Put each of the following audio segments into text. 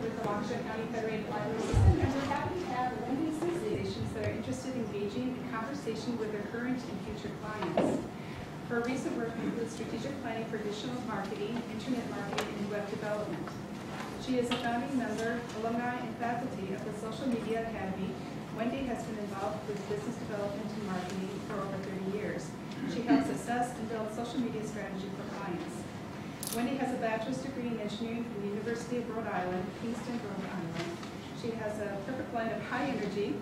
with the Waukesha County Federated Library System, and we're happy to have Wendy associations that are interested in engaging in conversation with their current and future clients. Her recent work includes strategic planning for digital marketing, internet marketing, and web development. She is a founding member, alumni, and faculty of the Social Media Academy. Wendy has been involved with business development and marketing for over 30 years. She helps assess and build social media strategy for clients. Wendy has a bachelor's degree in engineering from the University of Rhode Island, Kingston, Rhode Island. She has a perfect blend of high energy,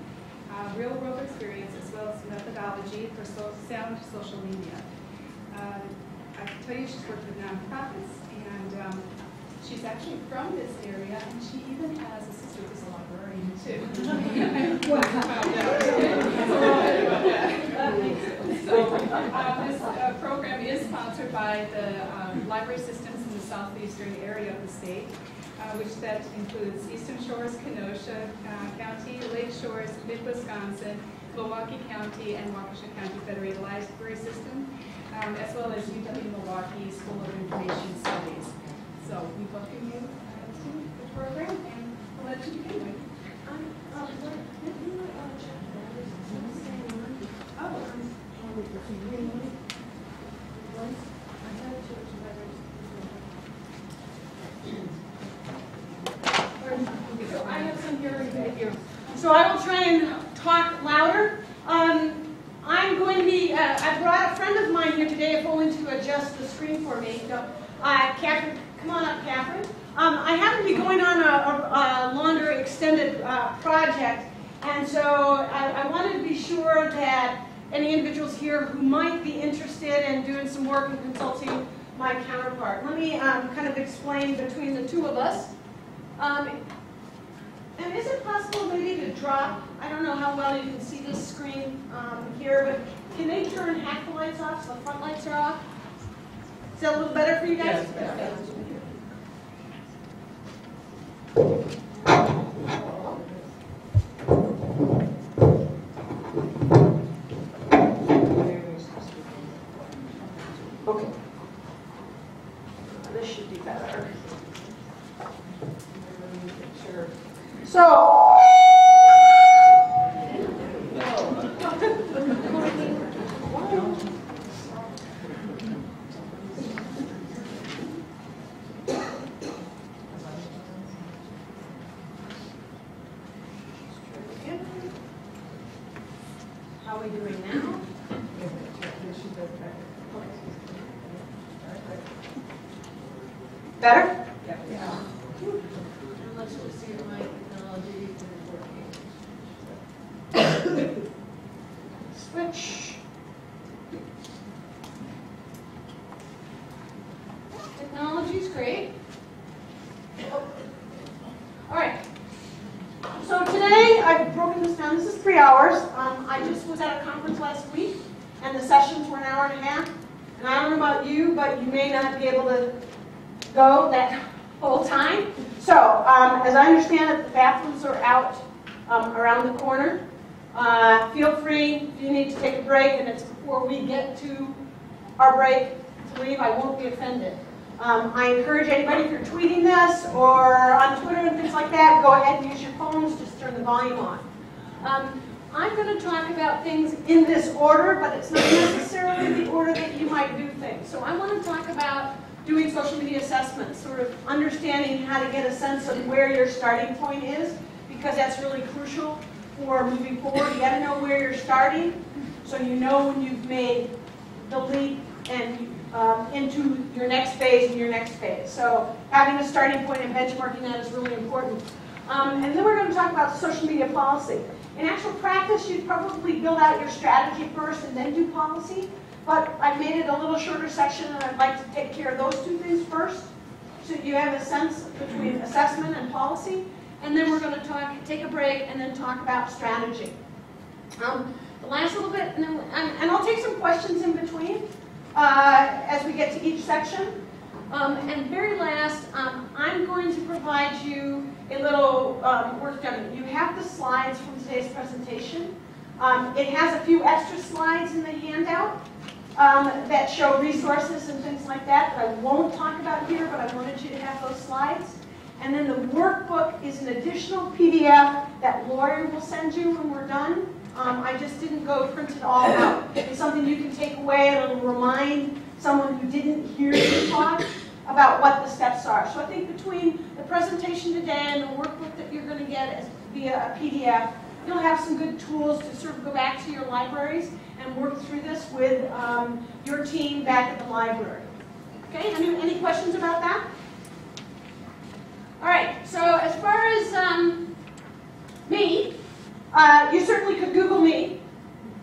real-world experience, as well as methodology for sound social media. I can tell you she's worked with nonprofits, and she's actually from this area, and she even has a sister who's a librarian, too. This program is sponsored by the library systems in the southeastern area of the state, which that includes Eastern Shores, Kenosha County, Lake Shores, Mid-Wisconsin, Milwaukee County, and Waukesha County Federated Library System, as well as UW-Milwaukee School of Information Studies. So we welcome you to the program, and we'll let you begin with. So I have some here right here. So I will try and talk louder. I'm going to be, I brought a friend of mine here today, if only to adjust the screen for me. Catherine, come on up, Catherine. I happen to be going on a longer extended project, and so I wanted to be sure that any individuals here who might be interested in doing some work and consulting my counterpart. Let me kind of explain between the two of us. And is it possible maybe to drop, I don't know how well you can see this screen here, but can they turn half the lights off so the front lights are off? Is that a little better for you guys? Yes. Okay. This should be better. Sure. So, how are we doing now? Better? Yeah. Let's just see if my technology is working. Switch. Technology's great. All right. So today I've broken this down. This is 3 hours. I just was at a conference last week, and the sessions were an hour and a half. And I don't know about you, but you may not be able to go that whole time. So, as I understand it, the bathrooms are out around the corner. Feel free, if you need to take a break, and it's before we get to our break, to leave. I won't be offended. I encourage anybody, if you're tweeting this or on Twitter and things like that, go ahead and use your phones, just turn the volume on. I'm going to talk about things in this order, but it's not necessarily the order that you might do things. So I want to talk about doing social media assessments, sort of understanding how to get a sense of where your starting point is, because that's really crucial for moving forward. You got to know where you're starting, so you know when you've made the leap and into your next phase and your next phase. So having a starting point and benchmarking that is really important. And then we're going to talk about social media policy. In actual practice, you'd probably build out your strategy first and then do policy. But I've made it a little shorter section, and I'd like to take care of those two things first, so you have a sense between assessment and policy. And then we're going to take a break, and then talk about strategy. The last little bit, and I'll take some questions in between as we get to each section. And very last, I'm going to provide you a little work done. You have the slides from today's presentation. It has a few extra slides in the handout that show resources and things like that I won't talk about here, but I wanted you to have those slides. And then the workbook is an additional PDF that Lori will send you when we're done. I just didn't go print it all out. It's something you can take away and it'll remind someone who didn't hear you talk about what the steps are. So I think between the presentation today and the workbook that you're going to get via a PDF, you'll have some good tools to sort of go back to your libraries and work through this with your team back at the library. Okay, any questions about that? All right, so as far as me, you certainly could Google me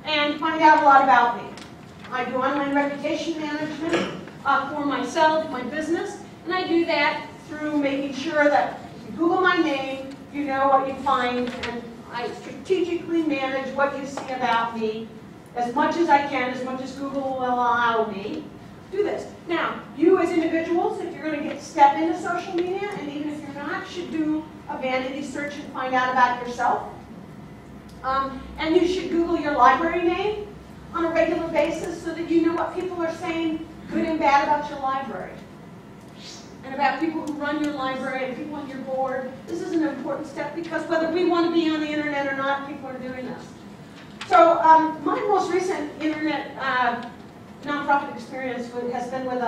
and find out a lot about me. I do online reputation management for myself, my business, and I do that through making sure that if you Google my name, you know what you find, and I strategically manage what you see about me as much as I can, as much as Google will allow me to do this. Now, you as individuals, if you're going to step into social media, and even if you're not, should do a vanity search and find out about yourself. And you should Google your library name on a regular basis so that you know what people are saying, good and bad, about your library. And about people who run your library and people on your board. This is an important step because whether we want to be on the internet or not, people are doing this. So my most recent internet nonprofit experience has been with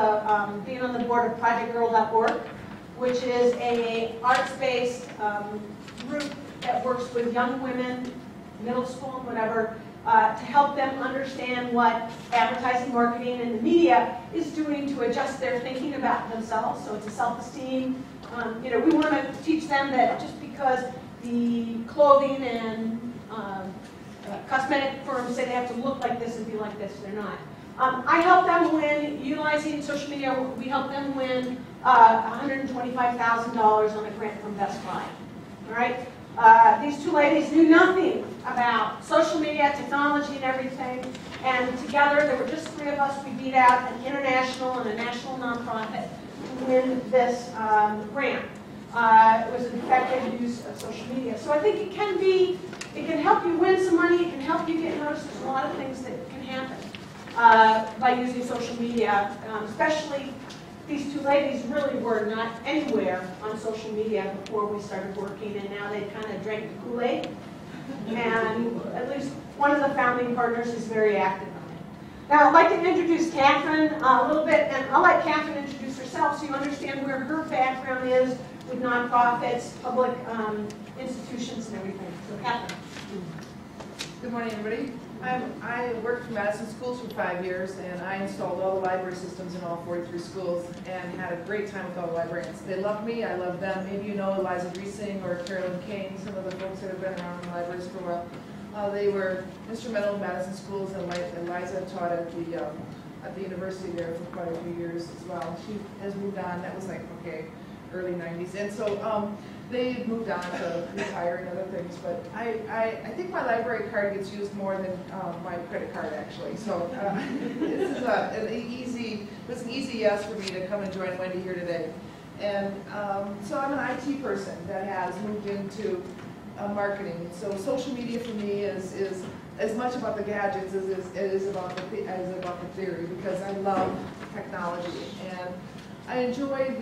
being on the board of ProjectGirl.org, which is a arts-based group that works with young women, middle school and whatever, to help them understand what advertising, marketing, and the media is doing to adjust their thinking about themselves. So it's a self-esteem. We want to teach them that just because the clothing and cosmetic firms say they have to look like this and be like this, they're not. I help them win, utilizing social media, we help them win $125,000 on a grant from Best Buy. All right? These two ladies knew nothing about social media, technology, and everything. And together, there were just three of us. We beat out an international and a national nonprofit to win this grant. It was an effective use of social media. So I think it can help you win some money. It can help you get noticed. There's a lot of things that can happen by using social media, especially these two ladies really were not anywhere on social media before we started working, and now they kind of drank the Kool-Aid. And at least one of the founding partners is very active on it. Now, I'd like to introduce Catherine a little bit, and I'll let Catherine introduce herself so you understand where her background is with nonprofits, public institutions, and everything. So, Catherine. Good morning, everybody. I worked for Madison Schools for 5 years, and I installed all the library systems in all 43 schools and had a great time with all the librarians. They loved me, I loved them. Maybe you know Eliza Riesing or Carolyn Kane, some of the folks that have been around in libraries for a while. They were instrumental in Madison Schools, and Eliza taught at the university there for quite a few years as well. She has moved on. That was like, early 90s. And so they moved on to retire and other things, but I think my library card gets used more than my credit card, actually. So this is it was an easy yes for me to come and join Wendy here today. And so I'm an IT person that has moved into marketing. So social media for me is as much about the gadgets as it is about the theory, because I love technology. And I enjoy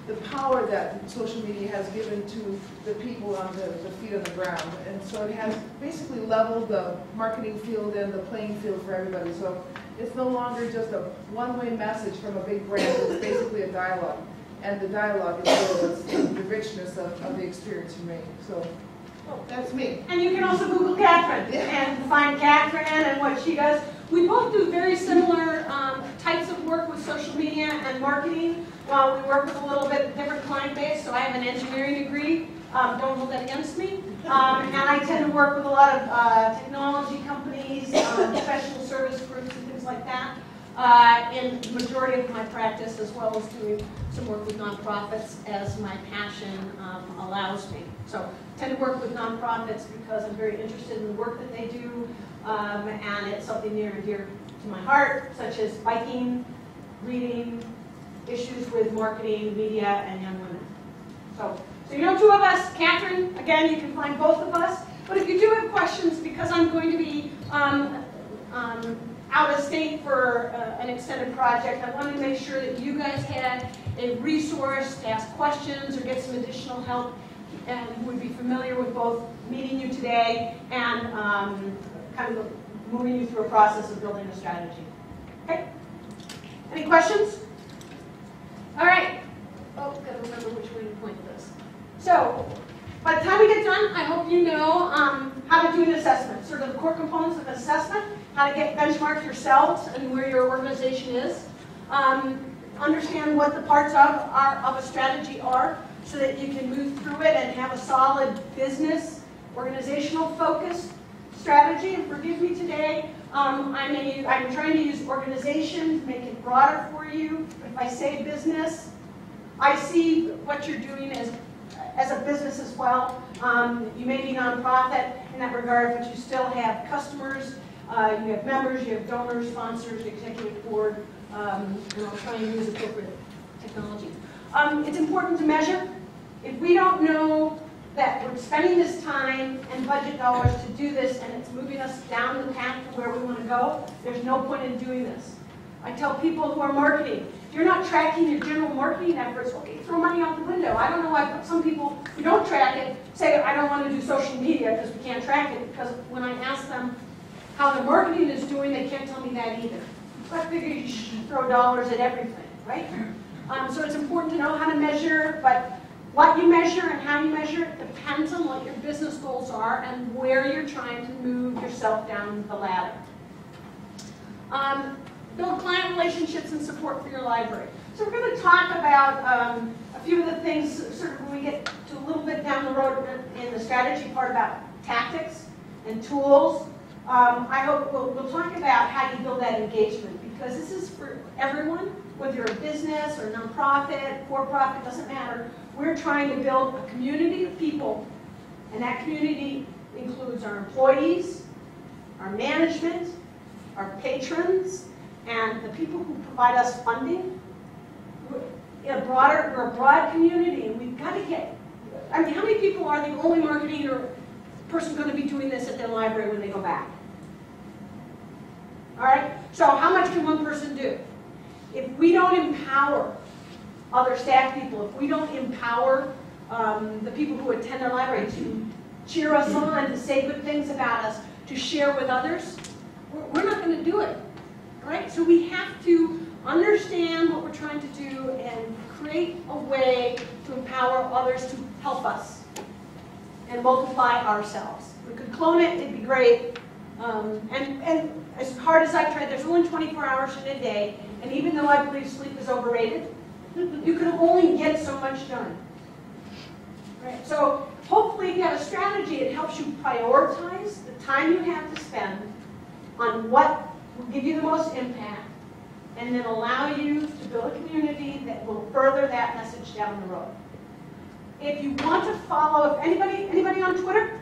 the power that social media has given to the people on the feet on the ground. And so it has basically leveled the marketing field and the playing field for everybody. So it's no longer just a one-way message from a big brand. It's basically a dialogue. And the dialogue is the richness of the experience for me. So that's me. And you can also Google Catherine and find Catherine and what she does. We both do very similar types of work with social media and marketing. We work with a little bit different client base, so I have an engineering degree. Don't hold that against me. And I tend to work with a lot of technology companies, professional service groups, and things like that in the majority of my practice, as well as doing some work with nonprofits as my passion allows me. So I tend to work with nonprofits because I'm very interested in the work that they do, and it's something near and dear to my heart, such as biking, reading, issues with marketing, media, and young women. So you know two of us. Catherine, again, you can find both of us. But if you do have questions, because I'm going to be out of state for an extended project. I wanted to make sure that you guys had a resource to ask questions or get some additional help, and would be familiar with both meeting you today and kind of moving you through a process of building a strategy. Okay? Any questions? All right. Oh, gotta remember which way to point this. So, by the time we get done, I hope you know how to do an assessment. Sort of the core components of an assessment, how to get benchmark yourselves and where your organization is. Understand what the parts of a strategy are so that you can move through it and have a solid business, organizational focused strategy. And forgive me today, I'm trying to use organization to make it broader for you. If I say business, I see what you're doing as a business as well. You may be nonprofit in that regard, but you still have customers, you have members, you have donors, sponsors, executive board, and I'll try and use appropriate technology. It's important to measure. If we don't know that we're spending this time and budget dollars to do this and it's moving us down the path to where we want to go, there's no point in doing this. I tell people who are marketing, if you're not tracking your general marketing efforts, okay, throw money out the window. I don't know why some people who don't track it say, I don't want to do social media because we can't track it, because when I ask them how their marketing is doing, they can't tell me that either. So I figure you should throw dollars at everything, right? So it's important to know how to measure, but what you measure and how you measure it depends on what your business goals are and where you're trying to move yourself down the ladder. Build client relationships and support for your library. So we're going to talk about a few of the things sort of when we get to a little bit down the road in the strategy part about tactics and tools. I hope we'll talk about how you build that engagement, because this is for everyone, whether you're a business or nonprofit, for-profit, doesn't matter. We're trying to build a community of people, and that community includes our employees, our management, our patrons, and the people who provide us funding. We're a broad community, and we've got to get, I mean, how many people are the only marketing or person going to be doing this at their library when they go back? All right, so how much can one person do? If we don't empower other staff people, if we don't empower the people who attend our library to cheer us on, to say good things about us, to share with others, we're not going to do it. Right? So we have to understand what we're trying to do and create a way to empower others to help us and multiply ourselves. If we could clone it, it'd be great. And as hard as I've tried, there's only 24 hours in a day, and even though I believe sleep is overrated, you can only get so much done. Right? So hopefully if you have a strategy, it helps you prioritize the time you have to spend on what will give you the most impact, and then allow you to build a community that will further that message down the road. If you want to follow, if anybody on Twitter?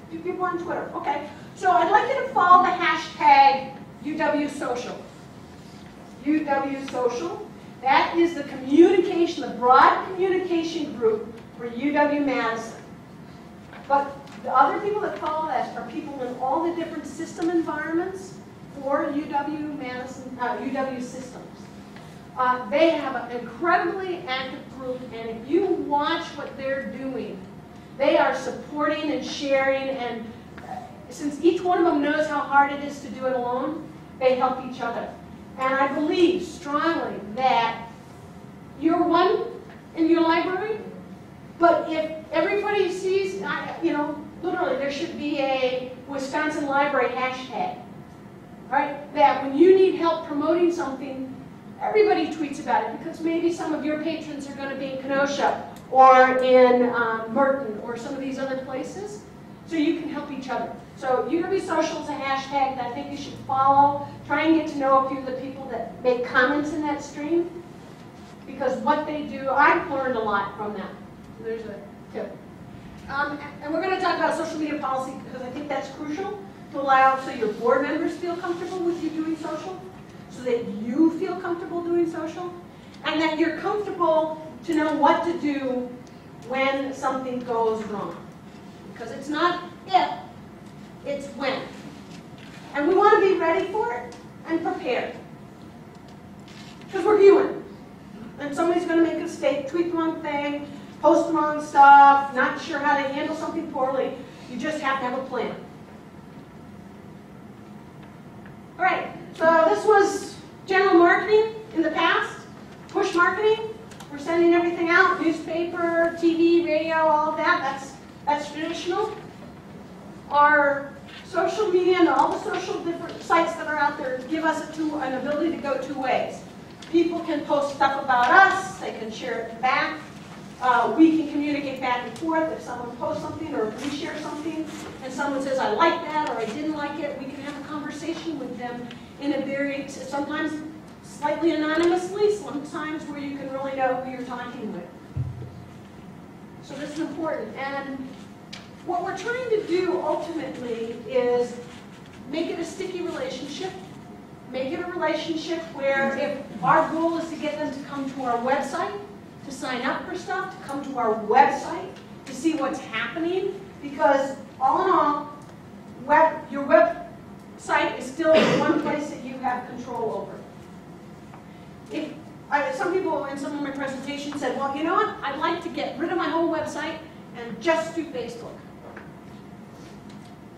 A few people on Twitter, okay. So I'd like you to follow the hashtag UWSocial. UWSocial. That is the communication, the broad communication group for UW-Madison. But the other people that follow that are people in all the different system environments for UW-Madison, UW systems. They have an incredibly active group, and if you watch what they're doing, they are supporting and sharing, and since each one of them knows how hard it is to do it alone, they help each other. And I believe strongly that you're one in your library, but if everybody sees, you know, literally there should be a Wisconsin Library hashtag, right? That when you need help promoting something, everybody tweets about it, because maybe some of your patrons are going to be in Kenosha or in Merton or some of these other places, so you can help each other. So UW-Social is a hashtag that I think you should follow. Try and get to know a few of the people that make comments in that stream, because what they do, I've learned a lot from them. There's a tip. And we're going to talk about social media policy, because I think that's crucial to allow so your board members feel comfortable with you doing social, so that you feel comfortable doing social, and that you're comfortable to know what to do when something goes wrong. Because it's not if, it's when. And we want to be ready for it and prepared. Because we're human. And somebody's going to make a mistake, tweet the wrong thing, post the wrong stuff, not sure how to handle something poorly. You just have to have a plan. All right, so this was general marketing in the past. Push marketing, we're sending everything out, newspaper, TV, radio, all of that. That's traditional. Our social media and all the social different sites that are out there give us an ability to go two ways. People can post stuff about us, they can share it back. We can communicate back and forth. If someone posts something or if we share something and someone says, I like that or I didn't like it, we can have a conversation with them in a very, sometimes slightly anonymously, sometimes where you can really know who you're talking with. So this is important. And what we're trying to do ultimately is make it a sticky relationship. Make it a relationship where if our goal is to get them to come to our website, to sign up for stuff, to come to our website, to see what's happening, because all in all, your website is still the one place that you have control over. Some people in some of my presentations said, well, you know what, I'd like to get rid of my whole website and just do Facebook.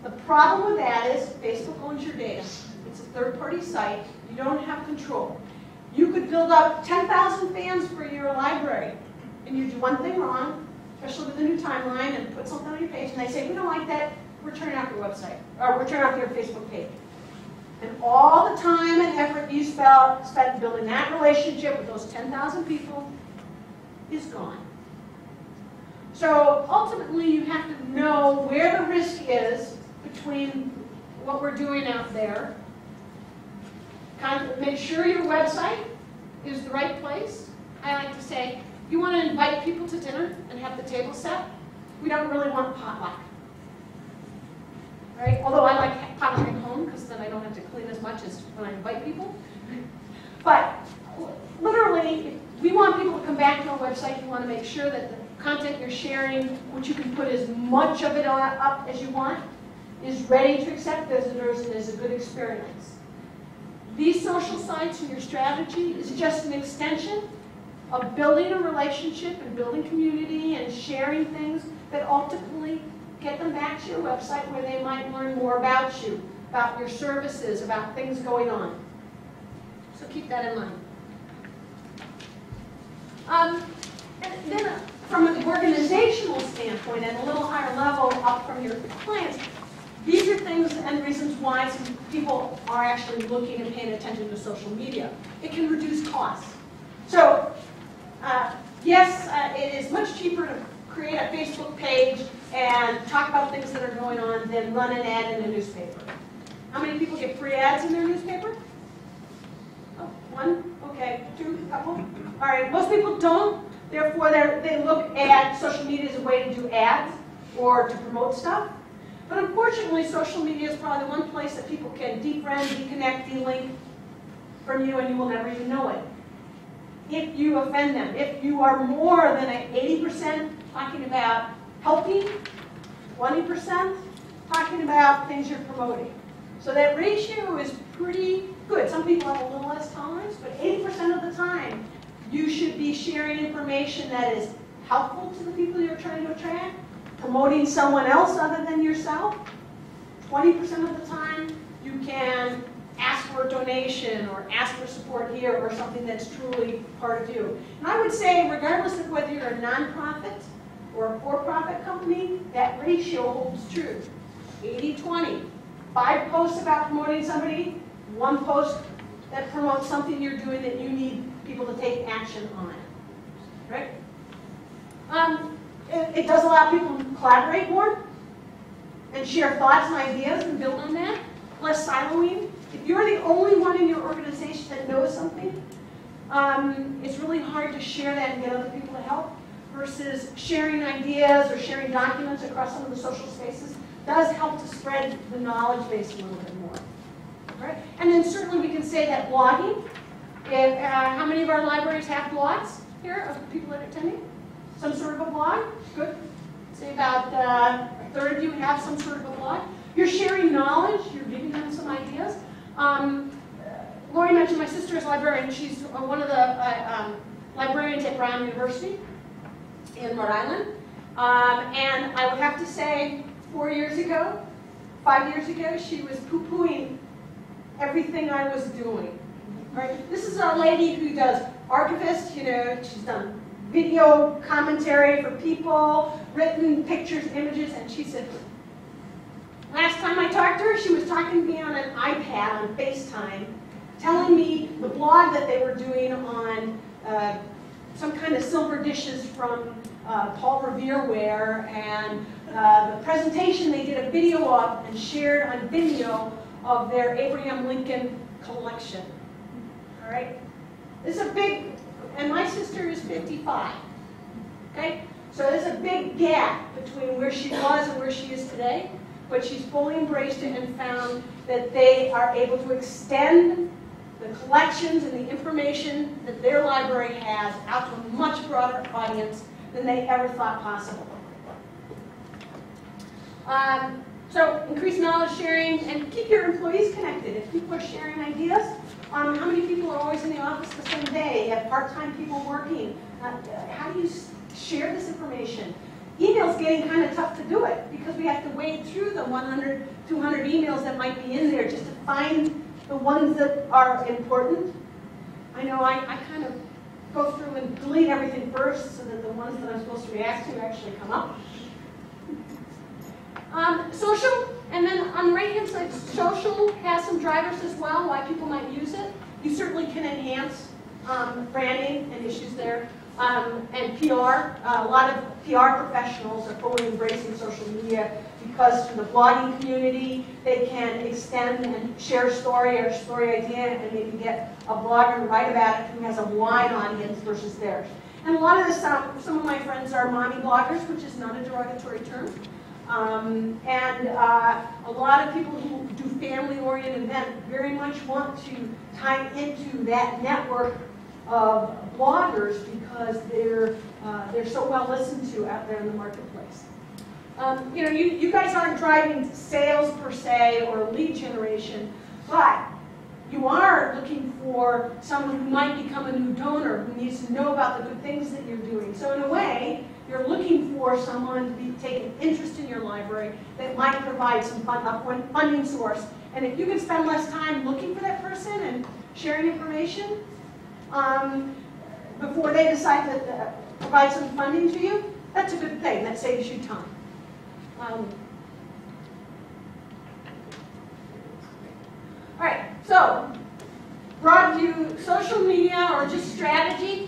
The problem with that is Facebook owns your data. It's a third-party site. You don't have control. You could build up 10,000 fans for your library, and you do one thing wrong, especially with the new timeline, and put something on your page, and they say, we don't like that, we're turning off your website, or we're turning off your Facebook page. And all the time and effort you spent building that relationship with those 10,000 people is gone. So ultimately, you have to know where the risk is between what we're doing out there. Kind of make sure your website is the right place. I like to say, if you want to invite people to dinner and have the table set, we don't really want potluck. Right? Although I like potluck at home because then I don't have to clean as much as when I invite people. But literally, we want people to come back to our website. You want to make sure that the content you're sharing, which you can put as much of it up as you want, is ready to accept visitors and is a good experience. These social sites and your strategy is just an extension of building a relationship and building community and sharing things that ultimately get them back to your website where they might learn more about you, about your services, about things going on. So keep that in mind. And then from an organizational standpoint, at a little higher level up from your clients, these are things and reasons why some people are actually looking and paying attention to social media. It can reduce costs. So, yes, it is much cheaper to create a Facebook page and talk about things that are going on than run an ad in a newspaper. How many people get free ads in their newspaper? Oh, one? Okay. Two? Couple? All right. Most people don't. Therefore, they look at social media as a way to do ads or to promote stuff. But unfortunately, social media is probably the one place that people can defriend, deconnect, delink from you, and you will never even know it. If you offend them, if you are more than 80% talking about helping, 20% talking about things you're promoting. So that ratio is pretty good. Some people have a little less tolerance, but 80% of the time, you should be sharing information that is helpful to the people you're trying to attract, promoting someone else other than yourself. 20% of the time, you can ask for a donation or ask for support here or something that's truly part of you. And I would say, regardless of whether you're a nonprofit or a for-profit company, that ratio holds true. 80-20. 5 posts about promoting somebody, 1 post that promotes something you're doing that you need people to take action on. Right? It does allow people to collaborate more and share thoughts and ideas and build on that. Less siloing. If you're the only one in your organization that knows something, it's really hard to share that and get other people to help versus sharing ideas or sharing documents across some of the social spaces does help to spread the knowledge base a little bit more. Right? And then certainly we can say that blogging. How many of our libraries have blogs here of people that are attending? Some sort of a blog? Good. Say about a third of you have some sort of a blog. You're sharing knowledge, you're giving them some ideas. Lori mentioned my sister is a librarian. She's one of the librarians at Brown University in Rhode Island. And I would have to say, 5 years ago, she was poo-pooing everything I was doing. Right? This is a lady who does archivist, she's done video commentary for people, written pictures, images, and she said, last time I talked to her, she was talking to me on an iPad on FaceTime, telling me the blog that they were doing on some kind of silver dishes from Paul Revere ware, and the presentation they did a video of and shared on video of their Abraham Lincoln collection. All right? This is a big, and my sister is 55. Okay? So there's a big gap between where she was and where she is today, but she's fully embraced it and found that they are able to extend the collections and the information that their library has out to a much broader audience than they ever thought possible. So increase knowledge sharing and keep your employees connected. If people are sharing ideas, how many people are always in the office the same day? You have part-time people working. How do you share this information? Email's getting kind of tough to do it because we have to wade through the 100, 200 emails that might be in there just to find the ones that are important. I know I kind of go through and delete everything first so that the ones that I'm supposed to react to actually come up. Social, and then on the right-hand side, social has some drivers as well, why people might use it. You certainly can enhance branding and issues there. And PR, a lot of PR professionals are fully embracing social media because through the blogging community, they can extend and share a story or a story idea and maybe get a blogger to write about it who has a wide audience versus theirs. And a lot of this, some of my friends are mommy bloggers, which is not a derogatory term. And a lot of people who do family-oriented events very much want to tie into that network of bloggers because they're so well listened to out there in the marketplace. You guys aren't driving sales per se or lead generation, but you are looking for someone who might become a new donor who needs to know about the good things that you're doing. So in a way, you're looking for someone to take an interest in your library that might provide some funding source. And if you can spend less time looking for that person and sharing information before they decide to provide some funding to you, that's a good thing. That saves you time. All right, so broad view, social media or just strategy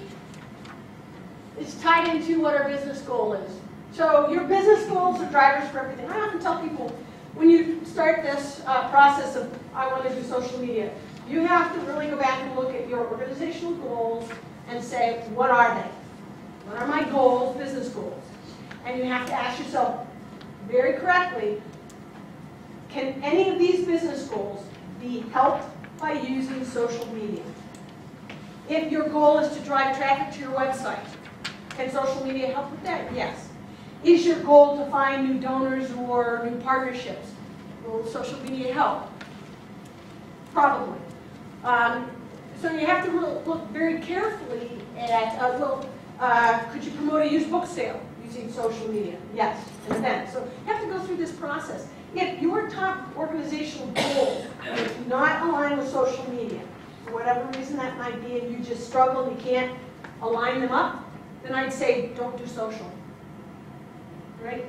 is tied into what our business goal is. So your business goals are drivers for everything. I often tell people, when you start this process of, I want to do social media, you have to really go back and look at your organizational goals and say, what are they? What are my goals, business goals? And you have to ask yourself very correctly, can any of these business goals be helped by using social media? If your goal is to drive traffic to your website, can social media help with that? Yes. Is your goal to find new donors or new partnerships? Will social media help? Probably. So you have to look very carefully at, could you promote a used book sale using social media? Yes, an event. So you have to go through this process. If your top organizational goals do not align with social media, for whatever reason that might be, and you just struggle and you can't align them up, then I'd say don't do social. Right?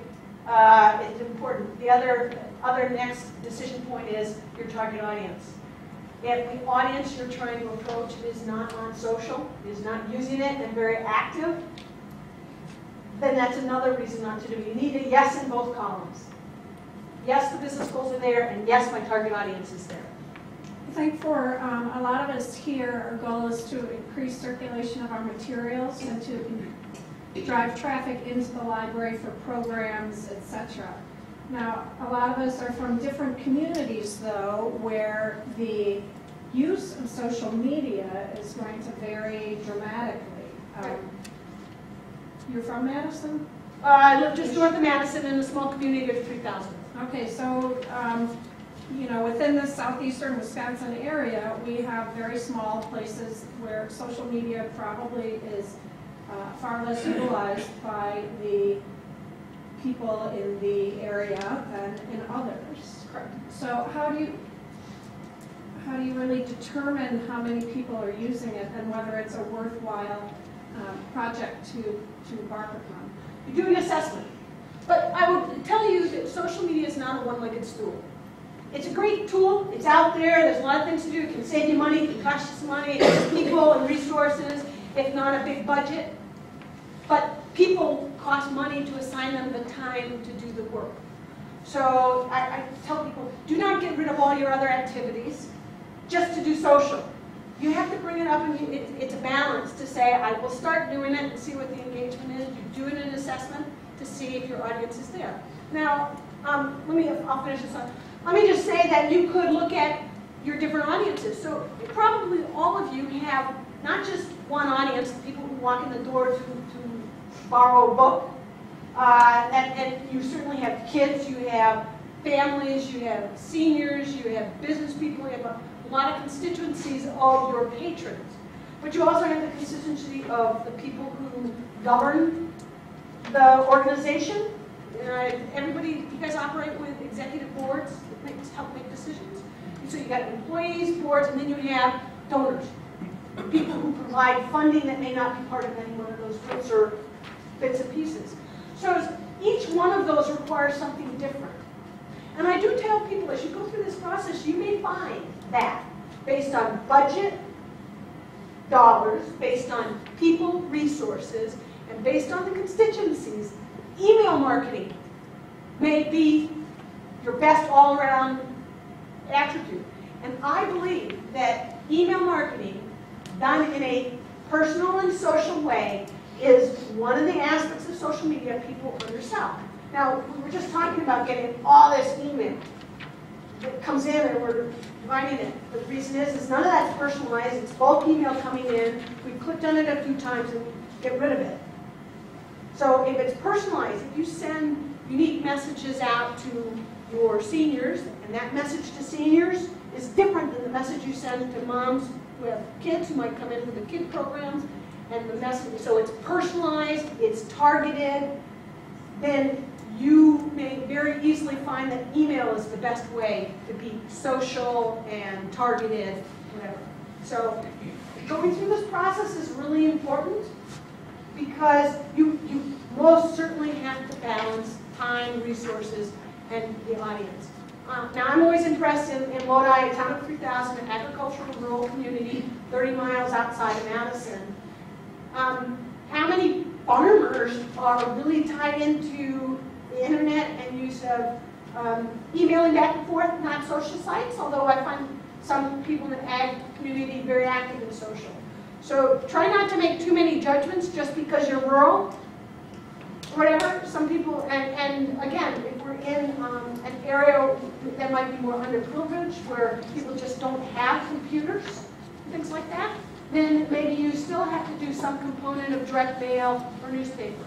It's important. The other next decision point is your target audience. If the audience you're trying to approach is not on social, is not using it and very active, then that's another reason not to do it. You need a yes in both columns. Yes, the business goals are there, and yes, my target audience is there. I think for a lot of us here, our goal is to increase circulation of our materials and to drive traffic into the library for programs, etc. Now, a lot of us are from different communities, though, where the use of social media is going to vary dramatically. You're from Madison? I live just north of Madison in a small community of 3,000. Okay, so, you know, within the southeastern Wisconsin area, we have very small places where social media probably is far less utilized by the people in the area than in others. Correct. So how do you really determine how many people are using it and whether it's a worthwhile project to embark upon? You do an assessment. But I would tell you that social media is not a one-legged stool. It's a great tool. It's out there. There's a lot of things to do. It can save you money. It can cost you some money. It's people and resources, if not a big budget. But people cost money to assign them the time to do the work. So I tell people, do not get rid of all your other activities just to do social. You have to bring it up, and it's a balance to say, I will start doing it and see what the engagement is. You do an assessment to see if your audience is there. Now, I'll finish this up. Let me just say that you could look at your different audiences. So probably all of you have not just one audience, people who walk in the door to borrow a book, and you certainly have kids, you have families, you have seniors, you have business people, you have a lot of constituencies of your patrons. But you also have the constituency of the people who govern the organization. Everybody, you guys operate with executive boards that help make decisions. And so you got employees, boards, and then you have donors, people who provide funding that may not be part of any one of those groups or bits and pieces. So each one of those requires something different. And I do tell people, as you go through this process, you may find that based on budget, dollars, based on people, resources, and based on the constituencies, email marketing may be your best all-around attribute. And I believe that email marketing done in a personal and social way is one of the aspects of social media people undersell. Now, we were just talking about getting all this email that comes in and we're dividing it. The reason is none of that's personalized. It's bulk email coming in. We clicked on it a few times and we get rid of it. So if it's personalized, if you send unique messages out to your seniors, and that message to seniors is different than the message you send to moms who have kids who might come in with the kid programs, and the message, so it's personalized, it's targeted, then you may very easily find that email is the best way to be social and targeted, whatever. So going through this process is really important because you most certainly have to balance time, resources, and the audience. Now, I'm always impressed in Lodi, a town of 3,000, an agricultural rural community, 30 miles outside of Madison. How many farmers are really tied into the internet and use of emailing back and forth, not social sites, although I find some people in the ag community very active in social. So try not to make too many judgments just because you're rural, whatever. Some people, and again, if we're in an area that might be more underprivileged, where people just don't have computers, things like that, then maybe you still have to do some component of direct mail or newspaper.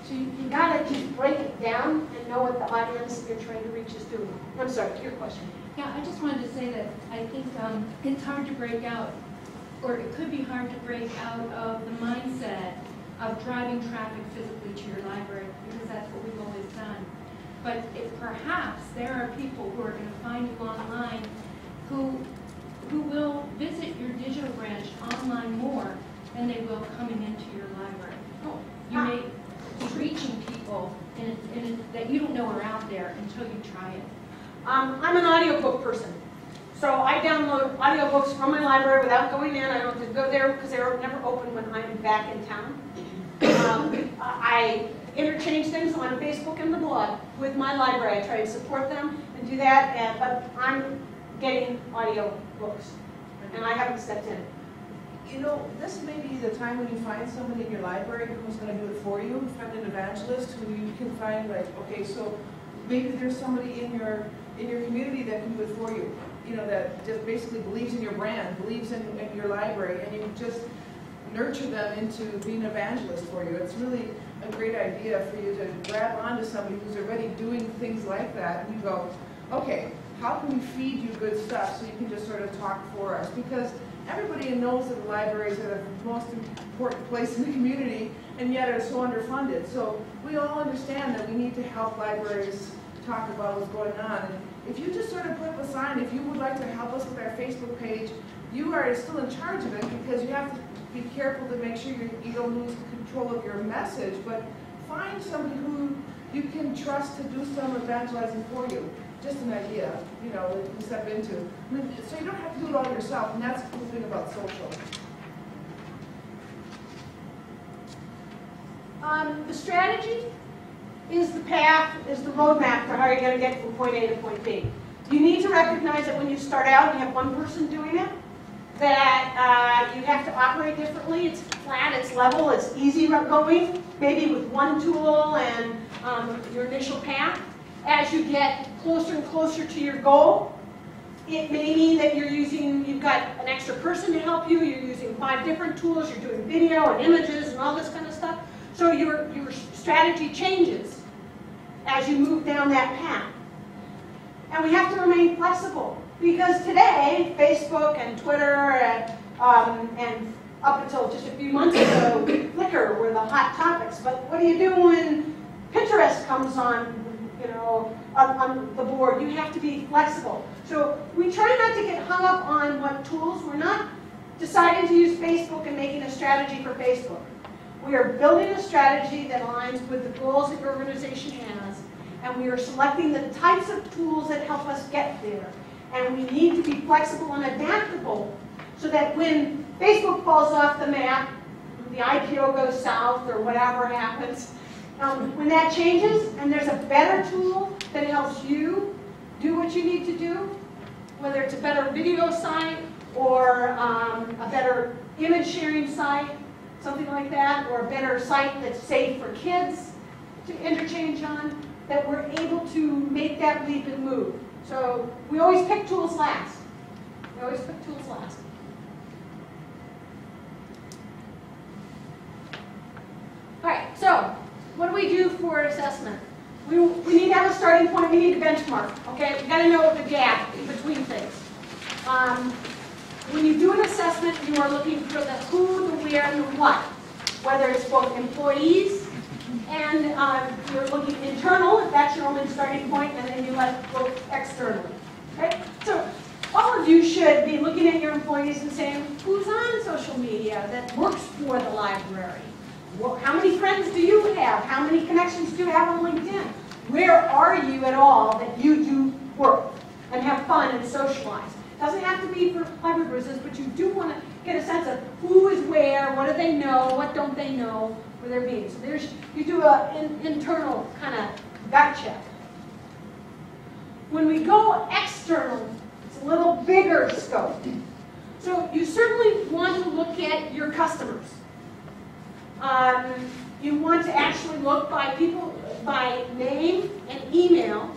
So you gotta just break it down and know what the audience you're trying to reach is doing. I'm sorry, your question. Yeah, I just wanted to say that I think it's hard to break out, or it could be hard to break out of the mindset of driving traffic physically to your library, because that's what we've always done. But perhaps there are people who are going to find you online who will visit your digital branch online more than they will coming into your library. You may be reaching people that you don't know are out there until you try it. I'm an audiobook person. So I download audiobooks from my library without going in. I don't have to go there because they're never open when I'm back in town. I interchange things on Facebook and the blog with my library. I try to support them and do that, but I'm getting audiobooks, and I haven't stepped in. You know, this may be the time when you find somebody in your library who's going to do it for you. Find an evangelist who you can find, like, okay, so maybe there's somebody in your community that can do it for you. You know, that just basically believes in your brand, believes in your library, and you just nurture them into being an evangelist for you. It's really a great idea for you to grab onto somebody who's already doing things like that, and you go, okay, how can we feed you good stuff so you can just sort of talk for us? Because everybody knows that the libraries are the most important place in the community, and yet are so underfunded. So we all understand that we need to help libraries talk about what's going on. And if you just sort of put up a sign, if you would like to help us with our Facebook page, you are still in charge of it, because you have to be careful to make sure you don't lose control of your message, but find somebody who you can trust to do some evangelizing for you. Just an idea, you know, that you can step into. I mean, so you don't have to do it all yourself, and that's the cool thing about social. The strategy is the path, is the roadmap for how you're going to get from point A to point B. You need to recognize that when you start out and you have one person doing it, that you have to operate differently. It's flat, it's level, it's easy going, maybe with one tool and your initial path. As you get closer and closer to your goal, it may mean that you've got an extra person to help you, you're using 5 different tools, you're doing video and images and all this kind of stuff. So your strategy changes as you move down that path. And we have to remain flexible, because today, Facebook and Twitter and up until just a few months ago, Flickr were the hot topics. But what do you do when Pinterest comes on, you know, on the board? You have to be flexible. So we try not to get hung up on what tools. We're not deciding to use Facebook and making a strategy for Facebook. We are building a strategy that aligns with the goals that your organization has, and we are selecting the types of tools that help us get there. And we need to be flexible and adaptable so that when Facebook falls off the map, the IPO goes south or whatever happens, when that changes and there's a better tool that helps you do what you need to do, whether it's a better video site or a better image sharing site, something like that, or a better site that's safe for kids to interchange on, that we're able to make that leap and move. So we always pick tools last. We always pick tools last. All right, so what do we do for assessment? We need to have a starting point. We need to benchmark. Okay, we got to know the gap in between things. When you do an assessment, you are looking for the who, the where, and the what. Whether it's both employees and you're looking internal, if that's your only starting point, and then you let go externally. Okay? So all of you should be looking at your employees and saying, who's on social media that works for the library? How many friends do you have? How many connections do you have on LinkedIn? Where are you at all that you do work and have fun and socialize? Doesn't have to be for library business, but you do want to get a sense of who is where, what do they know, what don't they know, where they're being. So you do an internal kind of gut check. When we go external, it's a little bigger scope. So you certainly want to look at your customers. You want to actually look by name and email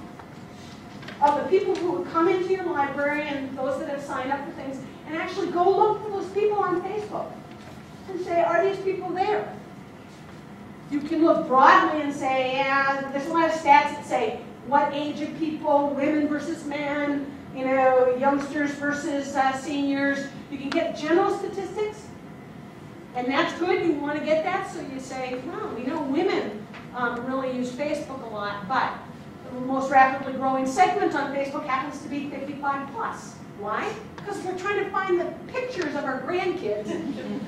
of the people who would come into your library and those that have signed up for things, and actually go look for those people on Facebook and say, are these people there? You can look broadly and say, yeah, there's a lot of stats that say what age of people, women versus men, you know, youngsters versus seniors. You can get general statistics, and that's good. You want to get that, so you say, well, we know women really use Facebook a lot, but the most rapidly growing segment on Facebook happens to be 55 plus. Why? Because we're trying to find the pictures of our grandkids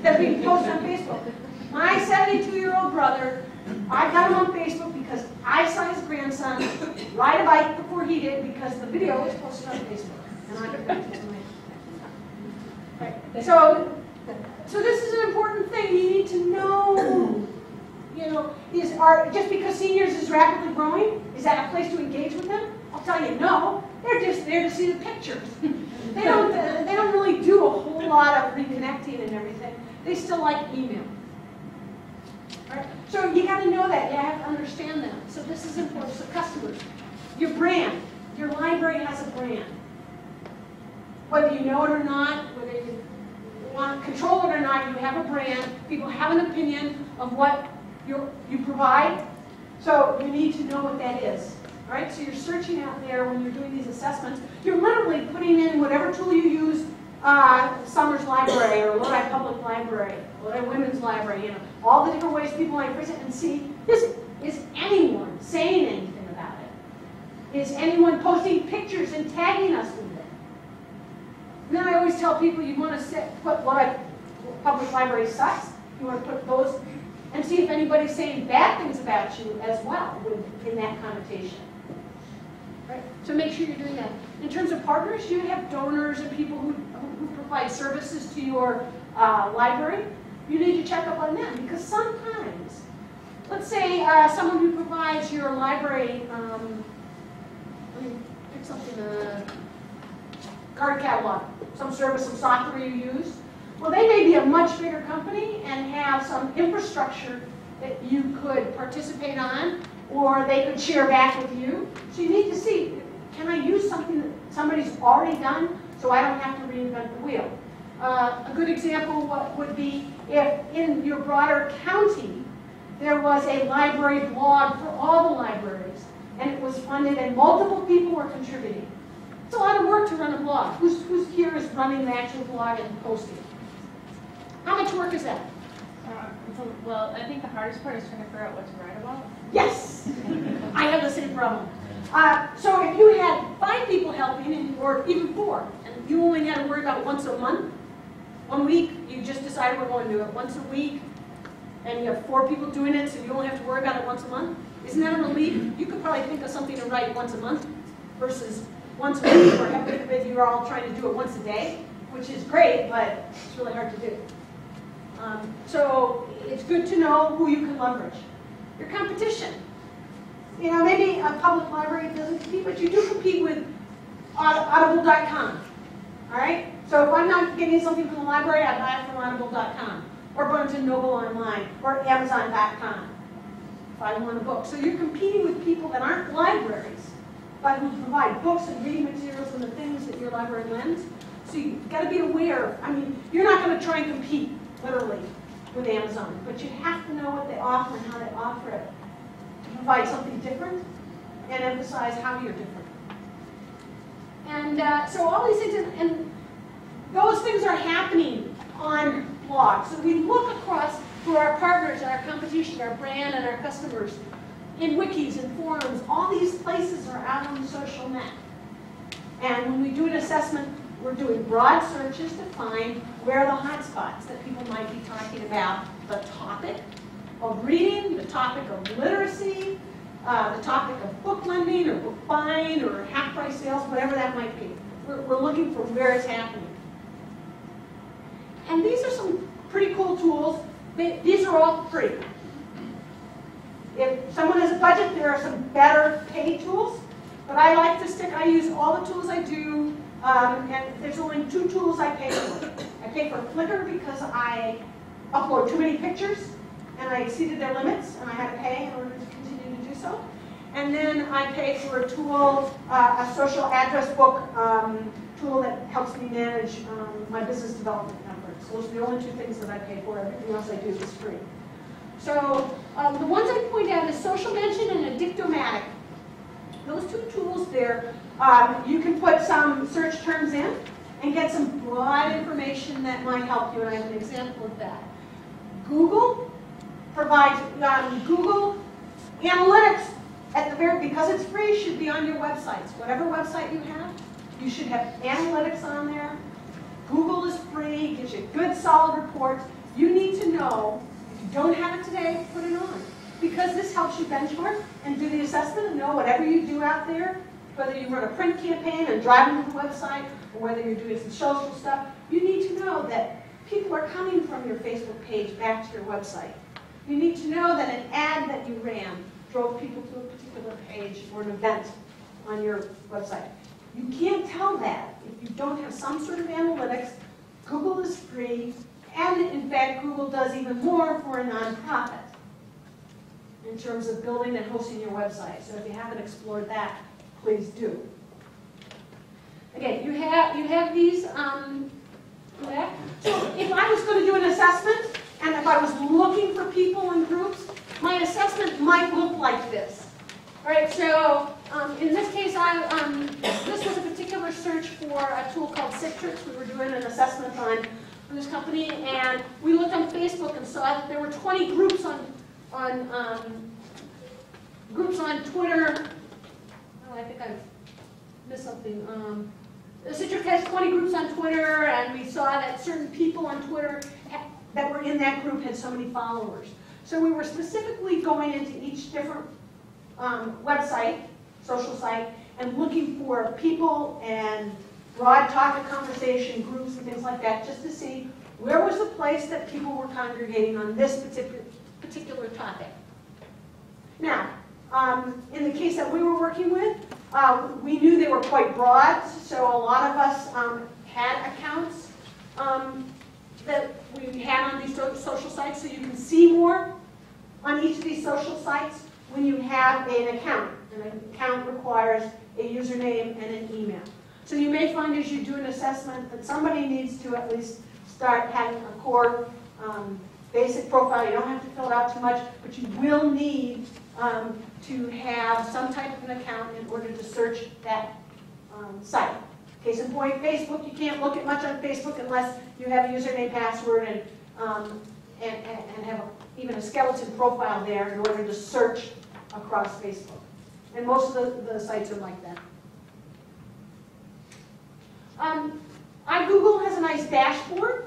that are being posted on Facebook. My 72-year-old brother, I got him on Facebook because I saw his grandson ride a bike before he did, because the video was posted on Facebook. And I connected to my. Right. So this is an important thing. You need to know, you know, just because seniors is rapidly growing, is that a place to engage with them? I'll tell you, no. They're just there to see the pictures. They don't really do a whole lot of reconnecting and everything. They still like email. Right? So you got to know that. You have to understand that. So this is important. So customers, your brand, your library has a brand. Whether you know it or not, whether you want to control it or not, you have a brand. People have an opinion of what you provide. So you need to know what that is. All right, so you're searching out there when you're doing these assessments. You're literally putting in whatever tool you use, Summers Library or Lodi Public Library, Lodi Women's Library, all the different ways people might phrase it, and see, is anyone saying anything about it? Is anyone posting pictures and tagging us with it? And then I always tell people you want to put Lodi Public Library sucks. You want to put those and see if anybody's saying bad things about you as well in that connotation. Right? So make sure you're doing that. In terms of partners, you have donors and people who provide services to your library. You need to check up on them because sometimes, let's say someone who provides your library, let me pick something, card catalog, some service, some software you use. Well, they may be a much bigger company and have some infrastructure that you could participate on, or they could share back with you. So you need to see, can I use something that somebody's already done so I don't have to reinvent the wheel? A good example would be if in your broader county there was a library blog for all the libraries, and it was funded and multiple people were contributing. It's a lot of work to run a blog. Who's here is running the actual blog and posting? How much work is that? Well, I think the hardest part is trying to figure out what to write about. Yes, I have the same problem. So if you had 5 people helping, or even 4, and you only had to worry about once a month, 1 week, you just decided we're going to do it once a week, and you have 4 people doing it, so you only have to worry about it once a month. Isn't that a relief? You could probably think of something to write once a month versus once a week, or if you're all trying to do it once a day, which is great, but it's really hard to do. So it's good to know who you can leverage. Your competition. You know, maybe a public library doesn't compete, but you do compete with Audible.com. All right? So if I'm not getting something from the library, I buy it from Audible.com, or Barnes & Noble online, or Amazon.com if I want a book. So you're competing with people that aren't libraries, but who provide books and reading materials and the things that your library lends. So you've got to be aware. I mean, you're not going to try and compete, literally, with Amazon, but you have to know what they offer and how they offer it to provide something different and emphasize how you're different. And so all these things, and those things are happening on blogs. So we look across through our partners and our competition, our brand and our customers, in wikis and forums. All these places are out on the social net. And when we do an assessment, we're doing broad searches to find where are the hot spots that people might be talking about the topic of reading, the topic of literacy, the topic of book lending or book buying or half-price sales, whatever that might be. We're looking for where it's happening. And these are some pretty cool tools. These are all free. If someone has a budget, there are some better paid tools. But I like to stick, I use all the tools I do, and there's only 2 tools I pay for. I pay for Flickr because I upload too many pictures, and I exceeded their limits, and I had to pay in order to continue to do so. And then I pay for a tool, a social address book tool that helps me manage my business development efforts. Those are the only 2 things that I pay for. Everything else I do is free. So the ones I point out is Social Mention and Addictomatic. Those 2 tools there, you can put some search terms in and get some broad information that might help you, and I have an example of that. Google provides, Google Analytics, at the very, because it's free, should be on your websites. Whatever website you have, you should have analytics on there. Google is free, gives you good solid reports. You need to know, if you don't have it today, put it on. Because this helps you benchmark and do the assessment and know whatever you do out there, whether you run a print campaign and drive them to the website, or whether you're doing some social stuff, you need to know that people are coming from your Facebook page back to your website. You need to know that an ad that you ran drove people to a particular page or an event on your website. You can't tell that if you don't have some sort of analytics. Google is free, and in fact, Google does even more for a nonprofit in terms of building and hosting your website. So if you haven't explored that, please do. Again, you have these there. So if I was going to do an assessment, and if I was looking for people in groups, my assessment might look like this. All right, so in this case, this was a particular search for a tool called Citrix. We were doing an assessment on this company, and we looked on Facebook and saw that there were 20 groups on Twitter. Oh, I think I've missed something. Citrix has 20 groups on Twitter, and we saw that certain people on Twitter that were in that group had so many followers. So we were specifically going into each different website, social site, and looking for people and broad topic conversation groups and things like that, just to see where was the place that people were congregating on this particular topic. Now, in the case that we were working with, we knew they were quite broad, so a lot of us had accounts that we had on these social sites, so you can see more on each of these social sites when you have an account. And an account requires a username and an email. So you may find as you do an assessment that somebody needs to at least start having a core basic profile. You don't have to fill it out too much, but you will need to have some type of an account in order to search that site. Case in point, Facebook, you can't look at much on Facebook unless you have a username, password, and have even a skeleton profile there in order to search across Facebook. And most of the sites are like that. iGoogle has a nice dashboard.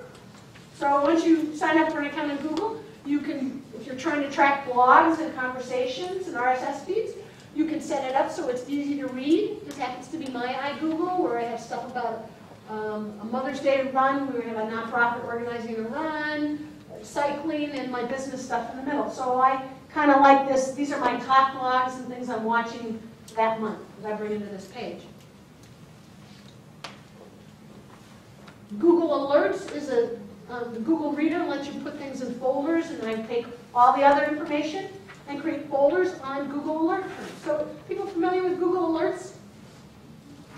So once you sign up for an account in Google, you can, if you're trying to track blogs and conversations and RSS feeds, you can set it up so it's easy to read. This happens to be my iGoogle, where I have stuff about a Mother's Day run. We have a nonprofit organizing a run, cycling, and my business stuff in the middle. So I kind of like this. These are my top blogs and things I'm watching that month that I bring into this page. Google Alerts is the Google Reader lets you put things in folders, and I take all the other information and create folders on Google Alert terms. So people familiar with Google Alerts?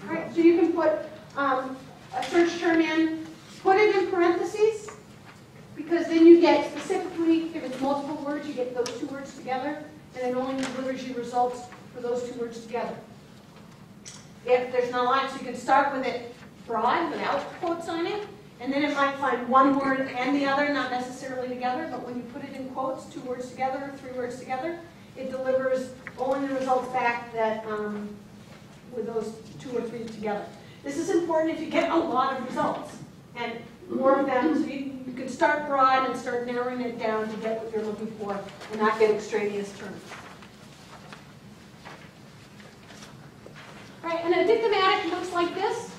All right, so you can put a search term in, put it in parentheses, because then you get specifically, if it's multiple words, you get those two words together, and it only delivers you results for those two words together. If there's not a line, so you can start with it broad without quotes on it, and then it might find one word and the other, not necessarily together, but when you put it in quotes, two words together, or three words together, it delivers only the results back that with those two or three together. This is important if you get a lot of results, and more of them, so you can start broad and start narrowing it down to get what you're looking for and not get extraneous terms. All right, and a dictomatic looks like this.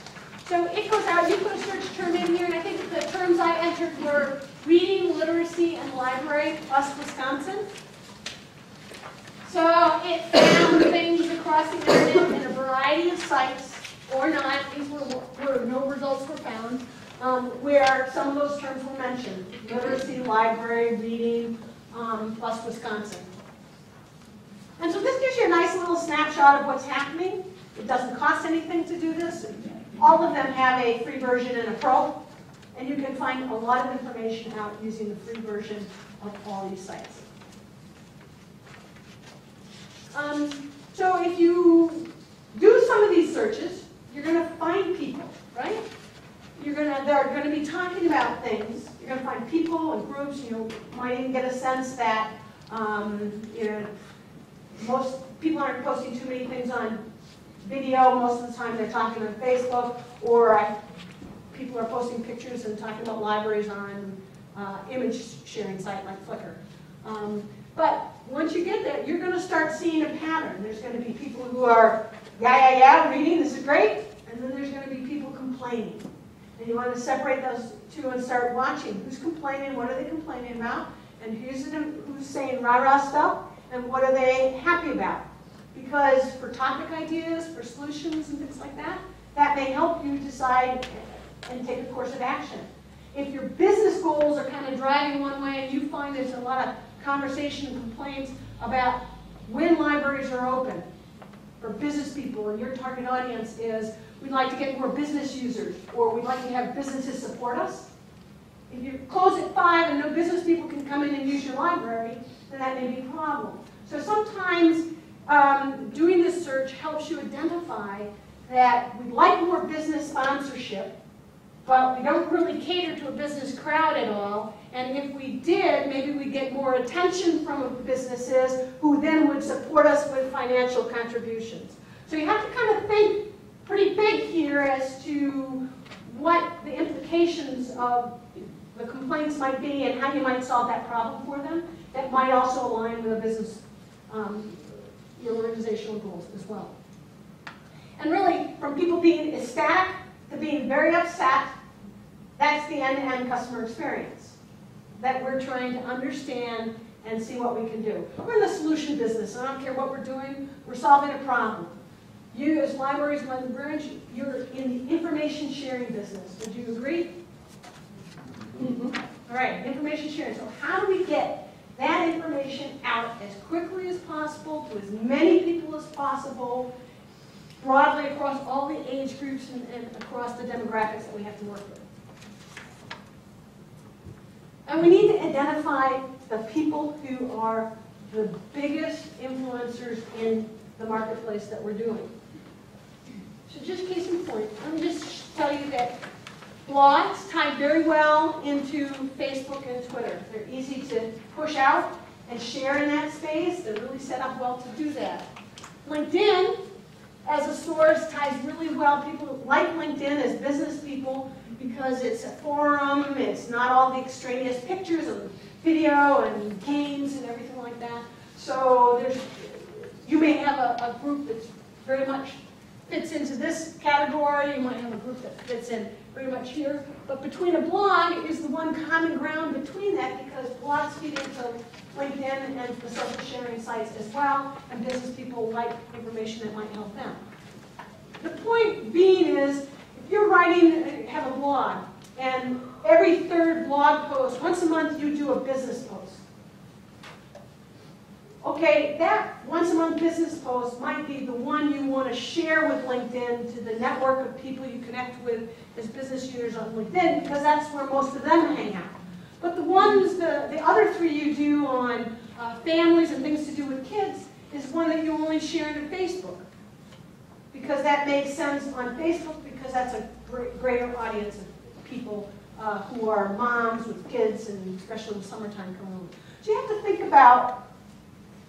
So it goes out, you put a search term in here, and I think the terms I entered were reading, literacy, and library, plus Wisconsin. So it found things across the internet in a variety of sites, or not, these were no results were found, where some of those terms were mentioned. Literacy, library, reading, plus Wisconsin. And so this gives you a nice little snapshot of what's happening. It doesn't cost anything to do this. All of them have a free version and a pro, and you can find a lot of information out using the free version of all these sites. So if you do some of these searches, you're going to find people, right? They're going to be talking about things. You're going to find people and groups. You might even get a sense that most people aren't posting too many things on video. Most of the time they're talking on Facebook, or people are posting pictures and talking about libraries on image sharing site like Flickr. But once you get there, you're going to start seeing a pattern. There's going to be people who are, yeah, reading, this is great, and then there's going to be people complaining. And you want to separate those two and start watching. Who's complaining? What are they complaining about? And who's saying rah-rah stuff? And what are they happy about? Because for topic ideas, for solutions and things like that, that may help you decide and take a course of action. If your business goals are kind of driving one way and you find there's a lot of conversation and complaints about when libraries are open for business people, and your target audience is, we'd like to get more business users, or we'd like to have businesses support us, If you close at 5 and no business people can come in and use your library, then that may be a problem. So sometimes doing this search helps you identify that we'd like more business sponsorship, but we don't really cater to a business crowd at all. And if we did, maybe we'd get more attention from businesses who then would support us with financial contributions. So you have to kind of think pretty big here as to what the implications of the complaints might be and how you might solve that problem for them. That might also align with a business, your organizational goals as well. And really, from people being ecstatic to being very upset, that's the end-to-end customer experience that we're trying to understand and see what we can do. We're in the solution business. I don't care what we're doing. We're solving a problem. You, as libraries and librarians, you're in the information sharing business. Would you agree? Mm-hmm. All right, information sharing. So how do we get that information out as quickly as possible to as many people as possible, broadly across all the age groups and across the demographics that we have to work with? And we need to identify the people who are the biggest influencers in the marketplace that we're doing. So just case in point, let me just tell you that blogs tie very well into Facebook and Twitter. They're easy to push out and share in that space. They're really set up well to do that. LinkedIn, as a source, ties really well. People like LinkedIn as business people because it's a forum, it's not all the extraneous pictures and video and games and everything like that. So you may have a group that's very much fits into this category, you might have a group that fits in very much here, but between a blog is the one common ground between that because blogs feed into LinkedIn and the social sharing sites as well, and business people like information that might help them. The point being is, if you're have a blog, and every third blog post, once a month you do a business post. Okay, that once a month business post might be the one you want to share with LinkedIn to the network of people you connect with as business users on LinkedIn because that's where most of them hang out. But the other 3 you do on families and things to do with kids is one that you only share to Facebook. Because that makes sense on Facebook because that's a greater audience of people who are moms with kids and especially in the summertime coming over. So you have to think about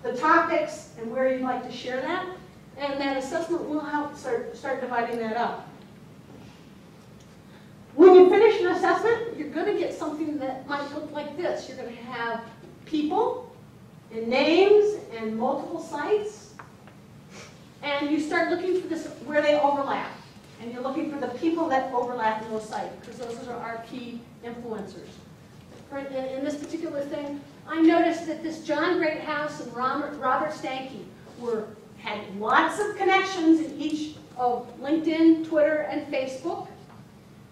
the topics and where you'd like to share that, and that assessment will help start dividing that up. When you finish an assessment, you're going to get something that might look like this. You're going to have people and names and multiple sites, and you start looking for this where they overlap. And you're looking for the people that overlap in those sites, because those are our key influencers. In this particular thing, I noticed that this John Greathouse and Robert Stanky had lots of connections in each of LinkedIn, Twitter, and Facebook,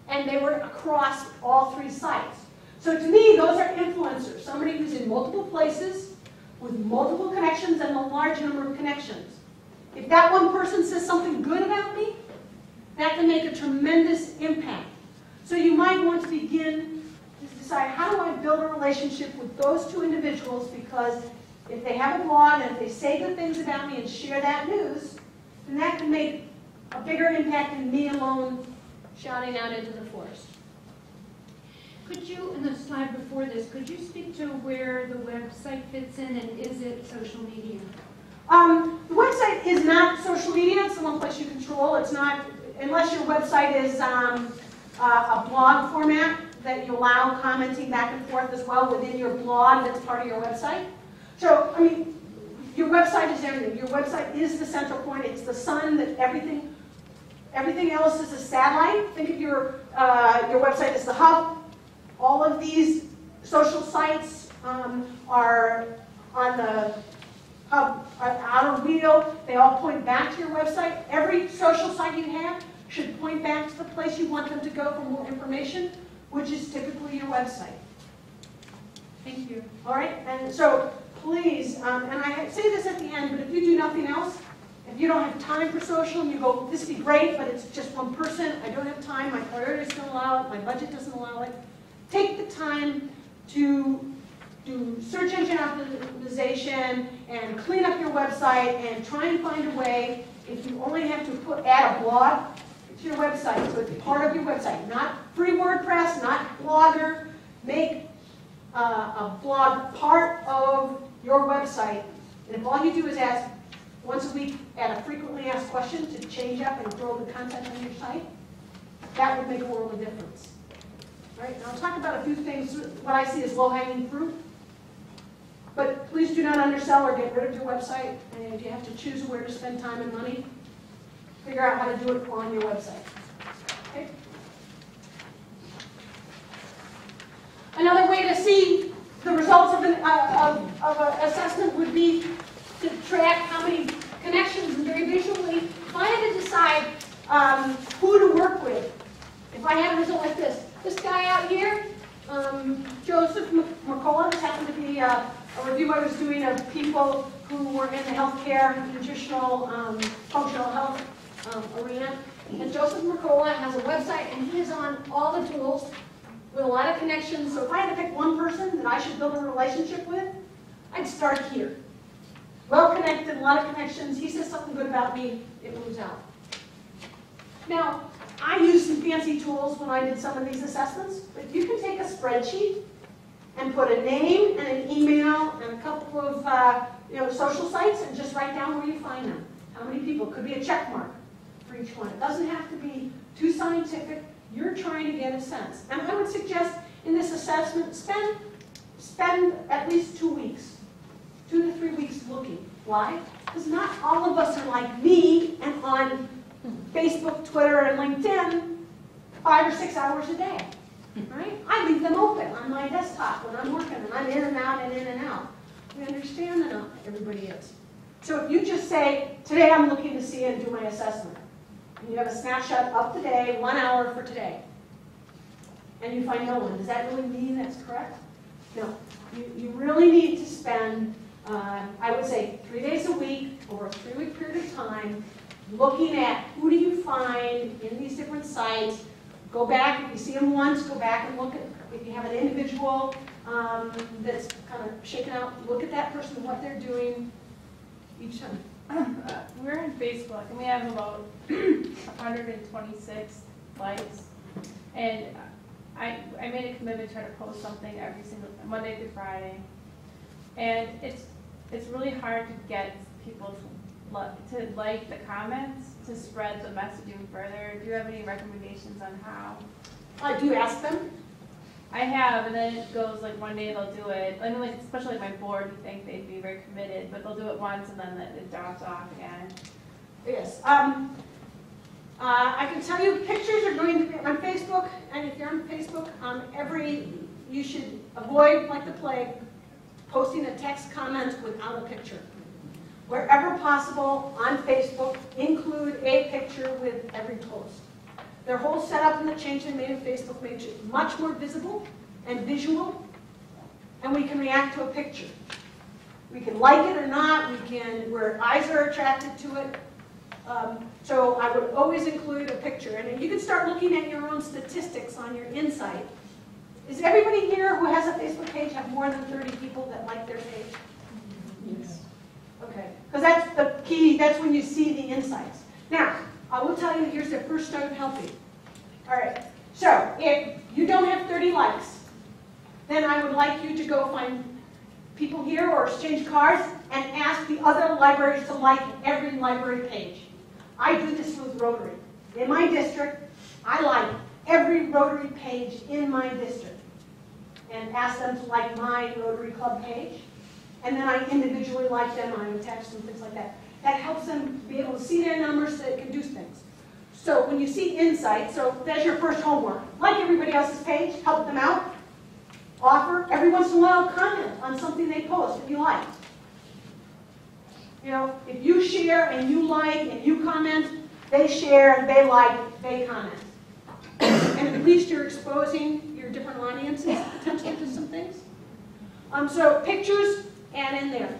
and they were across all 3 sites. So to me, those are influencers, somebody who's in multiple places with multiple connections and a large number of connections. If that one person says something good about me, that can make a tremendous impact. So you might want to begin to decide, how do I build a relationship with those 2 individuals, because if they have a blog and if they say good things about me and share that news, then that can make a bigger impact than me alone shouting out into the forest. Could you, in the slide before this, could you speak to where the website fits in, and is it social media? The website is not social media. It's the one place you control. It's not, unless your website is a blog format that you allow commenting back and forth as well within your blog that's part of your website. So, I mean, your website is everything. Your website is the central point. It's the sun that everything else is a satellite. Think of your website as the hub. All of these social sites are on the hub, outer wheel. They all point back to your website. Every social site you have should point back to the place you want them to go for more information, which is typically your website. Thank you. All right, and so please, and I say this at the end, but if you do nothing else, if you don't have time for social and you go, this would be great, but it's just one person, I don't have time, my priorities don't allow it, my budget doesn't allow it, take the time to do search engine optimization and clean up your website and try and find a way, if you only have to add a blog to your website, so it's part of your website, not free WordPress, not Blogger, make a blog part of your website. And if all you do is ask once a week, add a frequently asked question to change up and throw the content on your site, that would make a world of difference. Right? And I'll talk about a few things, what I see as low-hanging fruit. But please do not undersell or get rid of your website. And if you have to choose where to spend time and money, figure out how to do it on your website. Okay? Another way to see the results of an assessment would be to track how many connections and very visually. If I had to decide who to work with, if I had a result like this guy out here, Joseph McCullough, this happened to be a review I was doing of people who were in the healthcare, nutritional, functional health arena. And Joseph McCullough has a website, and he is on all the tools with a lot of connections. So if I had to pick one person that I should build a relationship with, I'd start here. Well connected, a lot of connections. He says something good about me, it moves out. Now, I used some fancy tools when I did some of these assessments, but you can take a spreadsheet and put a name and an email and a couple of social sites and just write down where you find them. How many people? Could be a check mark for each one. It doesn't have to be too scientific. You're trying to get a sense. And I would suggest in this assessment, spend at least 2 weeks. 2 to 3 weeks looking. Why? Because not all of us are like me and on Facebook, Twitter, and LinkedIn 5 or 6 hours a day. Right? I leave them open on my desktop when I'm working, and I'm in and out and in and out. We understand that not everybody is. So if you just say, today I'm looking to see and do my assessment, and you have a snapshot of today, 1 hour for today, and you find no one, does that really mean that's correct? No. You really need to spend, I would say, 3 days a week over a 3-week period of time looking at who do you find in these different sites. Go back, if you see them once, go back and look at, if you have an individual that's kind of shaken out, look at that person, what they're doing each time. We're on Facebook and we have about 126 likes. And I made a commitment to try to post something every single Monday through Friday. And it's really hard to get people to like the comments, to spread the messaging further. Do you have any recommendations on how? Do you ask them? I have, and then it goes like one day they'll do it. I mean, like especially like my board, you think they'd be very committed, but they'll do it once and then it drops off again. Yes. I can tell you pictures are going to be on Facebook, and if you're on Facebook, you should avoid, like the plague, posting a text comment without a picture. Wherever possible, on Facebook, include a picture with every post. Their whole setup and the change they made in Facebook makes it much more visible and visual, and we can react to a picture. We can like it or not, our eyes are attracted to it. So I would always include a picture. And you can start looking at your own statistics on your Insight. Is everybody here who has a Facebook page have more than 30 people that like their page? Yes. Okay, because that's the key, that's when you see the insights. Now, I will tell you, here's the first start of helping. All right, so if you don't have 30 likes, then I would like you to go find people here or exchange cards and ask the other libraries to like every library page. I do this with Rotary. In my district, I like every Rotary page in my district and ask them to like my Rotary Club page. And then I individually like them, I attach them, things like that. That helps them be able to see their numbers so they can do things. So when you see insight, so that's your first homework. Like everybody else's page, help them out. Offer, every once in a while, comment on something they post that you like. You know, if you share and you like and you comment, they share, they like, they comment. And at least you're exposing your different audiences potentially to some things. So pictures and in there.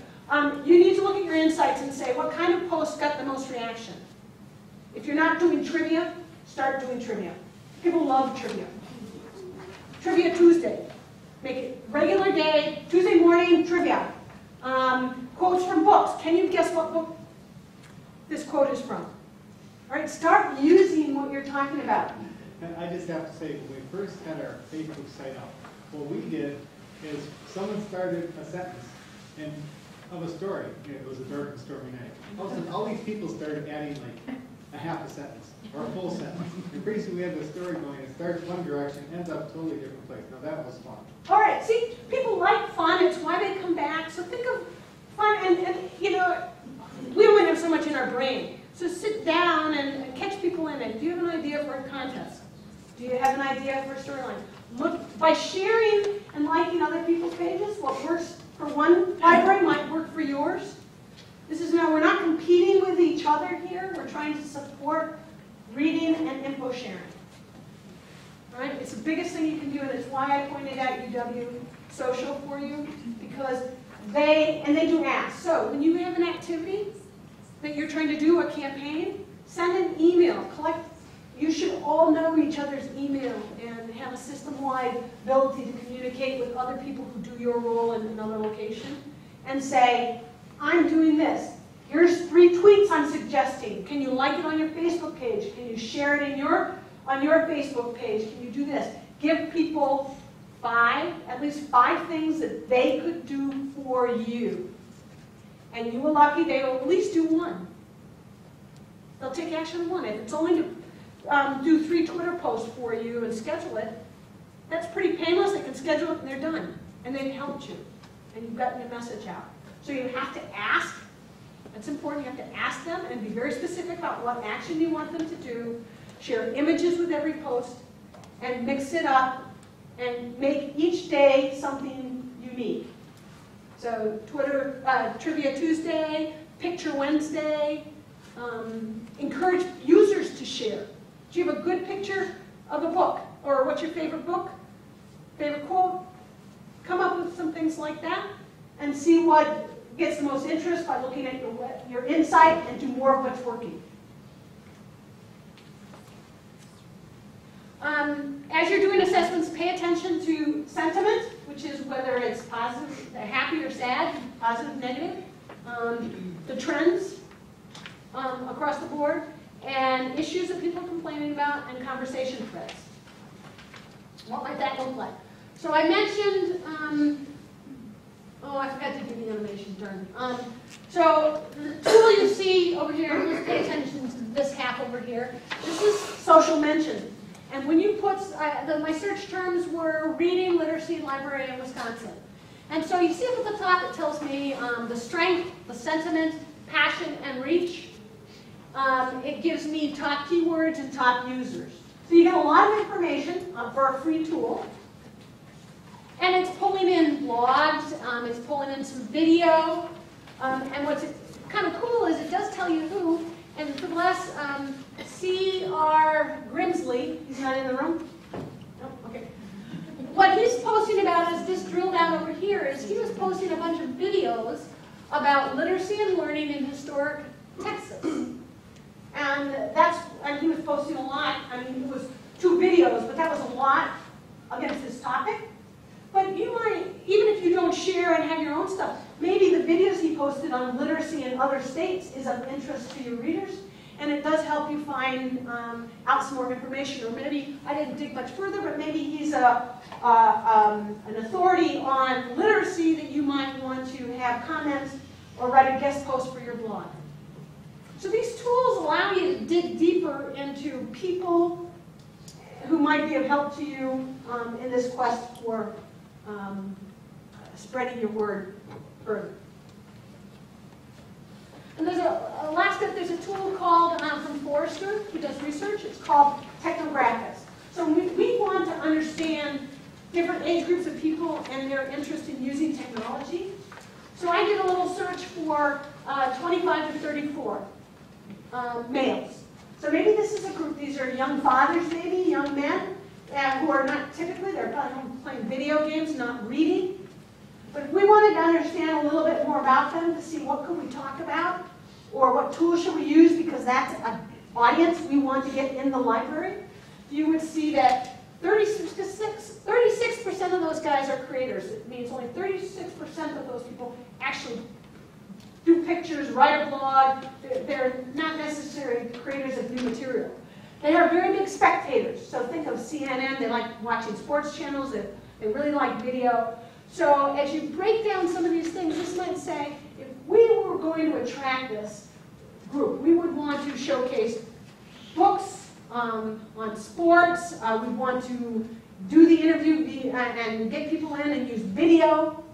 You need to look at your insights and say, what kind of posts got the most reaction? If you're not doing trivia, start doing trivia. People love trivia. Trivia Tuesday. Make it regular day, Tuesday morning, trivia. Quotes from books. Can you guess what book this quote is from? All right, start using what you're talking about. And I just have to say, when we first had our Facebook site up, what we did is someone started a sentence and of a story. It was a dark and stormy night. All of a sudden, all these people started adding like a half a sentence or a full sentence. And pretty soon we had the story going. It starts one direction, ends up a totally different place. Now that was fun. All right, see, people like fun. It's why they come back. So think of fun, and you know, we only have so much in our brain. So sit down and catch people in it. Do you have an idea for a contest? Do you have an idea for a storyline? Look, by sharing and liking other people's pages, what works for one library might work for yours. This is now, we're not competing with each other here. We're trying to support reading and info sharing. Right? It's the biggest thing you can do, and it's why I pointed out UW Social for you, because they do ask. So when you have an activity that you're trying to do, a campaign, send an email. You should all know each other's email and have a system-wide ability to communicate with other people who do your role in another location, and say, I'm doing this. Here's 3 tweets I'm suggesting. Can you like it on your Facebook page? Can you share it on your Facebook page? Can you do this? Give people at least 5 things that they could do for you. And you were lucky, they will at least do 1. They'll take action on 1. If it's only to do 3 Twitter posts for you and schedule it, that's pretty painless. They can schedule it and they're done. And they've helped you. And you've gotten your message out. So you have to ask. That's important. You have to ask them and be very specific about what action you want them to do. Share images with every post and mix it up and make each day something unique. So Twitter, Trivia Tuesday, Picture Wednesday. Encourage users to share. Do you have a good picture of a book? Or what's your favorite book? Favorite quote? Come up with some things like that and see what gets the most interest by looking at your insight and do more of what's working. As you're doing assessments, pay attention to sentiment, which is whether it's positive, happy or sad, positive, negative, the trends across the board, and issues that people are complaining about, and conversation threads. What might that look like? So I mentioned, I forgot to give the animation turn. So the tool you see over here, let's pay attention to this half over here. This is social mention. And when you put, my search terms were reading, literacy, library in Wisconsin. And so you see up at the top, it tells me the strength, the sentiment, passion, and reach. It gives me top keywords and top users. So you get a lot of information for a free tool. And it's pulling in blogs, it's pulling in some video. And what's kind of cool is it does tell you who. And for the last, C.R. Grimsley, he's not in the room? No? Okay. What he's posting about is this drill down over here is he was posting a bunch of videos about literacy and learning in historic Texas. And he was posting a lot. I mean, it was 2 videos, but that was a lot against this topic. But you might, even if you don't share and have your own stuff, maybe the videos he posted on literacy in other states is of interest to your readers, and it does help you find out some more information. Or maybe, I didn't dig much further, but maybe he's an authority on literacy that you might want to have comments or write a guest post for your blog. So these tools allow you to dig deeper into people who might be of help to you in this quest for spreading your word further. And there's there's a tool called, from Forrester, who does research, it's called Technographics. So we want to understand different age groups of people and their interest in using technology. So I did a little search for 25 to 34 males. So maybe this is a group, these are young fathers maybe, young men, who are not typically, they're probably playing video games, not reading. But if we wanted to understand a little bit more about them to see what could we talk about, or what tools should we use because that's an audience we want to get in the library, you would see that 36% of those guys are creators. It means only 36% of those people actually do pictures, write a blog. They're not necessarily creators of new material. They are very big spectators. So think of CNN. They like watching sports channels. They really like video. So as you break down some of these things, this might say, if we were going to attract this group, we would want to showcase books on sports. We want to do the interview and get people in and use video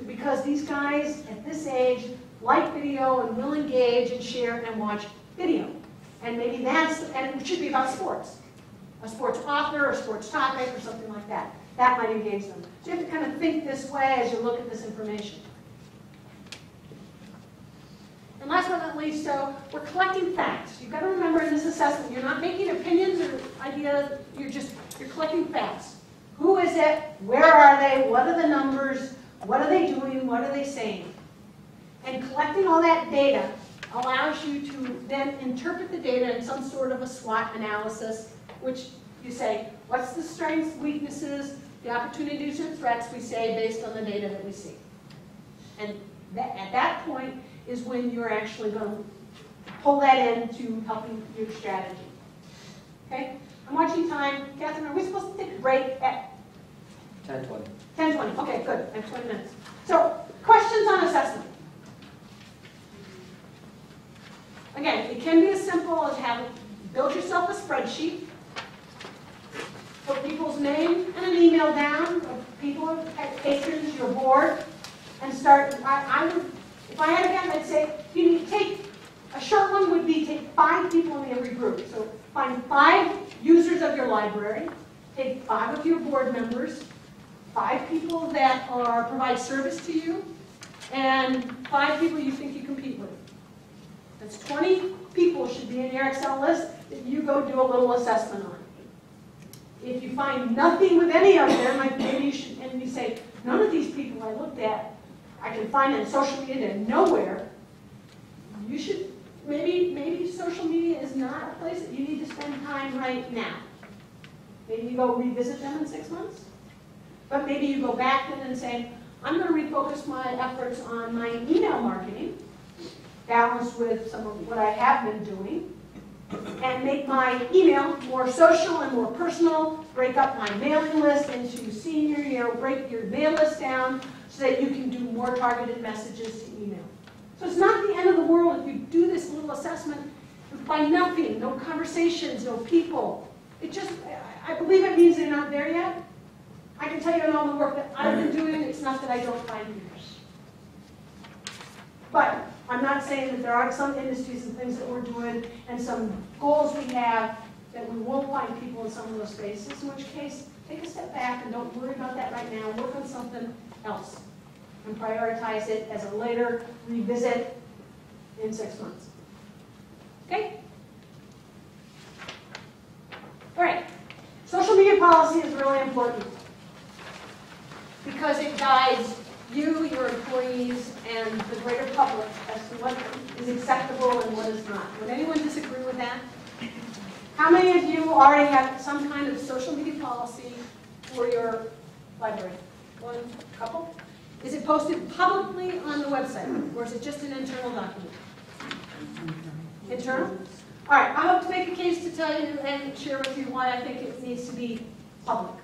because these guys at this age like video and will engage and share and watch video. And maybe and it should be about sports. A sports author, a sports topic, or something like that. That might engage them. So you have to kind of think this way as you look at this information. And last but not least, so we're collecting facts. You've got to remember in this assessment, you're not making opinions or ideas, you're collecting facts. Who is it? Where are they? What are the numbers? What are they doing? What are they saying? And collecting all that data allows you to then interpret the data in some sort of a SWOT analysis, which you say, what's the strengths, weaknesses, the opportunities or threats we say based on the data that we see. And at that point is when you're actually going to pull that into helping your strategy. Okay? I'm watching time. Catherine, are we supposed to take a break at 10:20. 10:20. Okay, good. I have 20 minutes. So, questions on assessment. Again, it can be as simple as build yourself a spreadsheet, put people's name and an email down of people, patrons, your board, and start. If I had a guess, I'd say you need to take, a short one would be take 5 people in every group. So find 5 users of your library, take 5 of your board members, 5 people that provide service to you, and 5 people you think you compete with. That's 20 people should be in your Excel list that you go do a little assessment on. If you find nothing with any of them, like maybe you should, and you say, none of these people I looked at, I can find on social media nowhere, you should, maybe social media is not a place that you need to spend time right now. Maybe you go revisit them in 6 months. But maybe you go back then and say, I'm going to refocus my efforts on my email marketing, balanced with some of what I have been doing, and make my email more social and more personal, break up my mailing list into senior, break your mail list down so that you can do more targeted messages to email. So it's not the end of the world if you do this little assessment and find nothing, no conversations, no people. It just, I believe it means they're not there yet. I can tell you in all the work that I've been doing, it's not that I don't find leaders. But I'm not saying that there aren't some industries and things that we're doing and some goals we have that we won't find people in some of those spaces, in which case, take a step back and don't worry about that right now. Work on something else and prioritize it as a later revisit in 6 months. Okay? All right. Social media policy is really important because it guides you, your employees, and the greater public as to what is acceptable and what is not. Would anyone disagree with that? How many of you already have some kind of social media policy for your library? One, couple? Is it posted publicly on the website, or is it just an internal document? Internal? All right, I hope to make a case to tell you and share with you why I think it needs to be public.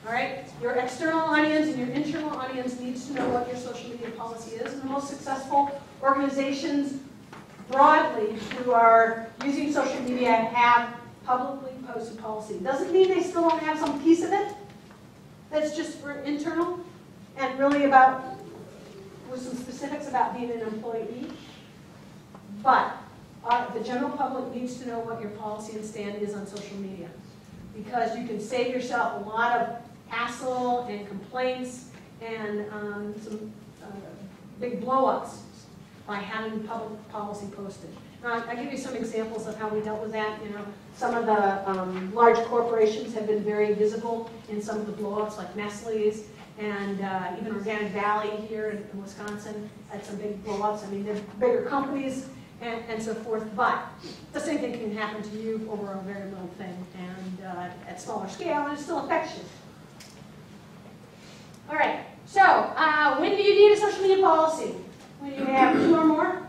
All right? Your external audience and your internal audience needs to know what your social media policy is. And the most successful organizations broadly who are using social media have publicly posted policy. Doesn't mean they still don't have some piece of it that's just for internal and really about, with some specifics about being an employee. But the general public needs to know what your policy and stand is on social media, because you can save yourself a lot of hassle and complaints and some big blow-ups by having public policy posted. Now, I'll give you some examples of how we dealt with that. You know, some of the large corporations have been very visible in some of the blow-ups, like Nestle's and even Organic Valley here in Wisconsin had some big blow-ups. I mean, they're bigger companies, and so forth. But the same thing can happen to you over a very little thing, and at smaller scale, and it still affects you. All right, so when do you need a social media policy? When you have 2 or more?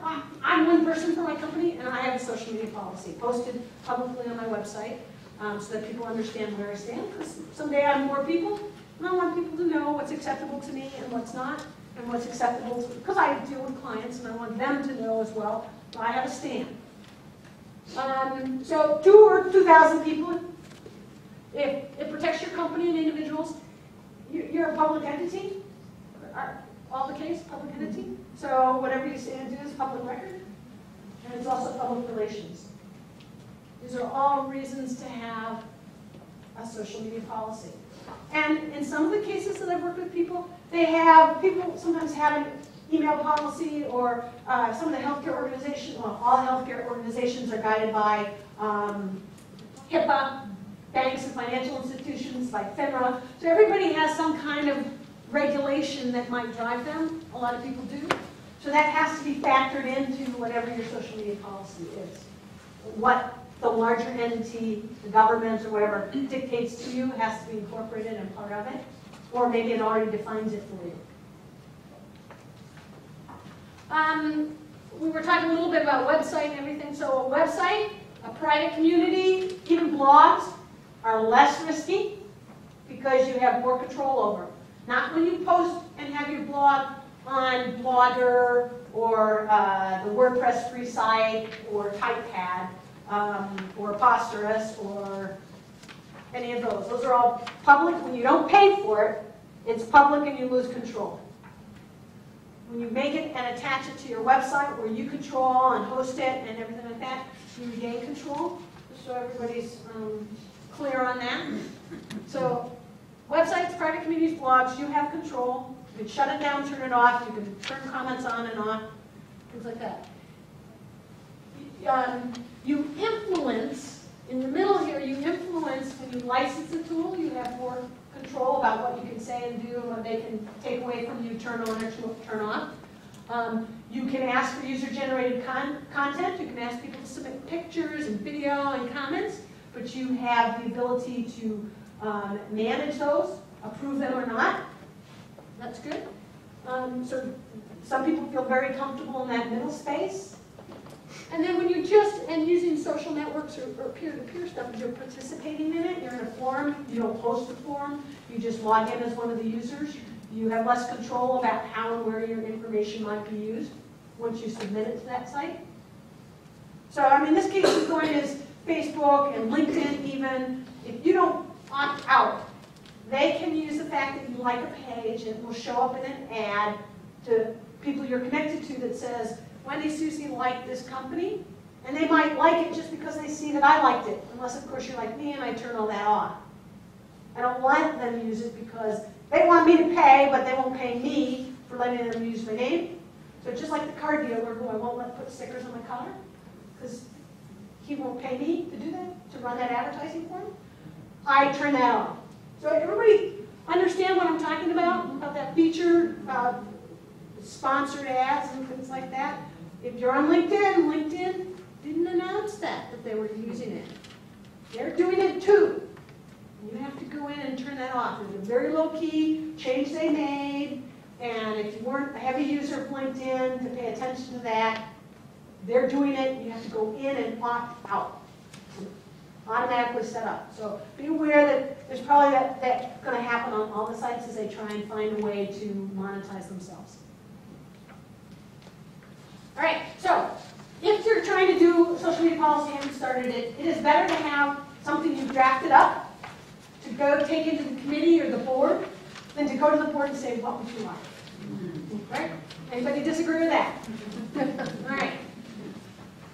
I'm one person for my company, and I have a social media policy posted publicly on my website so that people understand where I stand, because someday I have more people, and I want people to know what's acceptable to me and what's not, and what's acceptable to, because I deal with clients, and I want them to know as well that I have a stand. So 2 or 2,000 people, if it protects your company and individuals. You're a public entity. Are all the case, public entity. So whatever you say and do is public record, and it's also public relations. These are all reasons to have a social media policy. And in some of the cases that I've worked with people, people sometimes have an email policy, or some of the healthcare organizations, well, all healthcare organizations are guided by HIPAA, banks and financial institutions like FINRA. So everybody has some kind of regulation that might drive them. A lot of people do. So that has to be factored into whatever your social media policy is. What the larger entity, the government or whatever, dictates to you has to be incorporated and part of it. Or maybe it already defines it for you. We were talking a little bit about website and everything. So a website, a private community, even blogs are less risky because you have more control over. Not when you post and have your blog on Blogger or the WordPress free site or TypePad or Posterous or any of those. Those are all public. When you don't pay for it, it's public and you lose control. When you make it and attach it to your website where you control and host it and everything like that, you gain control. Just so everybody's clear on that. So websites, private communities, blogs, you have control. You can shut it down, turn it off. You can turn comments on and off, things like that. You influence, in the middle here, you influence when you license a tool. You have more control about what you can say and do and what they can take away from you, turn on or turn off. You can ask for user-generated content. You can ask people to submit pictures and video and comments, but you have the ability to manage those, approve them or not. That's good. So some people feel very comfortable in that middle space. And then when you using social networks or peer-to-peer stuff, you're participating in it, you're in a forum, you don't host a forum, you just log in as one of the users. You have less control about how and where your information might be used once you submit it to that site. So, I mean, this case is going as Facebook and LinkedIn even. If you don't opt out, they can use the fact that you like a page and it will show up in an ad to people you're connected to that says, Wendy Susie liked this company, and they might like it just because they see that I liked it, unless of course you're like me and I turn all that off. I don't want them to use it because they want me to pay, but they won't pay me for letting them use my name. So it's just like the car dealer who I won't let put stickers on my car, because he won't pay me to do that, to run that advertising for him. I turn that off. So everybody understand what I'm talking about that feature, sponsored ads and things like that? If you're on LinkedIn, LinkedIn didn't announce that they were using it. They're doing it too. You have to go in and turn that off. It's a very low-key change they made, and if you weren't a heavy user of LinkedIn to pay attention to that, they're doing it. You have to go in and opt out. Automatically set up. So be aware that there's probably that's going to happen on all the sites as they try and find a way to monetize themselves. All right, so if you're trying to do social media policy and haven't started it, it is better to have something you've drafted up to go take into the committee or the board than to go to the board and say, what would you like? Right? Anybody disagree with that? All right.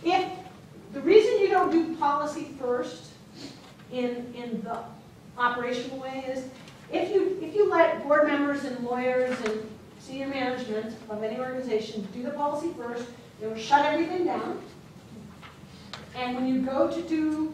If the reason you don't do policy first in the operational way is if you let board members and lawyers and senior management of any organization do the policy first, they will shut everything down. And when you go to do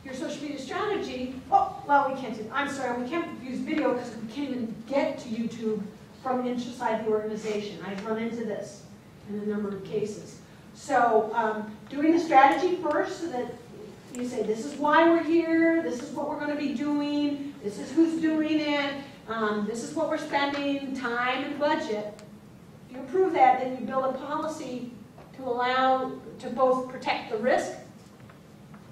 your social media strategy, oh, well, we can't do that. I'm sorry, we can't use video because we can't even get to YouTube from inside the organization. I've run into this in a number of cases. So doing the strategy first so that you say, this is why we're here, this is what we're going to be doing, this is who's doing it, this is what we're spending, time and budget. If you approve that, then you build a policy to allow to both protect the risk,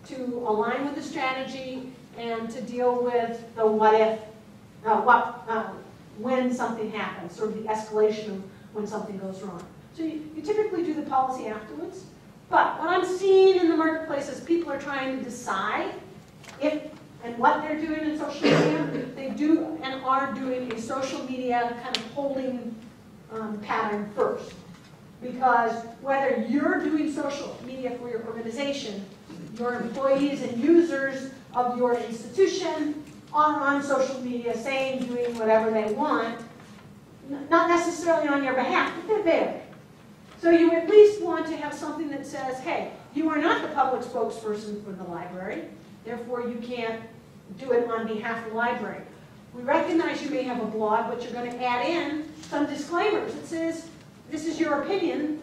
to align with the strategy, and to deal with the what if, when something happens, sort of the escalation of when something goes wrong. So you typically do the policy afterwards. But what I'm seeing in the marketplace is people are trying to decide if and what they're doing in social media. They do and are doing a social media kind of holding pattern first. Because whether you're doing social media for your organization, your employees and users of your institution are on social media saying, doing whatever they want, not necessarily on your behalf, but they're there. So you at least want to have something that says, hey, you are not the public spokesperson for the library, therefore you can't do it on behalf of the library. We recognize you may have a blog, but you're going to add in some disclaimers. It says, this is your opinion,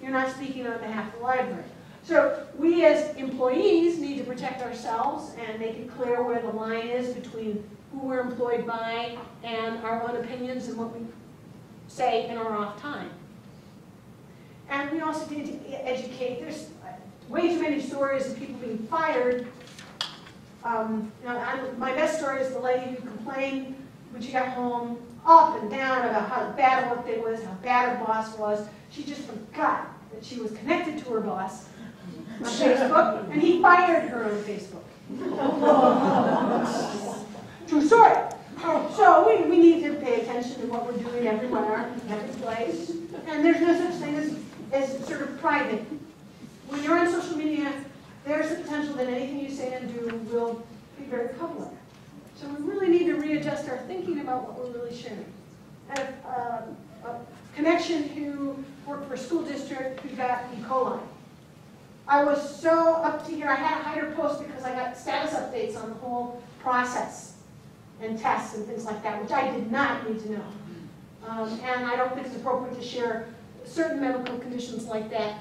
you're not speaking on behalf of the library. So we as employees need to protect ourselves and make it clear where the line is between who we're employed by and our own opinions and what we say in our off time. And we also need to educate. There's way too many stories of people being fired. My best story is the lady who complained when she got home, up and down about how bad a workday was, how bad her boss was. She just forgot that she was connected to her boss on Facebook, and he fired her on Facebook. True story. So we need to pay attention to what we're doing everywhere, every place. And there's no such thing as sort of private. When you're on social media, there's the potential that anything you say and do will be very public. So we really need to readjust our thinking about what we're really sharing. I have a connection who worked for a school district who got E. coli. I was so up to here. I had to hide her post because I got status updates on the whole process and tests and things like that, which I did not need to know. And I don't think it's appropriate to share certain medical conditions like that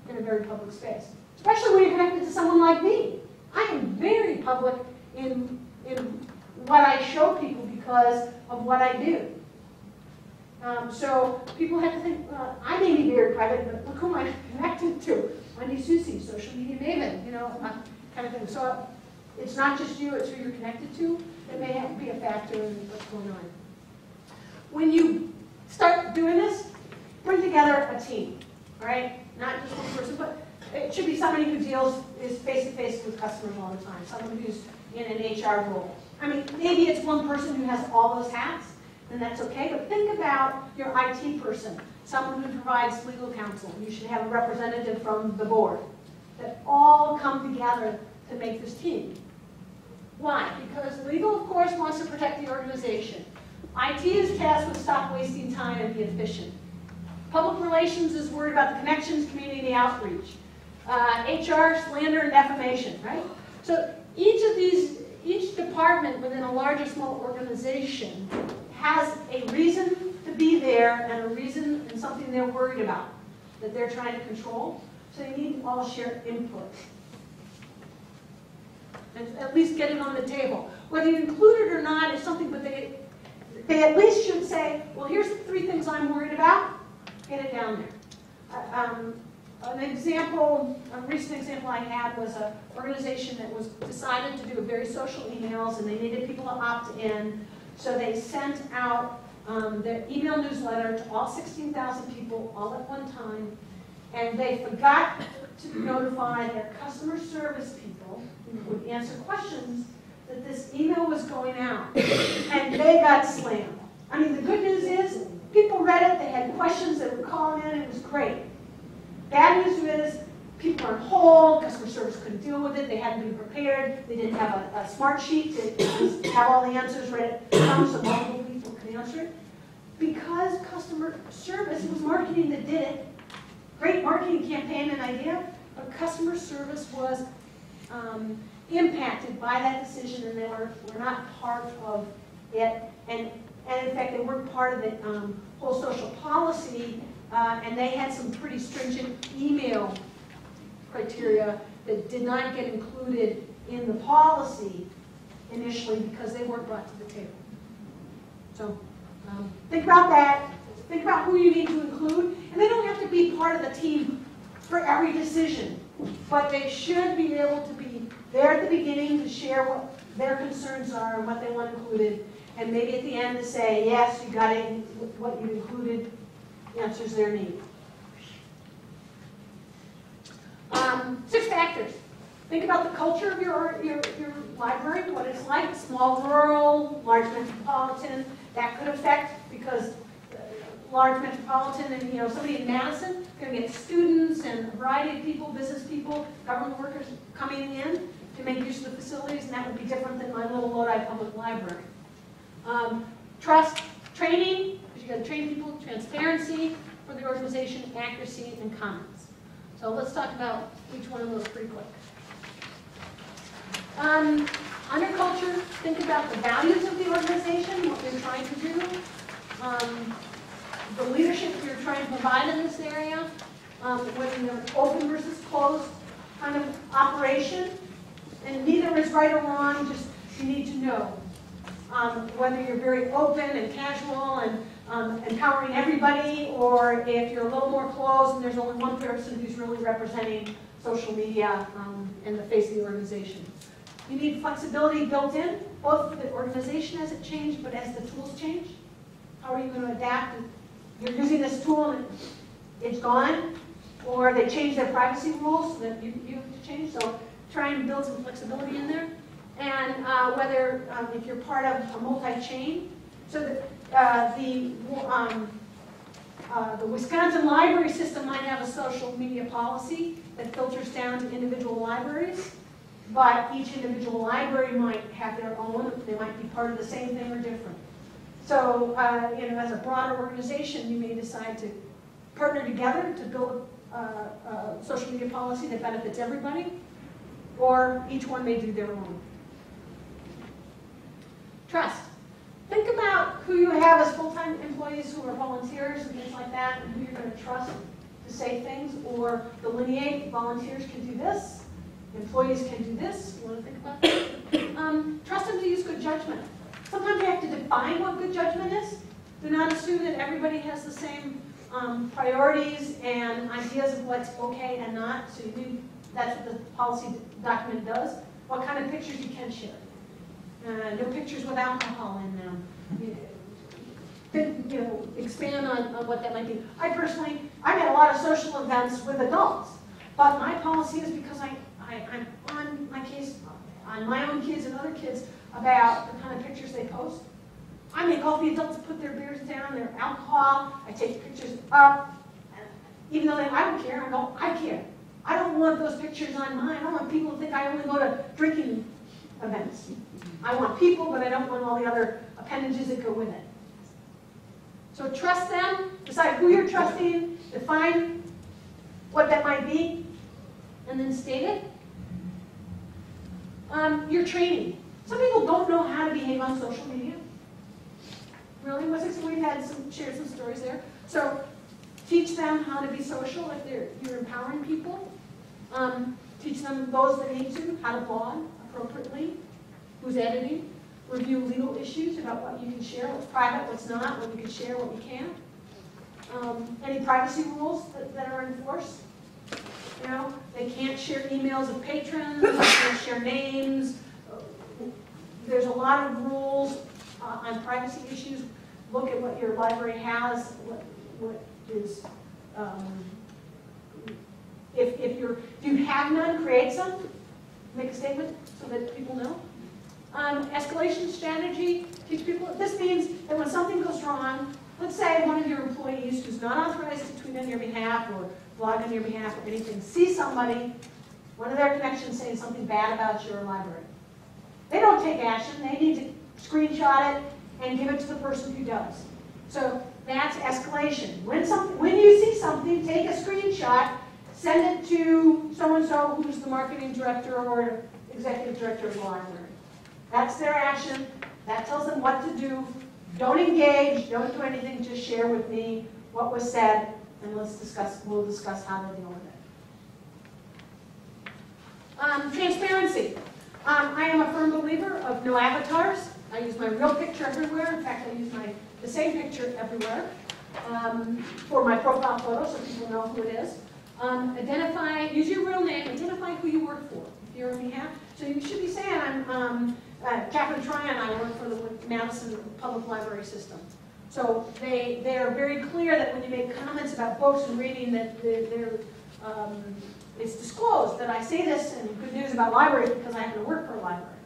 in a very public space, especially when you're connected to someone like me. I am very public in what I show people because of what I do. So people have to think, I may be very private, but look who I'm connected to. Wendy Susie, social media maven, kind of thing. So it's not just you, it's who you're connected to. It may have to be a factor in what's going on. When you start doing this, bring together a team, all right? Not just one person, but it should be somebody who is face-to-face with customers all the time, someone who's in an HR role. I mean, maybe it's one person who has all those hats, and that's okay, but think about your IT person, someone who provides legal counsel. You should have a representative from the board that all come together to make this team. Why? Because legal, of course, wants to protect the organization. IT is tasked with stop wasting time and be efficient. Public relations is worried about the connections, community outreach. HR, slander, and defamation, right? So each department within a large or small organization has a reason to be there and a reason and something they're worried about that they're trying to control. So they need to all share input. And at least get it on the table. Whether you include it or not is something, but they at least should say, well, here's the 3 things I'm worried about. Get it down there. An example, a recent example I had was an organization that was decided to do very social emails, and they needed people to opt in. So they sent out their email newsletter to all 16,000 people all at one time, and they forgot to notify their customer service people who would answer questions that this email was going out, and they got slammed. I mean, the good news is people read it, they had questions, they were calling in, it was great. Bad news is people are on hold, customer service couldn't deal with it, they hadn't been prepared, they didn't have a smart sheet to have all the answers read down so multiple people could answer it. Because customer service, it was marketing that did it, great marketing campaign and idea, but customer service was impacted by that decision, and they were not part of it. And in fact, they weren't part of the whole social policy and they had some pretty stringent email criteria that did not get included in the policy initially because they weren't brought to the table. So think about that. Think about who you need to include. And they don't have to be part of the team for every decision, but they should be able to be there at the beginning to share what their concerns are and what they want included, and maybe at the end to say, yes, you got it, what you included answers their need. 6 factors. Think about the culture of your library, what it's like, small rural, large metropolitan. That could affect, because large metropolitan and somebody in Madison going to get students and a variety of people, business people, government workers coming in to make use of the facilities, and that would be different than my little Lodi Public Library. Trust, training, because you got to train people, transparency for the organization, accuracy, and comments. So let's talk about each one of those pretty quick. Under culture, think about the values of the organization, what you're trying to do, the leadership you're trying to provide in this area, whether you're open versus closed kind of operation, and neither is right or wrong, just you need to know whether you're very open and casual and empowering everybody, or if you're a little more closed and there's only one person who's really representing social media in the face of the organization. You need flexibility built in, both for the organization as it changes, but as the tools change. How are you going to adapt? You're using this tool and it's gone, or they change their privacy rules so that you have to change. So try and build some flexibility in there. And whether, if you're part of a multi-chain, so that the Wisconsin library system might have a social media policy that filters down to individual libraries, but each individual library might have their own. They might be part of the same thing or different. So, as a broader organization, you may decide to partner together to build a social media policy that benefits everybody, or each one may do their own. Trust. Think about who you have as full-time employees who are volunteers and things like that, and who you're going to trust to say things, or delineate volunteers can do this, employees can do this. You want to think about that? Trust them to use good judgment. Sometimes you have to define what good judgment is. Do not assume that everybody has the same priorities and ideas of what's okay and not. So that's what the policy document does. What kind of pictures you can share. No pictures with alcohol in them. Expand on what that might be. I had a lot of social events with adults, but my policy is because I'm on my case, on my own kids and other kids, about the kind of pictures they post. I make all the adults put their beers down, their alcohol. I take pictures up. Even though I don't care, I care. I don't want those pictures on mine. I don't want people to think I only go to drinking events. I want people, but I don't want all the other appendages that go with it. So trust them, decide who you're trusting, define what that might be, and then state it. Your training. Some people don't know how to behave on social media. Really, we've had shared some stories there. So teach them how to be social if you're empowering people. Teach them, those that need to, how to blog appropriately, who's editing, review legal issues about what you can share, what's private, what's not, what you can share, what you can't. Any privacy rules that are enforced. They can't share emails of patrons, they can't share names. There's a lot of rules on privacy issues. Look at what your library has, what is, if you have none, create some, make a statement so that people know. Escalation strategy, teach people, this means that when something goes wrong, let's say one of your employees who's not authorized to tweet on your behalf or blog on your behalf or anything, see somebody, one of their connections saying something bad about your library. They don't take action, they need to screenshot it and give it to the person who does. So that's escalation. When you see something, take a screenshot, send it to so-and-so who's the marketing director or executive director of the library. That's their action. That tells them what to do. Don't engage, don't do anything, just share with me what was said and we'll discuss how to deal with it. Transparency. I am a firm believer of no avatars. I use my real picture everywhere. In fact, I use the same picture everywhere for my profile photo so people know who it is. Use your real name, identify who you work for. If you're on behalf, so you should be saying, I'm Catherine Tryon, I work for the Madison Public Library System. So they are very clear that when you make comments about books and reading that it's disclosed that I say this and good news about libraries because I happen to work for a library.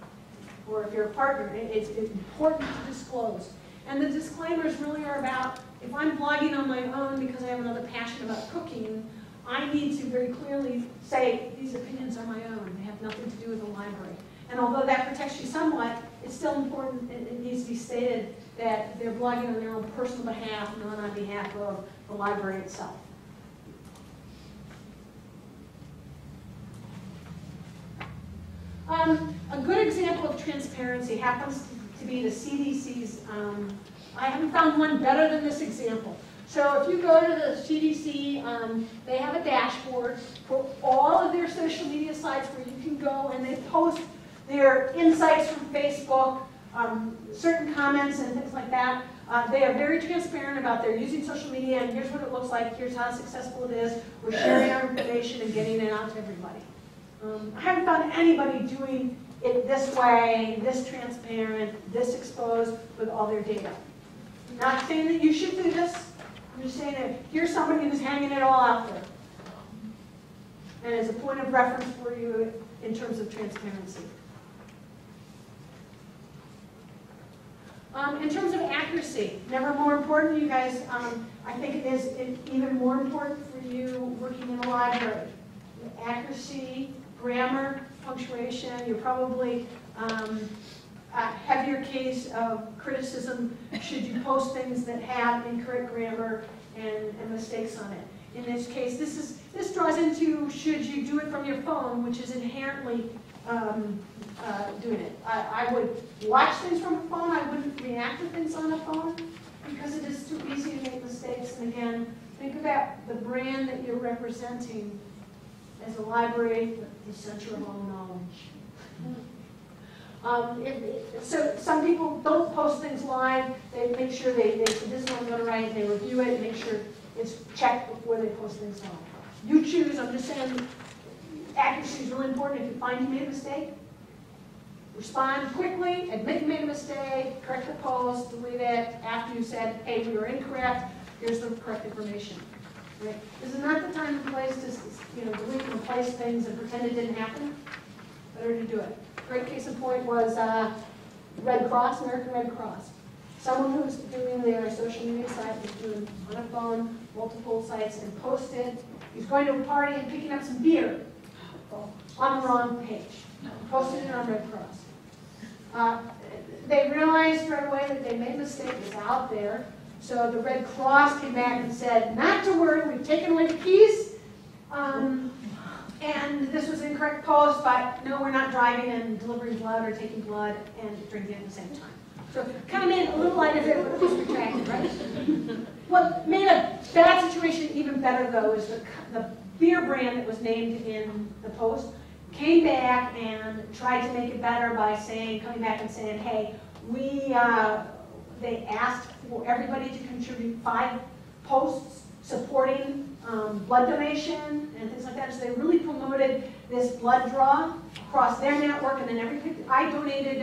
Or if you're a partner, it's important to disclose. And the disclaimers really are about, if I'm blogging on my own because I have another passion about cooking, I need to very clearly say, these opinions are my own. They have nothing to do with the library. And although that protects you somewhat, it's still important, it needs to be stated that they're blogging on their own personal behalf, not on behalf of the library itself. A good example of transparency happens to be the CDC's, I haven't found one better than this example. So if you go to the CDC, they have a dashboard for all of their social media sites where you can go and they post their insights from Facebook, certain comments and things like that. They are very transparent about their using social media, and here's what it looks like, here's how successful it is. We're sharing our information and getting it out to everybody. I haven't found anybody doing it this way, this transparent, this exposed with all their data. I'm not saying that you should do this. I'm just saying that here's somebody who's hanging it all out there. And as a point of reference for you in terms of transparency. In terms of accuracy, never more important, you guys, I think it is even more important for you working in a library. Accuracy, grammar, punctuation, you're probably a heavier case of criticism should you post things that have incorrect grammar and mistakes on it. In this case, this draws into should you do it from your phone, which is inherently doing it. I would watch things from a phone. I wouldn't react to things on a phone because it is too easy to make mistakes. And again, think about the brand that you're representing as a library, the center of all knowledge. So some people don't post things live. They make sure this is what I'm going to write. They review it, make sure it's checked before they post things live. You choose. I'm just saying accuracy is really important. If you find you made a mistake, respond quickly, admit you made a mistake, correct the post, delete it after you said, hey, we were incorrect, here's the correct information. Right? This is not the time and place to delete and replace things and pretend it didn't happen. Better to do it. Great case in point was Red Cross, American Red Cross. Someone who's doing their social media site was doing on a phone, multiple sites, and posted. He's going to a party and picking up some beer on the wrong page. Posted it on Red Cross. They realized right away that they made a mistake. It was out there. So the Red Cross came back and said, not to worry, we've taken away the keys. And this was an incorrect post, but no, we're not driving and delivering blood or taking blood and drinking at the same time. So kind of made a little light of it, but it was retracted, right? What made a bad situation even better, though, is the beer brand that was named in the post came back and tried to make it better by coming back and saying, hey, they asked for everybody to contribute 5 posts supporting blood donation and things like that. So they really promoted this blood draw across their network. And then I donated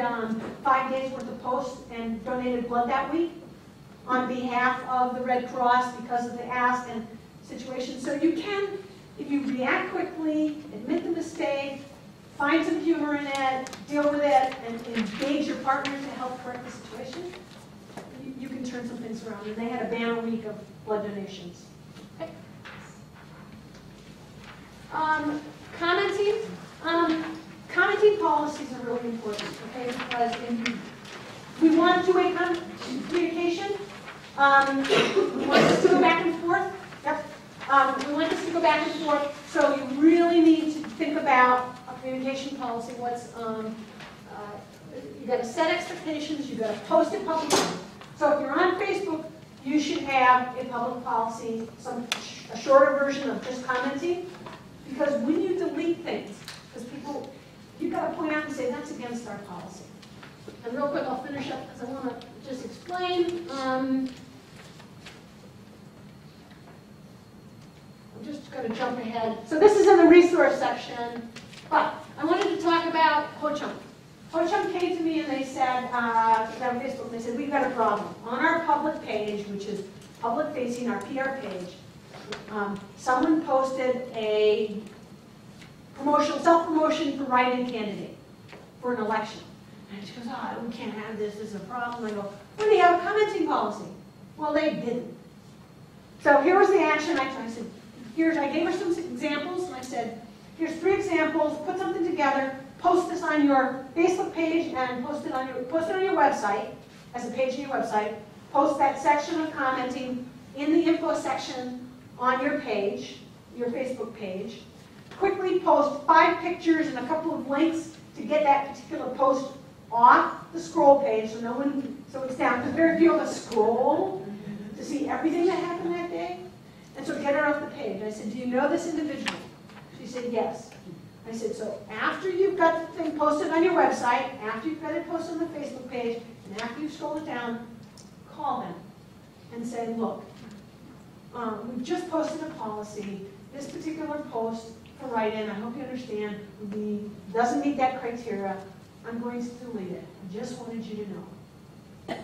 5 days worth of posts and donated blood that week on behalf of the Red Cross because of the ask and situation. So you can, if you react quickly, admit the mistake, find some humor in it, deal with it, and engage your partner to help correct the situation, you can turn some things around. And they had a banner week of blood donations. Okay. Commenting policies are really important, okay, because we want two-way communication. We want this to go back and forth. Yep. We want this to go back and forth, so you really need to think about a communication policy. You got to set expectations. You got to post it publicly. So if you're on Facebook, you should have a public policy, a shorter version of just commenting, because when you delete things, because people, you've got to point out and say, that's against our policy. And real quick, I'll finish up because I want to just explain. I'm just going to jump ahead. So this is in the resource section, but I wanted to talk about Ho-Chunk. Ho-Chunk came to me and they said, on Facebook, they said, we've got a problem. On our public page, which is public facing, our PR page, someone posted a self-promotion for write-in candidate for an election. And she goes, oh, we can't have this, this is a problem. I go, well, they have a commenting policy. Well, they didn't. So here was the action I took. I said, I gave her some examples, and I said, here's 3 examples, put something together, post this on your Facebook page, and post it on your website, as a page on your website. Post that section of commenting in the info section on your page, your Facebook page. Quickly post 5 pictures and a couple of links to get that particular post off the scroll page, so it's down, because very few of us scroll to see everything that happened that day. And so get her off the page. I said, do you know this individual? She said, yes. I said, so after you've got the thing posted on your website, after you've got it posted on the Facebook page, and after you've scrolled it down, call them and say, look, we just posted a policy. This particular post for write-in, I hope you understand, doesn't meet that criteria. I'm going to delete it. I just wanted you to know.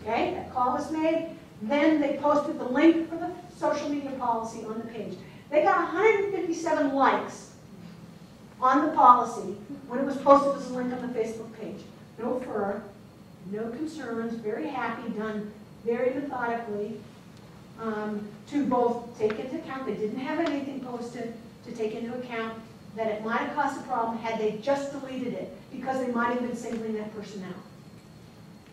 Okay, that call was made. Then they posted the link for the social media policy on the page. They got 157 likes on the policy when it was posted as a link on the Facebook page. No furor, no concerns, very happy, done very methodically to both take into account, they didn't have anything posted, to take into account that it might have caused a problem had they just deleted it because they might have been singling that person out.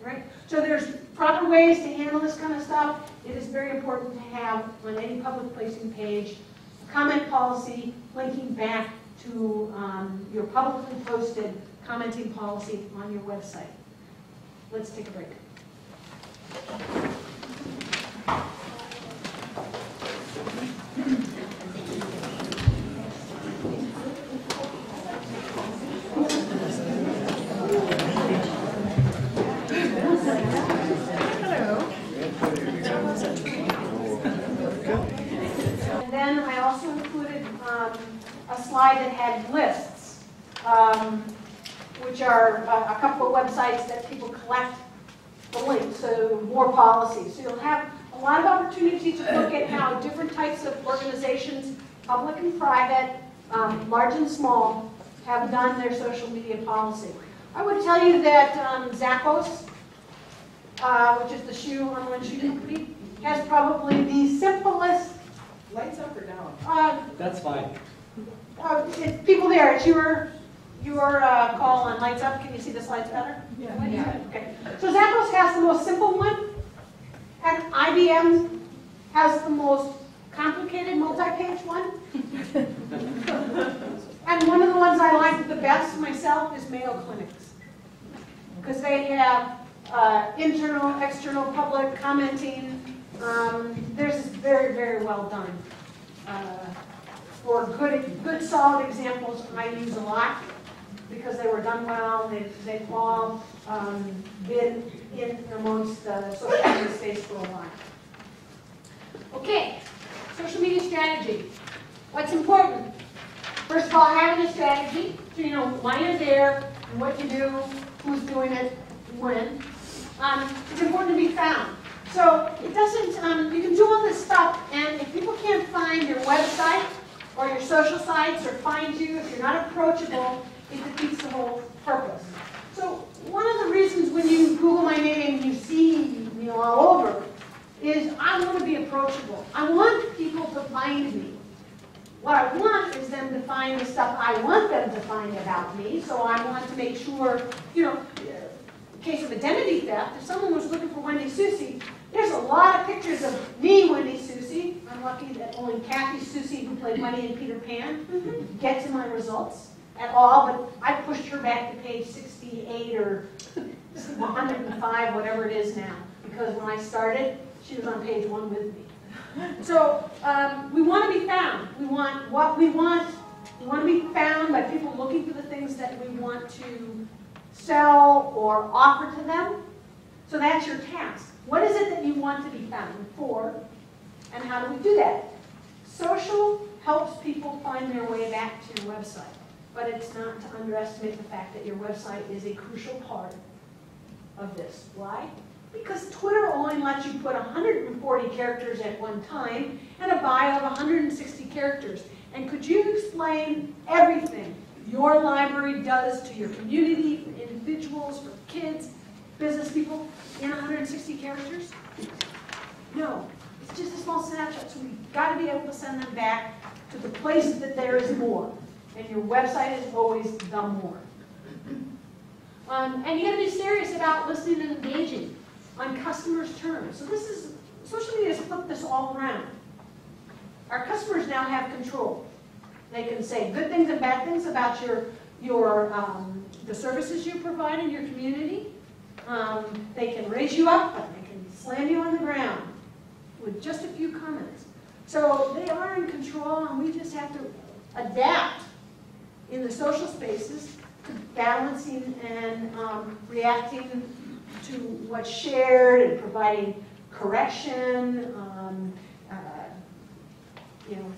Right? So there's proper ways to handle this kind of stuff. It is very important to have on any public placing page a comment policy linking back to your publicly posted commenting policy on your website. Let's take a break. Then I also included a slide that had lists, which are a couple of websites that people collect the links, so more policies. So you'll have a lot of opportunity to look at how different types of organizations, public and private, large and small, have done their social media policy. I would tell you that Zappos, which is the online shoe company, has probably the simplest. Lights up or down? That's fine. It's people there. It's your call on lights up. Can you see the slides better? Yeah. Okay. So Zappos has the most simple one, and IBM has the most complicated multi-page one. And one of the ones I like the best myself is Mayo Clinics, because they have internal, external, public commenting. Theirs is very, very well done. For good, solid examples, I use a lot because they were done well. They've all been in amongst the social media space for a while. Okay, social media strategy. What's important? First of all, having a strategy, so you know why you're there and what you do, who's doing it, when. It's important to be found. So it doesn't, you can do all this stuff, and if people can't find your website or your social sites or find you, if you're not approachable, it defeats the whole purpose. So one of the reasons when you Google my name and you see me all over is I want to be approachable. I want people to find me. What I want is them to find the stuff I want them to find about me, so I want to make sure, in case of identity theft, if someone was looking for Wendy Susie, there's a lot of pictures of me, Wendy Susie. I'm lucky that only Kathy Susie, who played Wendy in Peter Pan, gets in my results at all, but I pushed her back to page 68 or 105, whatever it is now, because when I started, She was on page 1 with me. So we want to be found. We want what we want. We want to be found by people looking for the things that we want to sell or offer to them. So that's your task. What is it that you want to be found for, and how do we do that? Social helps people find their way back to your website, but it's not to underestimate the fact that your website is a crucial part of this. Why? Because Twitter only lets you put 140 characters at one time and a bio of 160 characters. And could you explain everything your library does to your community, for individuals, for kids, business people, in 160 characters? No. It's just a small snapshot, so we've got to be able to send them back to the place that there is more. And your website is always the more. And you got to be serious about listening and engaging on customers' terms. So this is, social media has flipped this all around. Our customers now have control. They can say good things and bad things about the services you provide in your community. They can raise you up, and they can slam you on the ground with just a few comments. So they are in control, and we just have to adapt in the social spaces to balancing and reacting to what's shared and providing correction,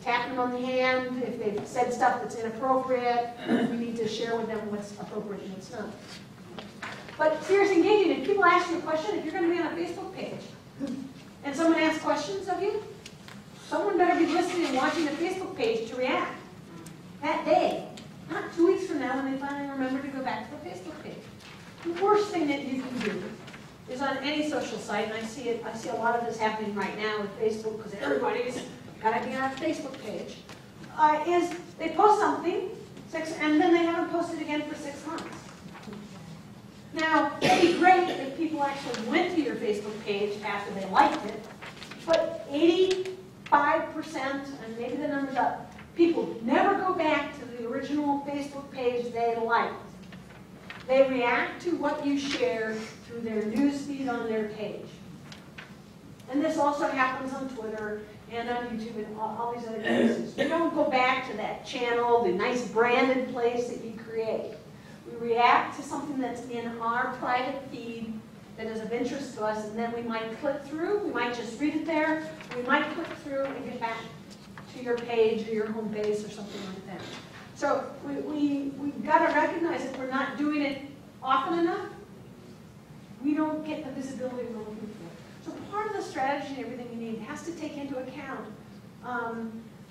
tapping them on the hand if they've said stuff that's inappropriate. We need to share with them what's appropriate and what's not. But serious engaging, if people ask you a question, if you're going to be on a Facebook page, and someone asks questions of you, someone better be listening and watching the Facebook page to react that day, not 2 weeks from now when they finally remember to go back to the Facebook page. The worst thing that you can do is on any social site, and I see a lot of this happening right now with Facebook because everybody's got to be on a Facebook page, is they post something, and then they haven't posted again for 6 months. Now, it'd be great if people actually went to your Facebook page after they liked it, but 85%, and maybe the number's up, people never go back to the original Facebook page they liked. They react to what you share through their newsfeed on their page. And this also happens on Twitter and on YouTube and all these other places. We don't go back to that channel, the nice branded place that you create. We react to something that's in our private feed that is of interest to us, and then we might click through, we might just read it there, we might click through and get back to your page or your home base or something like that. So we've got to recognize if we're not doing it often enough, we don't get the visibility we're looking for. So part of the strategy and everything we need has to take into account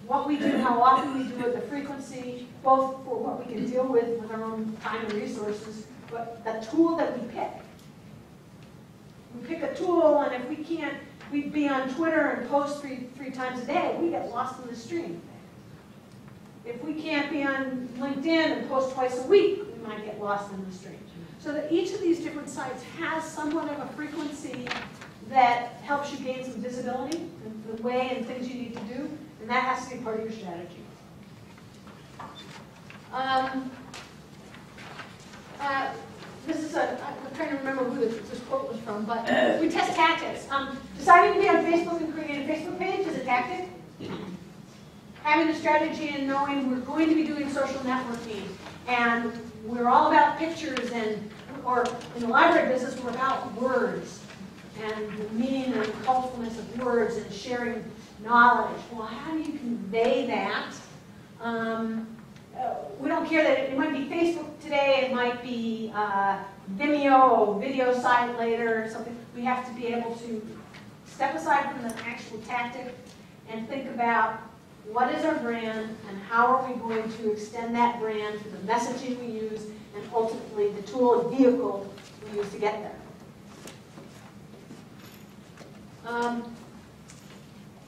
what we do, how often we do it, the frequency, both for what we can deal with our own time and resources, but the tool that we pick. We pick a tool, and if we can't, we'd be on Twitter and post three times a day, we get lost in the stream. If we can't be on LinkedIn and post twice a week, we might get lost in the stream. So that each of these different sites has somewhat of a frequency that helps you gain some visibility, the way and things you need to do, and that has to be part of your strategy. This is I'm trying to remember who this quote was from, but we test tactics. Deciding to be on Facebook and creating a Facebook page is a tactic. Having a strategy and knowing we're going to be doing social networking, and we're all about pictures, or in the library business, we're about words and the meaning and colorfulness of words and sharing knowledge. Well, how do you convey that? We don't care that it might be Facebook today, it might be Vimeo, video site later, or something. We have to be able to step aside from the actual tactic and think about what is our brand and how are we going to extend that brand to the messaging we use and ultimately the tool and vehicle we use to get there.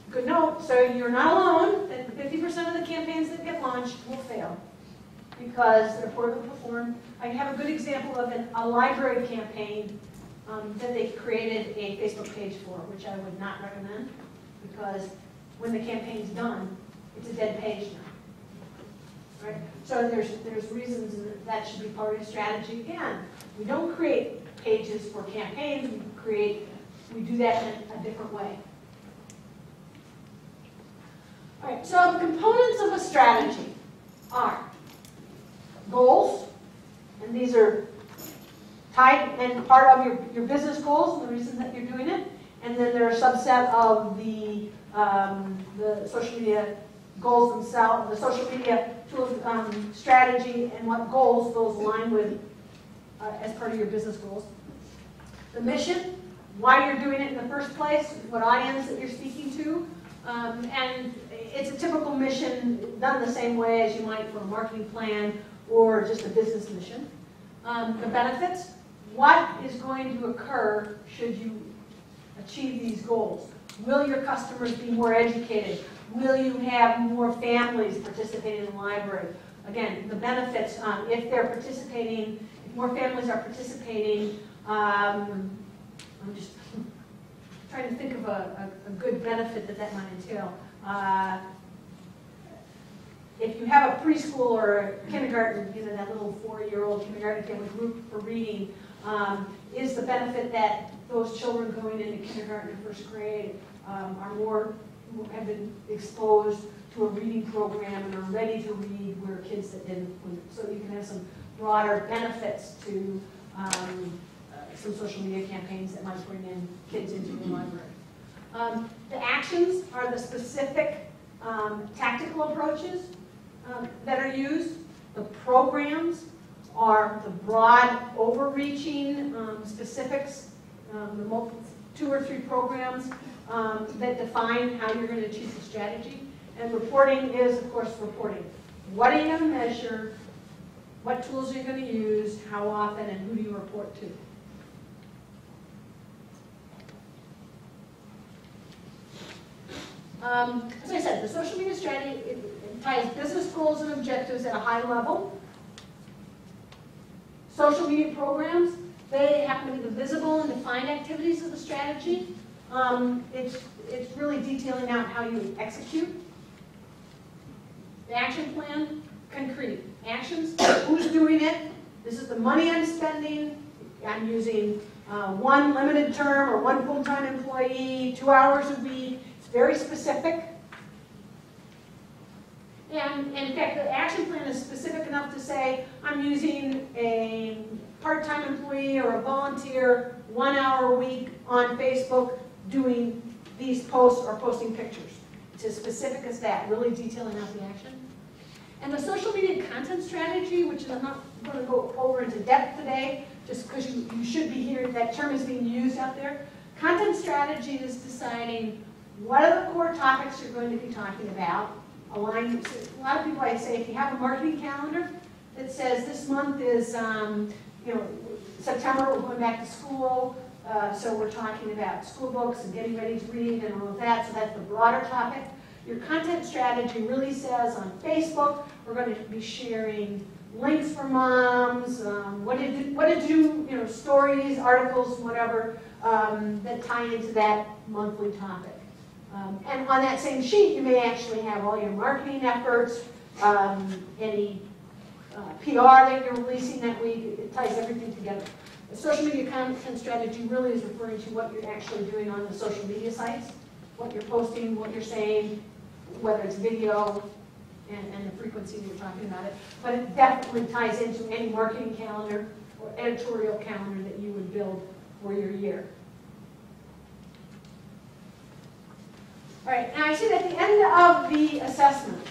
Good note, so you're not alone, that 50% of the campaigns that get launched will fail because they're poorly performed. I have a good example of a library campaign that they created a Facebook page for, which I would not recommend because when the campaign's done, it's a dead page now. Right? So there's reasons that should be part of the strategy. Again, we don't create pages for campaigns, we create we do that in a different way. All right, so the components of a strategy are goals, and these are tied and part of your business goals and the reason that you're doing it. And then there are a subset of the social media goals themselves, the social media tools, strategy, and what goals those align with as part of your business goals. The mission, why you're doing it in the first place, what audience that you're speaking to, and it's a typical mission done the same way as you might for a marketing plan or just a business mission. The benefits, what is going to occur should you achieve these goals? Will your customers be more educated? Will you have more families participating in the library? Again, the benefits, if they're participating, if more families are participating, I'm just trying to think of a good benefit that might entail. If you have a preschool or a kindergarten, you know, that little 4-year-old kindergarten family group for reading, is the benefit that those children going into kindergarten and first grade have been exposed to a reading program and are ready to read, where kids that didn't. So you can have some broader benefits to some social media campaigns that might bring in kids into the library. The actions are the specific tactical approaches that are used. The programs are the broad, overreaching specifics, the multiple 2 or 3 programs that define how you're going to achieve the strategy. And reporting is, of course, reporting. What are you going to measure? What tools are you going to use? How often? And who do you report to? As I said, the social media strategy it ties business goals and objectives at a high level. Social media programs, they happen to be the visible and defined activities of the strategy. It's really detailing out how you execute. The action plan, concrete. Actions, who's doing it? This is the money I'm spending. I'm using one limited term or one full-time employee, 2 hours a week. It's very specific. And in fact, the action plan is specific enough to say, I'm using a part-time employee or a volunteer 1 hour a week on Facebook doing these posts or posting pictures. It's as specific as that, really detailing out the action. And the social media content strategy, which I'm not going to go over into depth today, just because you should be hearing that term is being used out there. Content strategy is deciding what are the core topics you're going to be talking about. A lot of people, I say, if you have a marketing calendar that says this month is, September, we're going back to school, so we're talking about school books and getting ready to read and all of that, so that's the broader topic. Your content strategy really says on Facebook, we're going to be sharing links for moms, what did you stories, articles, whatever, that tie into that monthly topic. And on that same sheet, you may actually have all your marketing efforts, any PR that you're releasing that week. It ties everything together. The social media content strategy really is referring to what you're actually doing on the social media sites, what you're posting, what you're saying, whether it's video, and the frequency you're talking about it. But it definitely ties into any marketing calendar or editorial calendar that you would build for your year. All right, now I see at the end of the assessment,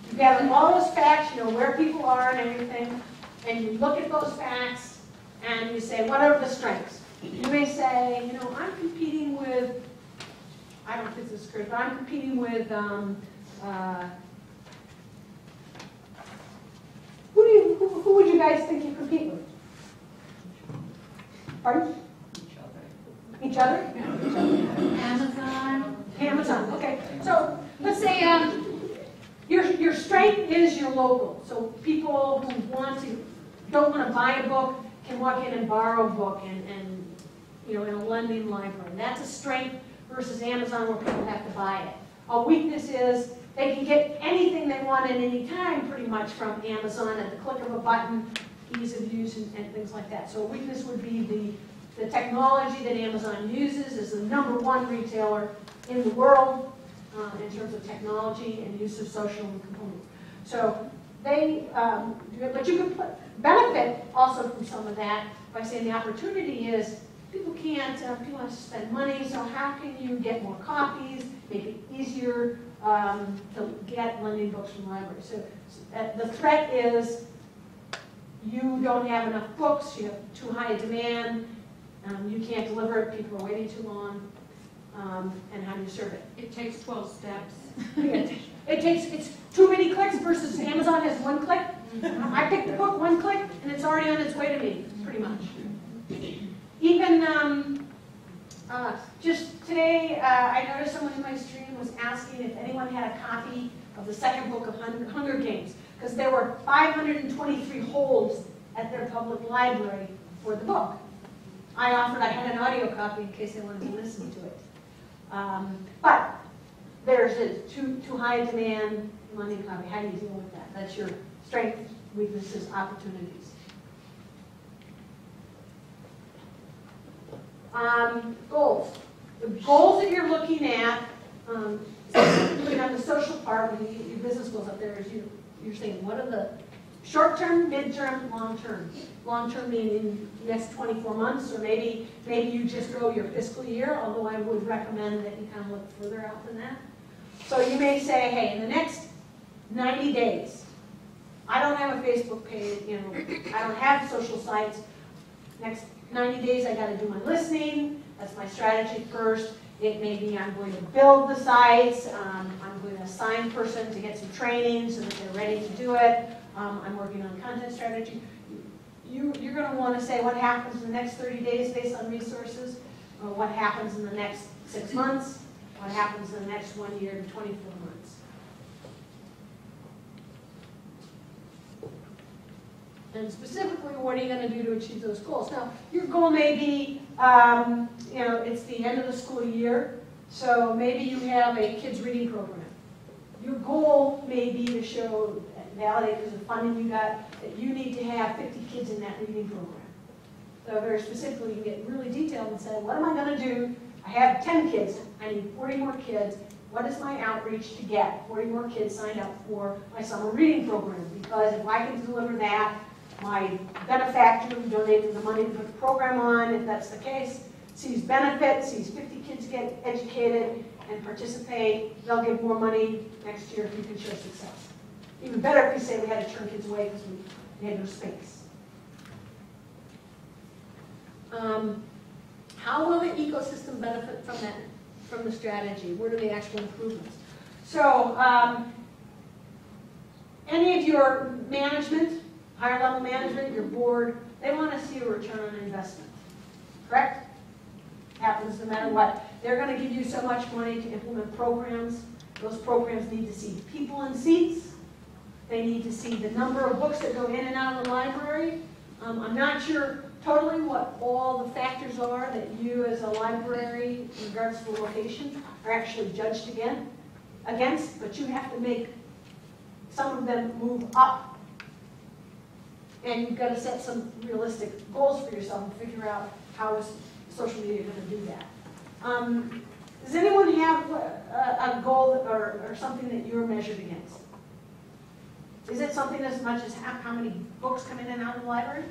you gather all those facts, you know where people are and everything, and you look at those facts and you say, what are the strengths? You may say, I'm competing with, I don't know if this is correct, but I'm competing with, who would you guys think you compete with? Pardon? Each other? Amazon. Amazon, okay. So let's say your strength is your local. So people who don't want to buy a book can walk in and borrow a book and in a lending library. That's a strength versus Amazon where people have to buy it. A weakness is they can get anything they want at any time pretty much from Amazon at the click of a button, ease of use and things like that. So a weakness would be the the technology that Amazon uses is the #1 retailer in the world in terms of technology and use of social components. So they, but you can benefit also from some of that by saying the opportunity is people people have to spend money, so how can you get more copies, make it easier to get lending books from libraries. So the threat is you don't have enough books, you have too high a demand, you can't deliver it, people are waiting too long, and how do you serve it? It takes 12 steps. It's too many clicks versus Amazon has 1 click. I pick the book, 1 click, and it's already on its way to me, pretty much. Even just today, I noticed someone in my stream was asking if anyone had a copy of the second book of Hunger Games, because there were 523 holds at their public library for the book. I had an audio copy in case they wanted to listen to it. But there's too high a demand, money copy. How do you deal with that? That's your strengths, weaknesses, opportunities. Goals. The goals that you're looking at, specifically on the social part, when you get your business goals up there, is you're saying, what are the short-term, mid-term, long-term? Long-term meaning next 24 months, or maybe you just go your fiscal year, although I would recommend that you kind of look further out than that. So you may say, hey, in the next 90 days, I don't have a Facebook page, I don't have social sites. Next 90 days, I got to do my listening. That's my strategy first. It may be I'm going to build the sites. I'm going to assign a person to get some training so that they're ready to do it. I'm working on content strategy. You're going to want to say what happens in the next 30 days based on resources, or what happens in the next 6 months, what happens in the next 1 year to 24 months. And specifically, what are you going to do to achieve those goals? Now, your goal may be, it's the end of the school year, so maybe you have a kids reading program. Your goal may be to show, validate because of the funding you got, that you need to have 50 kids in that reading program. So very specifically, you get really detailed and say, what am I going to do? I have 10 kids. I need 40 more kids. What is my outreach to get 40 more kids signed up for my summer reading program? Because if I can deliver that, my benefactor who donated the money to put the program on, if that's the case, sees benefits, sees 50 kids get educated and participate, they'll give more money next year if you can show success. Even better if we say we had to turn kids away because we had no space. How will the ecosystem benefit from that, from the strategy? What are the actual improvements? So, any of your management, higher level management, your board, they want to see a return on investment. Correct? Happens no matter what. They're going to give you so much money to implement programs. Those programs need to see people in seats. They need to see the number of books that go in and out of the library. I'm not sure totally what all the factors are that you as a library, in regards to the location, are actually judged against, but you have to make some of them move up. And you've got to set some realistic goals for yourself and figure out how is social media going to do that. Does anyone have a goal or something that you're measured against? Is it something as much as how many books come in and out of the library?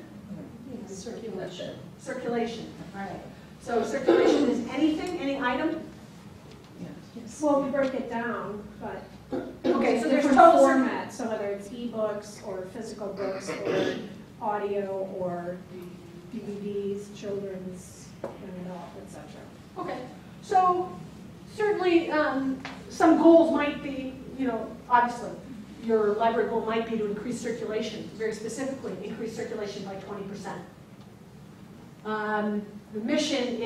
Circulation. Circulation, all right. So circulation is anything, any item? Yes. Well, we break it down, but Okay, so there's different total formats, so whether it's ebooks or physical books or audio or DVDs, children's, young adult, etc. Okay, so certainly some goals might be, obviously, your library goal might be to increase circulation, very specifically, increase circulation by 20%. The mission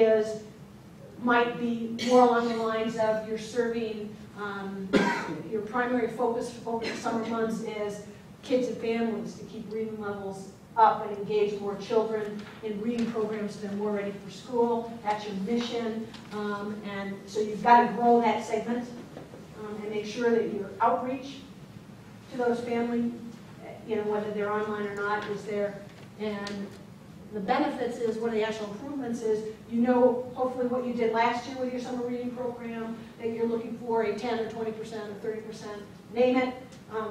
might be more along the lines of you're serving, your primary focus for the summer months is kids and families to keep reading levels up and engage more children in reading programs so they're more ready for school. That's your mission. And so you've got to grow that segment and make sure that your outreach to those families, whether they're online or not, is there. And the benefits is, what are the actual improvements is, you know hopefully what you did last year with your summer reading program, that you're looking for a 10 or 20% or 30%, name it.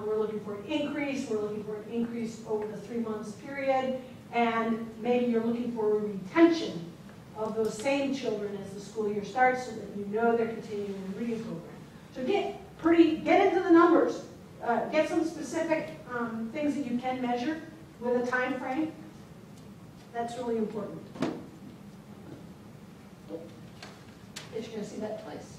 We're looking for an increase, we're looking for an increase over the 3 months period, and maybe you're looking for a retention of those same children as the school year starts so that you know they're continuing the reading program. So get into the numbers. Get some specific things that you can measure with a time frame. That's really important. You're going to see that twice.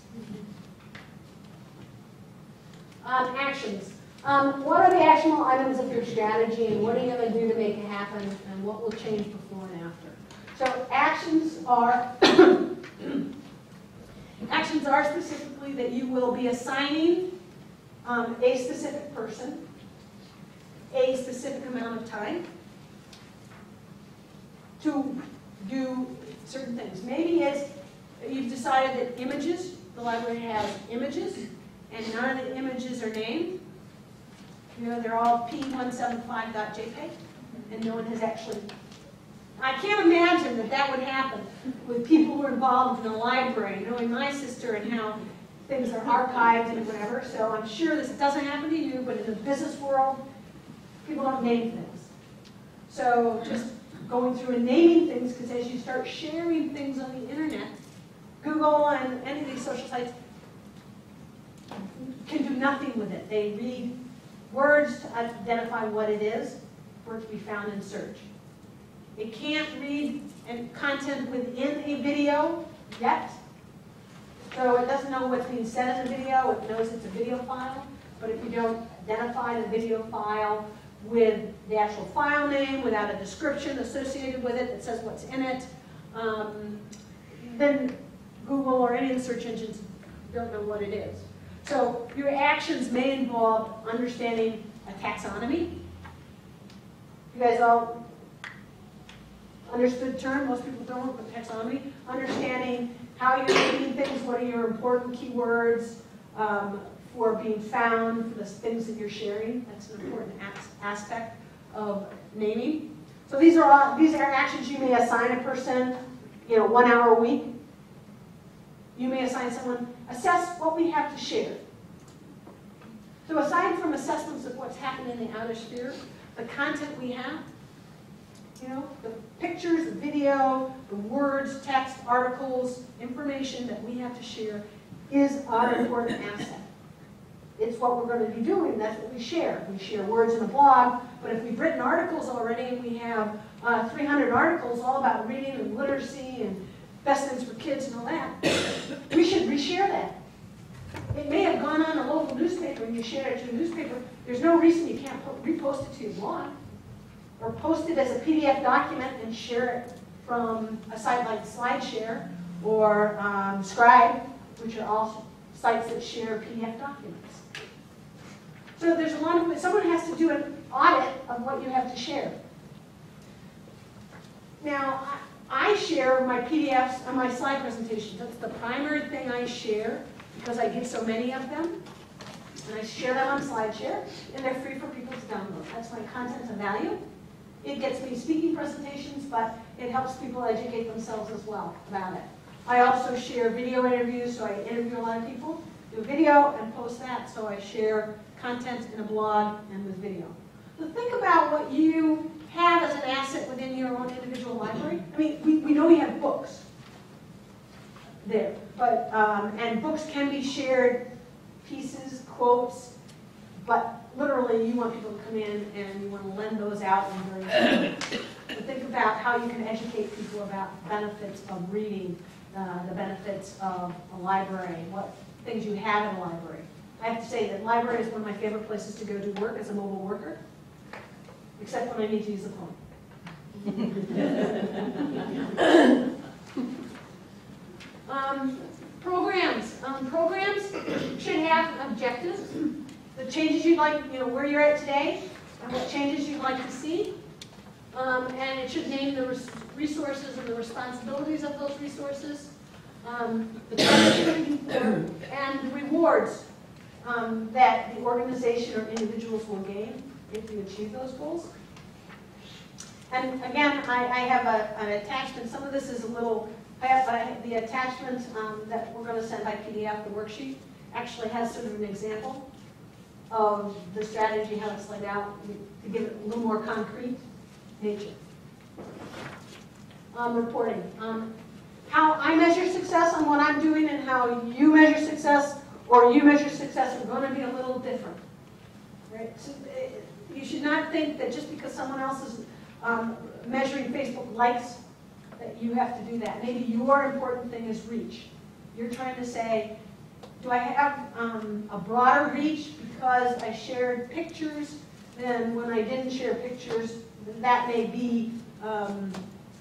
Actions. What are the actionable items of your strategy, and what are you going to do to make it happen, and what will change before and after? So actions are specifically that you will be assigning a specific person a specific amount of time to do certain things. Maybe it's you've decided that images, the library has images, and none of the images are named. You know, they're all p175.jpg, and no one has actually. I can't imagine that that would happen with people who are involved in the library, knowing my sister and how things are archived and whatever. So I'm sure this doesn't happen to you, but in the business world, people don't name things. So just going through and naming things, because as you start sharing things on the internet, Google and any of these social sites can do nothing with it. They read words to identify what it is for it to be found in search. It can't read content within a video yet. So it doesn't know what's being said in the video. It knows it's a video file. But if you don't identify the video file with the actual file name, without a description associated with it that says what's in it, then Google or any of the search engines don't know what it is. So your actions may involve understanding a taxonomy. You guys all understood the term, most people don't, but taxonomy. Understanding how you're naming things, what are your important keywords for being found for the things that you're sharing. That's an important aspect of naming. So these are actions you may assign a person, 1 hour a week. You may assign someone, assess what we have to share. So aside from assessments of what's happening in the outer sphere, the content we have, the pictures, the video, the words, text, articles, information that we have to share is our important asset. It's what we're going to be doing. That's what we share. We share words in a blog, but if we've written articles already and we have 300 articles all about reading and literacy and best things for kids and all that, we should reshare that. It may have gone on a local newspaper and you shared it to a newspaper. There's no reason you can't repost it to your blog. Or post it as a PDF document and share it from a site like SlideShare or Scribe, which are all sites that share PDF documents. So there's a lot of, someone has to do an audit of what you have to share. Now, I share my PDFs on my slide presentations. That's the primary thing I share because I give so many of them. And I share them on SlideShare, and they're free for people to download. That's my content of value. It gets me speaking presentations, but it helps people educate themselves as well about it. I also share video interviews, so I interview a lot of people, do video and post that, so I share content in a blog and with video. So think about what you have as an asset within your own individual library. I mean, we know we have books there, but and books can be shared, pieces, quotes, but literally you want people to come in and you want to lend those out in various ways. So think about how you can educate people about benefits of reading, the benefits of a library, what things you have in a library. I have to say that library is one of my favorite places to go do work as a mobile worker, except when I need to use the phone. Programs should have objectives. The changes you'd like, where you're at today, and what changes you'd like to see. And it should name the resources and the responsibilities of those resources, the targets you're looking for, and the rewards that the organization or individuals will gain if you achieve those goals. And again, I have an attachment. Some of this is a little, I have the attachment that we're going to send by PDF, the worksheet, actually has sort of an example of the strategy, how it's laid out, to give it a little more concrete nature. Reporting. How I measure success on what I'm doing and how you measure success or you measure success are going to be a little different. Right? So, you should not think that just because someone else is measuring Facebook likes, that you have to do that. Maybe your important thing is reach. You're trying to say, do I have a broader reach because I shared pictures than when I didn't share pictures? That may be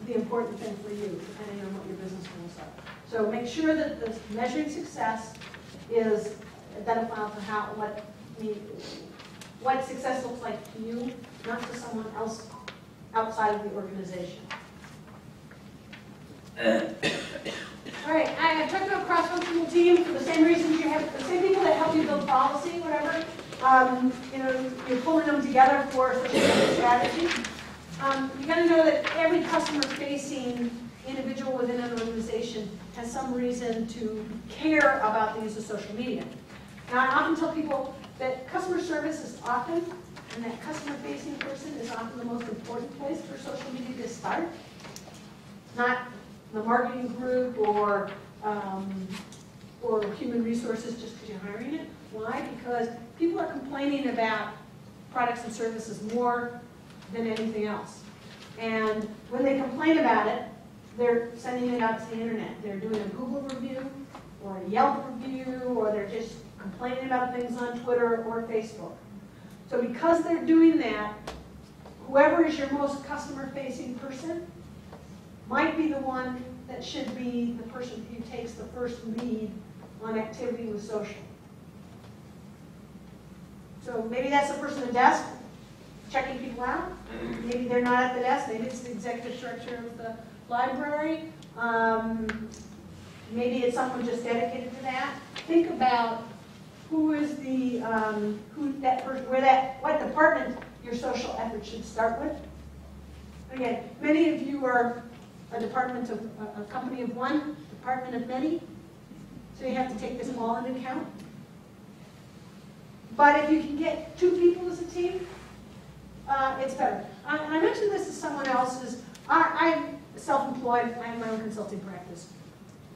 the important thing for you, depending on what your business goals are. So make sure that the measuring success is identifiable for what success looks like to you, not to someone else outside of the organization. All right, I talked about cross-functional team for the same reasons you have, the same people that help you build policy, whatever. You know, you're pulling them together for a strategy. You got to know that every customer-facing individual within an organization has some reason to care about the use of social media. Now, I often tell people that customer service is often, and that customer-facing person is often the most important place for social media to start. Not the marketing group or human resources just because you're hiring it. Why? Because people are complaining about products and services more than anything else. And when they complain about it, they're sending it out to the internet. They're doing a Google review or a Yelp review, or they're just complaining about things on Twitter or Facebook. So because they're doing that, whoever is your most customer-facing person might be the one that should be the person who takes the first lead on activity with social. So maybe that's the person at the desk checking people out. Maybe they're not at the desk. Maybe it's the executive director of the library. Maybe it's someone just dedicated to that. Think about who is the what department your social effort should start with. Again, many of you are a department of a company of one, department of many, so you have to take this all into account. But if you can get 2 people as a team, it's better. And I mentioned this to someone else's. I'm self-employed. I have my own consulting practice.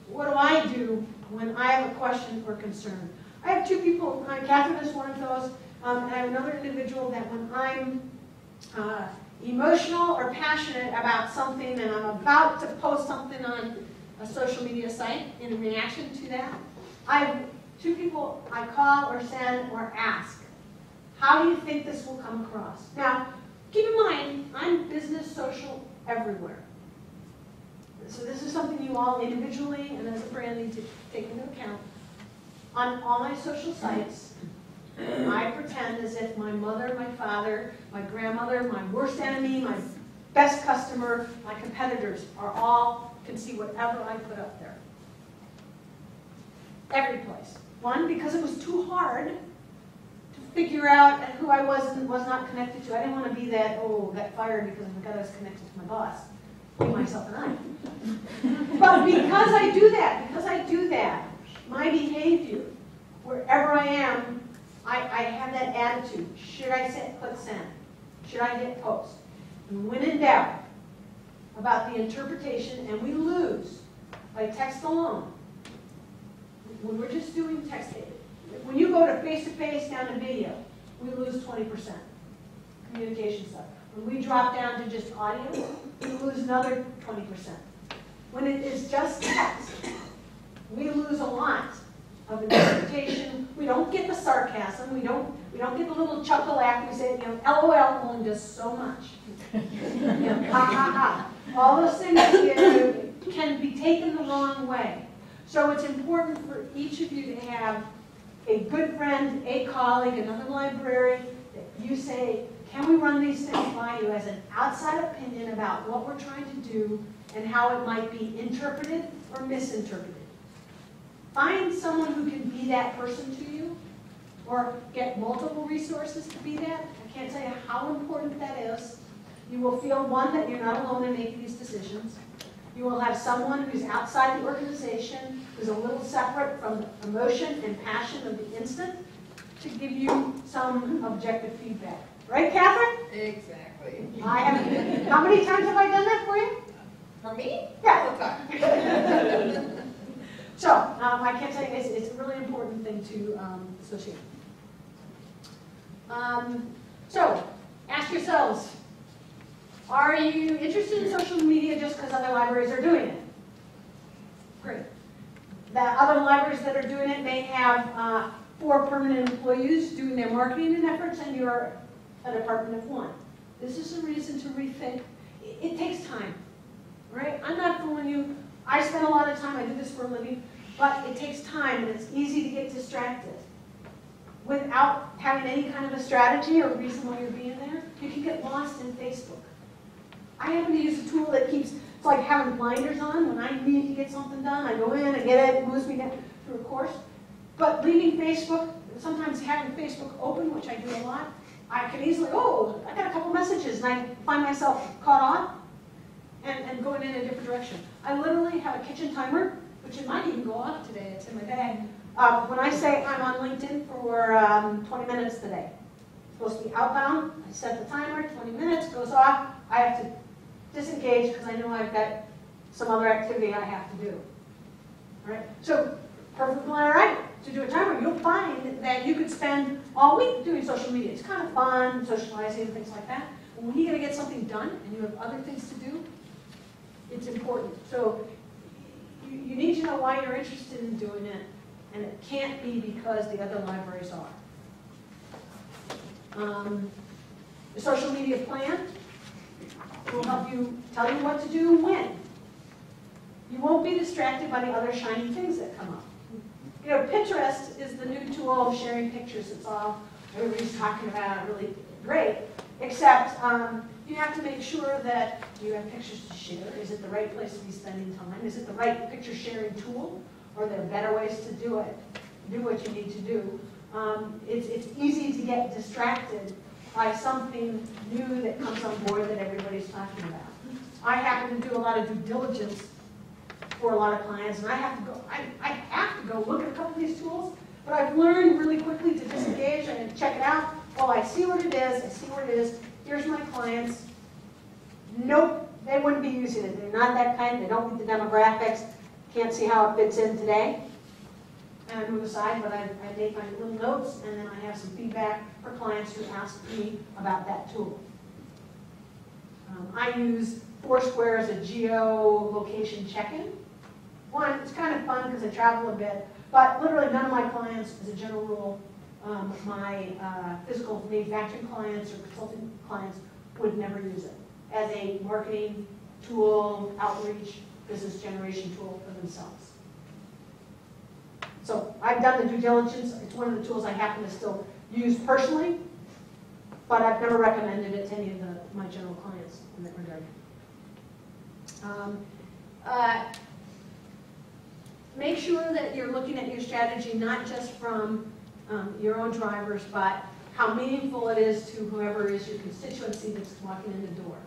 What do I do when I have a question or concern? I have 2 people. Catherine is one of those. And I have another individual that when I'm emotional or passionate about something and I'm about to post something on a social media site in reaction to that, I have 2 people I call or send or ask, how do you think this will come across? Now, keep in mind, I'm business social everywhere. So this is something you all individually and as a brand need to take into account. On all my social sites, I pretend as if my mother, my father, my grandmother, my worst enemy, my best customer, my competitors can see whatever I put up there. Every place. One, because it was too hard to figure out who I was and was not connected to. I didn't want to be that, got fired because I forgot I was connected to my boss. Me, myself, and I. But because I do that, my behavior, wherever I am, I have that attitude. Should I click send? Should I hit post? And when in doubt about the interpretation, and we lose by text alone, when we're just doing text, when you go to face-to-face down to video, we lose 20% communication stuff. When we drop down to just audio, we lose another 20%. When it is just text, we lose a lot of interpretation. We don't get the sarcasm. We don't get the little chuckle after we say, LOL only does so much. Ha ha ha. All those things can be taken the wrong way. So it's important for each of you to have a good friend, a colleague, another librarian, that you say, can we run these things by you as an outside opinion about what we're trying to do and how it might be interpreted or misinterpreted. Find someone who can be that person to you, or get multiple resources to be that. I can't tell you how important that is. You will feel, one, that you're not alone in making these decisions. You will have someone who's outside the organization, who's a little separate from the emotion and passion of the instant, to give you some objective feedback. Right, Catherine? Exactly. I have. How many times have I done that for you? For me? Yeah. All the time. So, I can't tell you, it's a really important thing to associate. So, ask yourselves, are you interested in social media just because other libraries are doing it? Great. The other libraries that are doing it may have 4 permanent employees doing their marketing and efforts, and you're a department of 1. This is a reason to rethink. It takes time, right? I'm not fooling you. I spend a lot of time, I do this for a living, but it takes time, and it's easy to get distracted. Without having any kind of a strategy or reason why you're being there, you can get lost in Facebook. I happen to use a tool that keeps, it's like having blinders on. When I need to get something done, I go in, I get it, it moves me through a course. But leaving Facebook, sometimes having Facebook open, which I do a lot, I can easily, oh, I got a couple messages, and I find myself caught on and going in a different direction. I literally have a kitchen timer, which it might even go off today, it's in my bag. When I say I'm on LinkedIn for 20 minutes today, it's supposed to be outbound, I set the timer, 20 minutes, goes off, I have to disengage because I know I've got some other activity I have to do. All right? So, perfectly all right to do a timer. You'll find that you could spend all week doing social media. It's kind of fun, socializing, and things like that. But when you're going to get something done and you have other things to do, it's important. So, you need to know why you're interested in doing it, and it can't be because the other libraries are. The social media plan will help you, tell you what to do when. You won't be distracted by the other shiny things that come up. You know, Pinterest is the new tool of sharing pictures. It's all everybody's talking about, really great. Except you have to make sure that you have pictures to share. Is it the right place to be spending time? Is it the right picture sharing tool? Or are there better ways to do it? Do what you need to do. It's easy to get distracted by something new that comes on board that everybody's talking about. I happen to do a lot of due diligence for a lot of clients, and I have to go look at a couple of these tools, but I've learned really quickly to disengage and check it out. Well, I see what it is, I see what it is, here's my clients. Nope, they wouldn't be using it. They're not that kind, they don't meet the demographics, can't see how it fits in today. And I move aside, but I make my little notes, and then I have some feedback for clients who ask me about that tool. I use Foursquare as a geolocation check-in. One, it's kind of fun because I travel a bit, but literally none of my clients, as a general rule, my physical manufacturing clients or consulting clients would never use it as a marketing tool, outreach, business generation tool for themselves. So I've done the due diligence. It's one of the tools I happen to still use personally, but I've never recommended it to any of my general clients in that regard. Make sure that you're looking at your strategy not just from your own drivers, but how meaningful it is to whoever is your constituency that's walking in the door.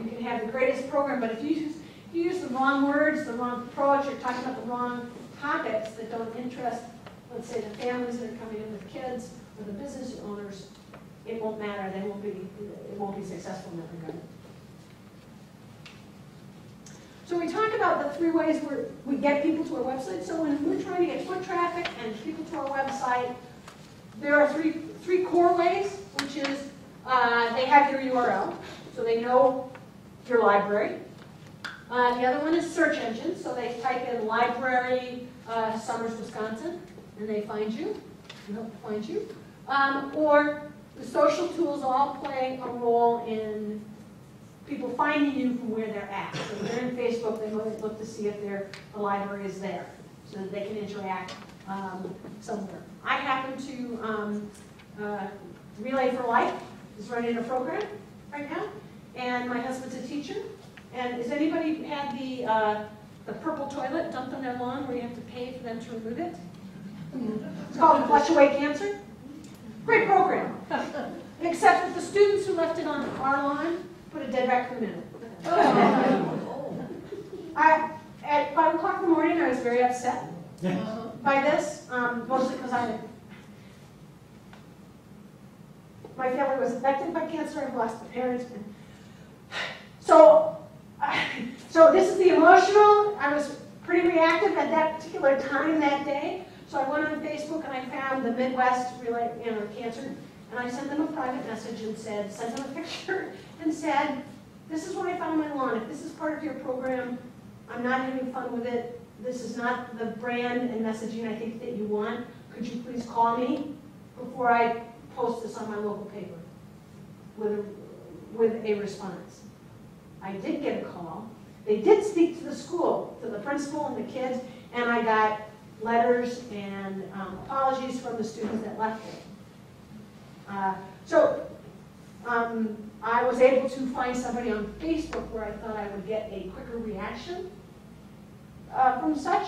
You can have the greatest program, but if you use the wrong words, the wrong approach, you're talking about the wrong topics that don't interest, let's say, the families that are coming in with kids or the business owners, it won't matter. It won't be successful in that regard. So we talk about the 3 ways we get people to our website. So when we're trying to get foot traffic and people to our website, there are three core ways, which is they have your URL, so they know your library. The other one is search engine, so they type in library Summers, Wisconsin, and they find you, and hope to find you. Or the social tools all play a role in people finding you from where they're at. So if they're in Facebook, they might look to see if the library is there, so that they can interact somewhere. I happen to, Relay for Life is running a program right now, and my husband's a teacher. And has anybody had the purple toilet dumped on their lawn where you have to pay for them to remove it? It's called Flush Away Cancer. Great program. Except with the students who left it on our lawn put a dead raccoon in it. At 5 o'clock in the morning, I was very upset by this, mostly because my family was affected by cancer. I've lost my parents. So this is the emotional. I was pretty reactive at that particular time that day. So I went on Facebook and I found the Midwest Cancer, and I sent them a private message and sent them a picture and said, this is what I found on my lawn. If this is part of your program, I'm not having fun with it. This is not the brand and messaging I think that you want. Could you please call me before I post this on my local paper with a response? I did get a call. They did speak to the school, to the principal and the kids, and I got letters and apologies from the students that left it. I was able to find somebody on Facebook where I thought I would get a quicker reaction from such.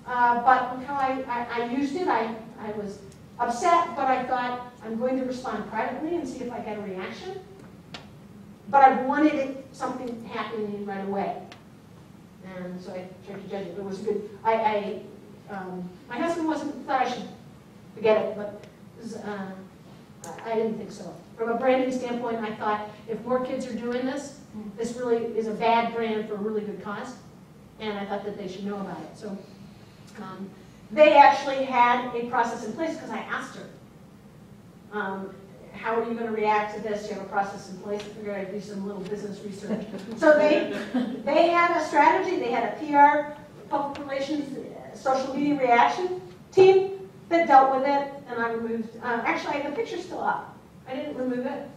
But look how I used it. I was upset, but I thought I'm going to respond privately and see if I get a reaction. But I wanted something happening right away. And so I tried to judge it. It was good. My husband thought I should forget it, but I didn't think so. From a branding standpoint, I thought if more kids are doing this, this really is a bad brand for a really good cause. And I thought that they should know about it. So they actually had a process in place because I asked her, how are you going to react to this? Do you have a process in place? I figured I'd do some little business research. So they had a strategy. They had a PR, public relations, social media reaction team that dealt with it, and I removed, actually the picture's still up. I didn't remove it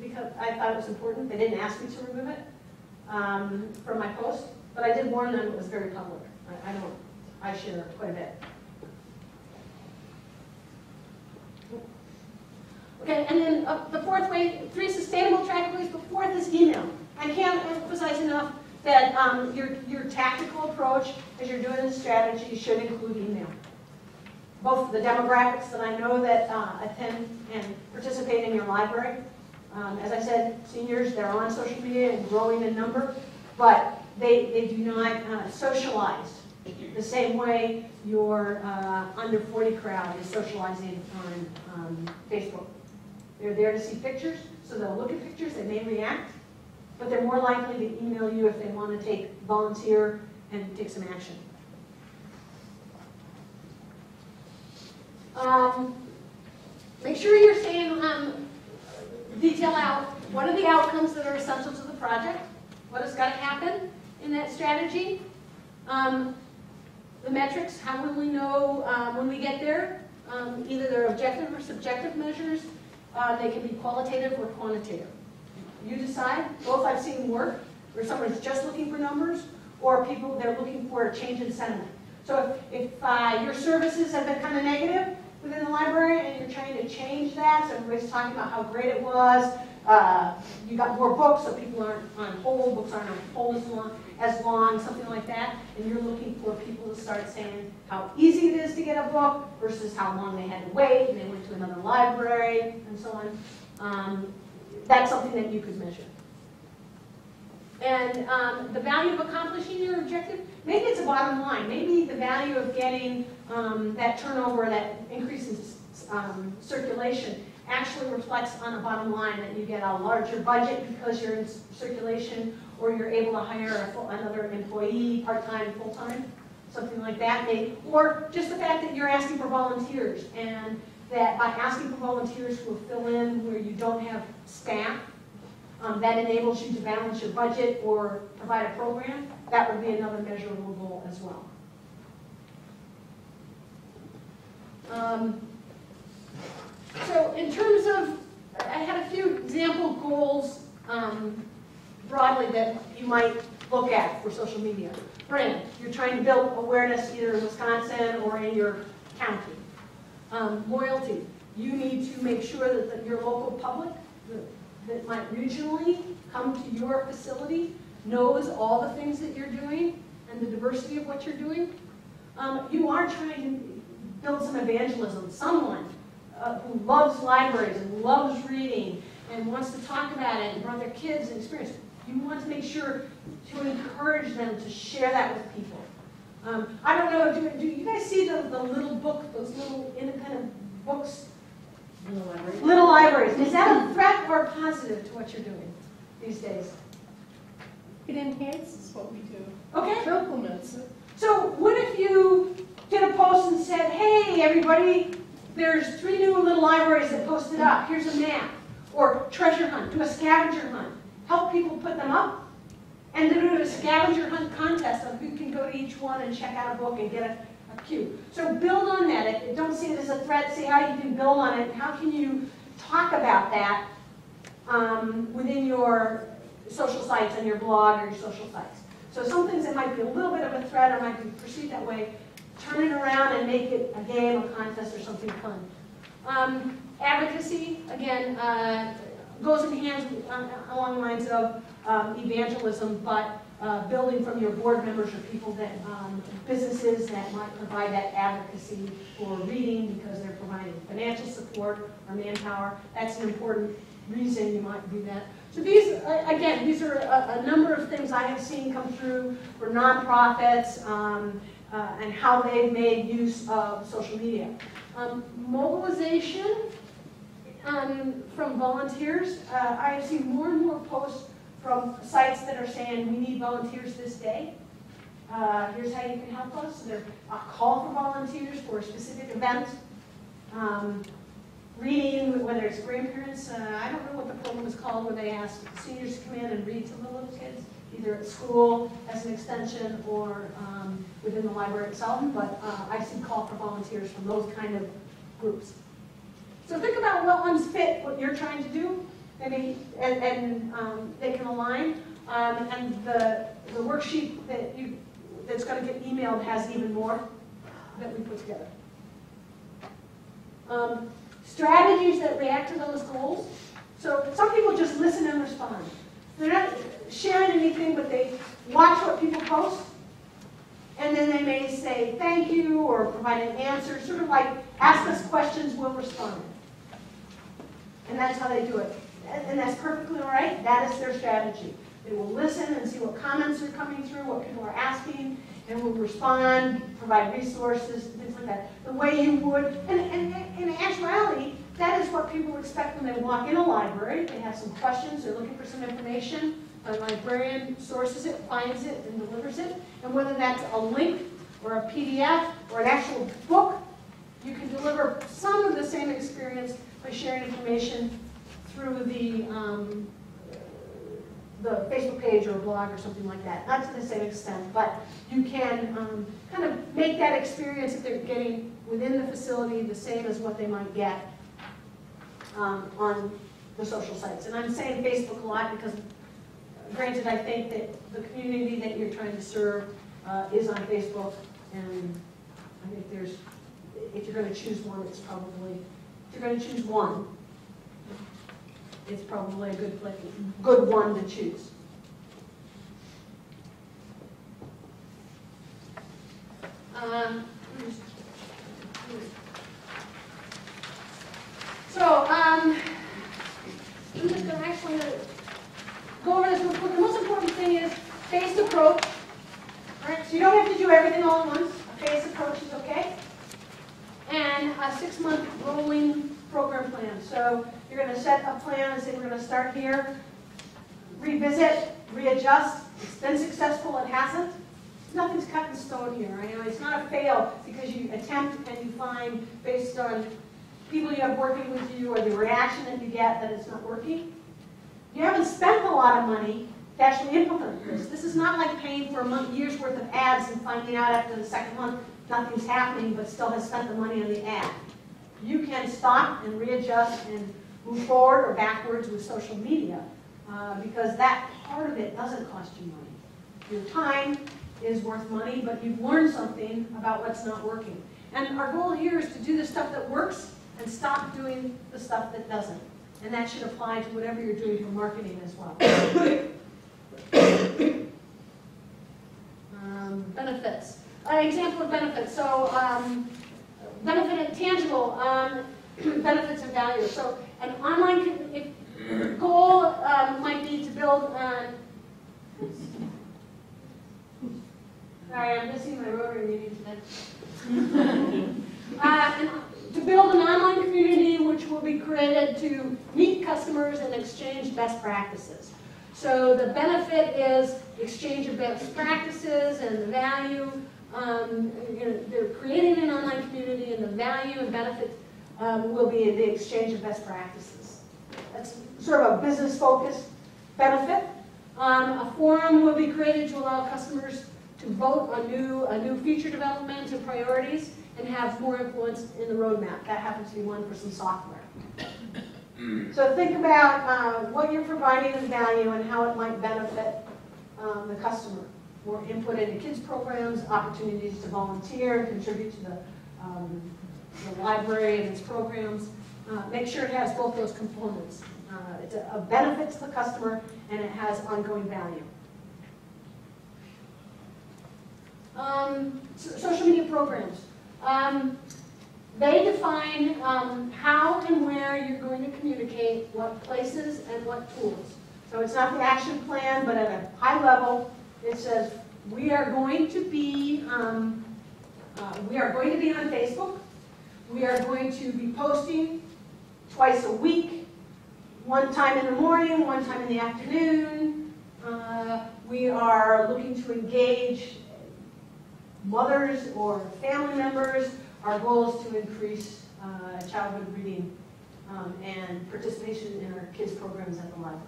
because I thought it was important. They didn't ask me to remove it from my post, but I did warn them it was very public. I share quite a bit. Okay, and then the fourth way, 3 sustainable traffic ways. The fourth is email. I can't emphasize enough that your tactical approach as you're doing this strategy should include email. Both the demographics that I know that attend and participate in your library. As I said, seniors, they're on social media and growing in number, but they do not socialize the same way your under 40 crowd is socializing on Facebook. They're there to see pictures, so they'll look at pictures, they may react, but they're more likely to email you if they want to volunteer and take some action. Make sure you're saying, detail out what are the outcomes that are essential to the project, what has got to happen in that strategy, the metrics, how will we know when we get there, either they're objective or subjective measures, they can be qualitative or quantitative. You decide. Both I've seen work where someone's just looking for numbers or people, they're looking for a change in sentiment. So if your services have been kind of negative within the library and you're trying to change that, so everybody's talking about how great it was, you got more books so people aren't on hold, books aren't on hold as long, something like that, and you're looking for people to start saying how easy it is to get a book versus how long they had to wait and they went to another library and so on. That's something that you could measure. And the value of accomplishing your objective, maybe it's a bottom line. Maybe the value of getting that turnover, that increase in circulation actually reflects on a bottom line that you get a larger budget because you're in circulation or you're able to hire another employee, part-time, full-time, something like that. Or just the fact that you're asking for volunteers and that by asking for volunteers who will fill in where you don't have staff, that enables you to balance your budget or provide a program. That would be another measurable goal as well. So in terms of, I had a few example goals broadly that you might look at for social media. Brand, you're trying to build awareness either in Wisconsin or in your county. Loyalty, you need to make sure that your local public that might regionally come to your facility knows all the things that you're doing and the diversity of what you're doing. You are trying to build some evangelism. Someone who loves libraries and loves reading and wants to talk about it and brought their kids and experience, you want to make sure to encourage them to share that with people. I don't know, do you guys see the little book, those little independent books? Little libraries. Is that a threat or a positive to what you're doing these days? It enhances what we do. Okay. Complements it. So what if you did a post and said, hey, everybody, there's 3 new little libraries that posted up. Here's a map. Or treasure hunt. Do a scavenger hunt. Help people put them up. And then do a scavenger hunt contest of who can go to each one and check out a book and get a cue. So build on that. Don't see it as a threat. See how you can build on it. How can you talk about that within your social sites and your blog or your social sites. So some things that might be a little bit of a threat or might be perceived that way, turn it around and make it a game, a contest, or something fun. Advocacy, again, goes in hands along the lines of evangelism, but building from your board members or people that, businesses that might provide that advocacy for reading because they're providing financial support or manpower. That's an important reason you might do that. So these, again, these are a number of things I have seen come through for nonprofits and how they've made use of social media. Mobilization from volunteers. I have seen more and more posts from sites that are saying we need volunteers this day. Here's how you can help us. So there's a call for volunteers for a specific event. Reading, whether it's grandparents, I don't know what the program is called where they ask seniors to come in and read to the little kids, either at school as an extension or within the library itself, but I've seen call for volunteers from those kind of groups. So think about what ones fit what you're trying to do, maybe, and they can align. And the worksheet that's going to get emailed has even more that we put together. Strategies that react to those goals. So some people just listen and respond. They're not sharing anything, but they watch what people post, and then they may say thank you or provide an answer, sort of like ask us questions, we'll respond. And that's how they do it. And that's perfectly all right. That is their strategy. They will listen and see what comments are coming through, what people are asking, and will respond, provide resources, things like that. The way you would, and in actuality, that is what people expect when they walk in a library. They have some questions, they're looking for some information. A librarian sources it, finds it, and delivers it. And whether that's a link or a PDF or an actual book, you can deliver some of the same experience by sharing information through the Facebook page or a blog or something like that. Not to the same extent, but you can kind of make that experience that they're getting within the facility the same as what they might get on the social sites. And I'm saying Facebook a lot because, granted, I think that the community that you're trying to serve is on Facebook, and I think there's, if you're going to choose one, it's probably, if you're going to choose one, it's probably a good one to choose. I'm just going to actually go over this real quick. The most important thing is phased approach. All right, so you don't have to do everything all at once. A phased approach is okay. And a 6-month rolling program plan. So you're going to set a plan and say we're going to start here, revisit, readjust. It's been successful, it hasn't. Nothing's cut in stone here. I know it's not a fail because you attempt and you find based on people you have working with you or the reaction that you get that it's not working. You haven't spent a lot of money to actually implement this. This is not like paying for a year's worth of ads and finding out after the second month nothing's happening but still has spent the money on the ad. You can stop and readjust and move forward or backwards with social media because that part of it doesn't cost you money. Your time is worth money, but you've learned something about what's not working. And our goal here is to do the stuff that works and stop doing the stuff that doesn't. And that should apply to whatever you're doing for marketing as well. Benefits. An example of benefits. So benefit and tangible benefits and value. So an online, goal might be to build on. Sorry, I'm missing my Rotary meeting today. And to build an online community which will be created to meet customers and exchange best practices. So the benefit is exchange of best practices and the value. They're creating an online community, and the value and benefit will be the exchange of best practices. That's sort of a business-focused benefit. A forum will be created to allow customers to vote on new feature development and priorities and have more influence in the roadmap. That happens to be one for some software. So think about what you're providing as value and how it might benefit the customer. More input into kids programs, opportunities to volunteer and contribute to the library and its programs. Make sure it has both those components. It's a benefit to the customer, and it has ongoing value. Social media programs. They define how and where you're going to communicate, what places and what tools. So it's not the action plan, but at a high level, it says we are going to be on Facebook. We are going to be posting twice a week, one time in the morning, one time in the afternoon. We are looking to engage mothers or family members. Our goal is to increase childhood reading and participation in our kids' programs at the library.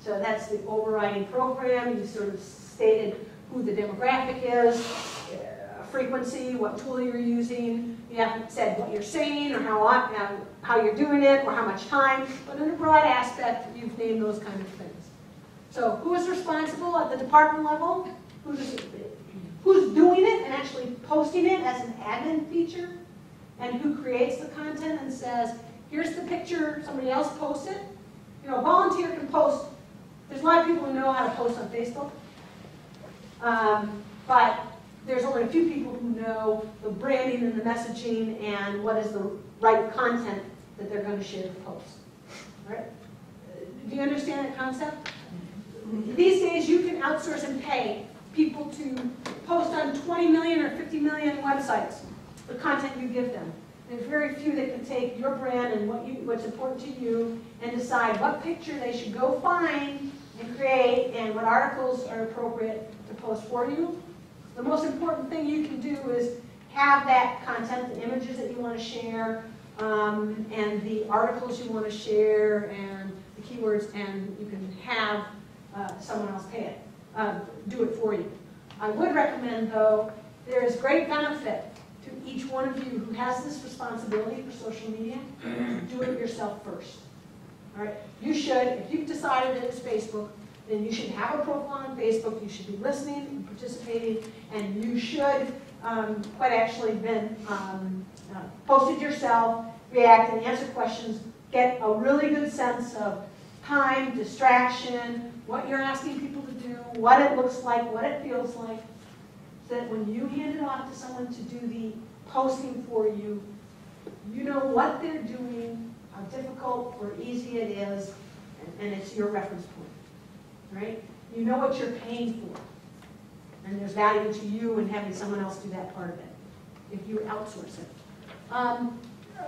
So that's the overriding program. You sort of stated who the demographic is, frequency, what tool you're using. You haven't said what you're saying or how you're doing it or how much time, but in a broad aspect, you've named those kind of things. So who is responsible at the department level? Who's doing it and actually posting it as an admin feature? And who creates the content and says, here's the picture, somebody else posts it? You know, a volunteer can post. There's a lot of people who know how to post on Facebook. But there's only a few people who know the branding and the messaging and what is the right content that they're going to share to post. Right? Do you understand that concept? These days you can outsource and pay people to post on 20 million or 50 million websites, the content you give them. There's very few that can take your brand and what's important to you and decide what picture they should go find and create and what articles are appropriate to post for you. The most important thing you can do is have that content, the images that you want to share, and the articles you want to share, and the keywords, and you can have someone else pay it, do it for you. I would recommend, though, there is great benefit to each one of you who has this responsibility for social media. Do it yourself first. All right? You should, if you've decided that it's Facebook, then you should have a profile on Facebook. You should be listening and participating, and you should quite actually been posted yourself, react and answer questions, get a really good sense of time, distraction, what you're asking people to do, what it looks like, what it feels like, so that when you hand it off to someone to do the posting for you, you know what they're doing, how difficult or easy it is, and it's your reference point, right? You know what you're paying for, and there's value to you in having someone else do that part of it, if you outsource it.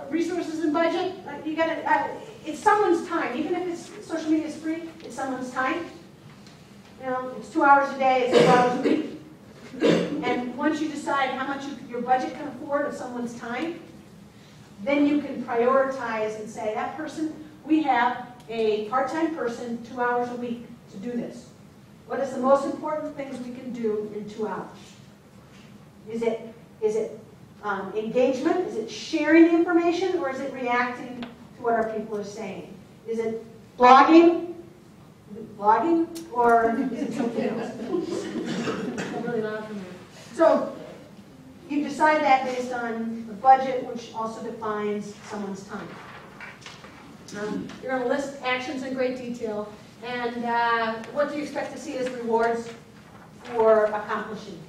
Resources and budget, you gotta, it's someone's time. Even if it's social media is free, it's someone's time. You know, it's 2 hours a day, it's 2 hours a week. And once you decide how much your budget can afford of someone's time, then you can prioritize and say, that person, we have a part-time person, 2 hours a week to do this. What is the most important things we can do in 2 hours? Is it engagement? Is it sharing information, or is it reacting to what our people are saying? Is it blogging? Is it blogging, or is it something else? I'm really not familiar. So you decide that based on the budget, which also defines someone's time. You're going to list actions in great detail, and what do you expect to see as rewards for accomplishing?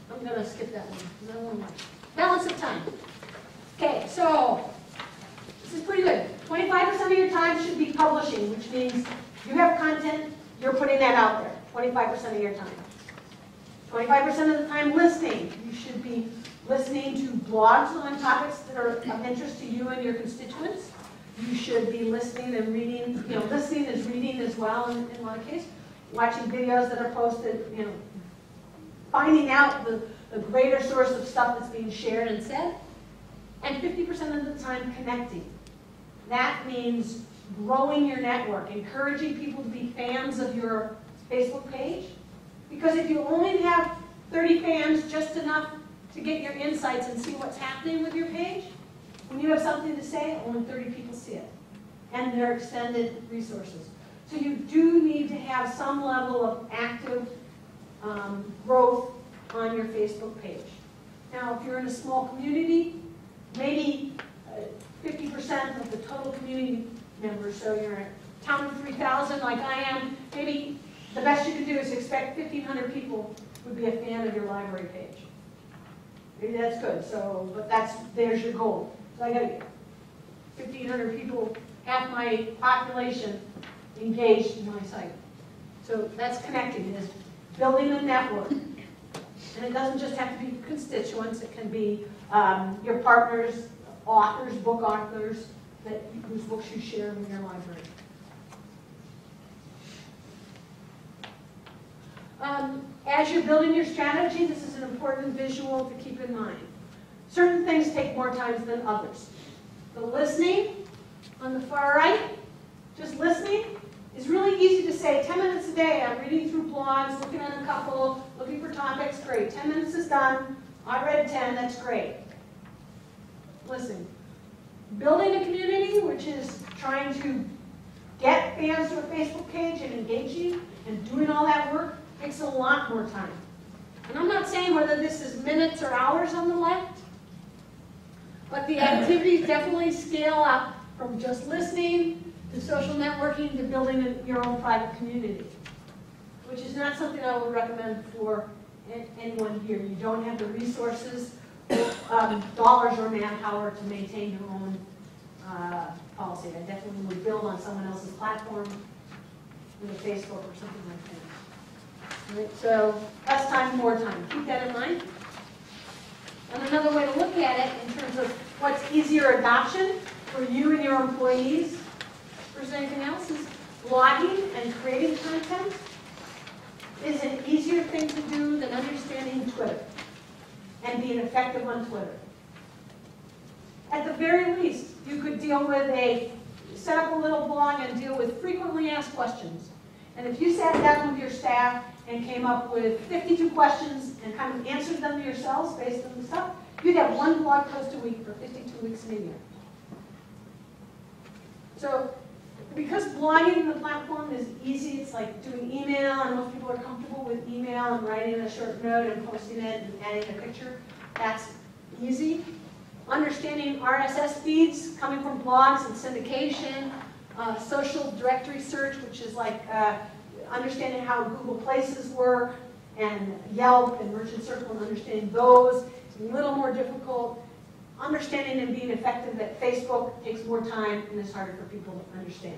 I'm going to skip that one. No one more. Balance of time. Okay, so this is pretty good. 25% of your time should be publishing, which means you have content, you're putting that out there. 25% of your time. 25% of the time listening. You should be listening to blogs on topics that are of interest to you and your constituents. You should be listening and reading, listening is reading as well in a lot of cases. Watching videos that are posted, finding out the greater source of stuff that's being shared and said. And 50% of the time connecting. That means growing your network, encouraging people to be fans of your Facebook page. Because if you only have 30 fans, just enough to get your insights and see what's happening with your page, when you have something to say, only 30 people see it. And they're extended resources. So you do need to have some level of active growth on your Facebook page. Now, if you're in a small community, maybe 50% of the total community members, so you're a town of 3,000 like I am, maybe the best you can do is expect 1,500 people would be a fan of your library page. Maybe that's good, but there's your goal. So I got 1,500 people, half my population, engaged in my site. So that's connecting, is building a network. And it doesn't just have to be constituents, it can be your partners, authors, book authors, whose books you share in your library. As you're building your strategy, this is an important visual to keep in mind. Certain things take more time than others. The listening on the far right, just listening, is really easy to say. 10 minutes a day, I'm reading through blogs, looking at a couple, looking for topics, great. 10 minutes is done. I read 10, that's great. Listen, building a community, which is trying to get fans to a Facebook page and engaging and doing all that work, takes a lot more time. And I'm not saying whether this is minutes or hours on the left, but the activities definitely scale up from just listening to social networking to building your own private community, which is not something I would recommend for anyone here. You don't have the resources, dollars or manpower to maintain your own policy. I definitely would build on someone else's platform, with a Facebook or something like that. Right, so less time, more time. Keep that in mind. And another way to look at it in terms of what's easier adoption for you and your employees versus anything else is blogging and creating content is an easier thing to do than understanding Twitter and being effective on Twitter. At the very least, you could set up a little blog and deal with frequently asked questions. And if you sat down with your staff and came up with 52 questions and kind of answered them yourselves based on the stuff, you'd have one blog post a week for 52 weeks in a year. So, because blogging in the platform is easy, it's like doing email, and most people are comfortable with email and writing a short note and posting it and adding a picture, that's easy. Understanding RSS feeds coming from blogs and syndication, social directory search, which is like understanding how Google Places work, and Yelp and Merchant Circle, and understanding those. It's a little more difficult. Understanding and being effective at Facebook takes more time and is harder for people to understand.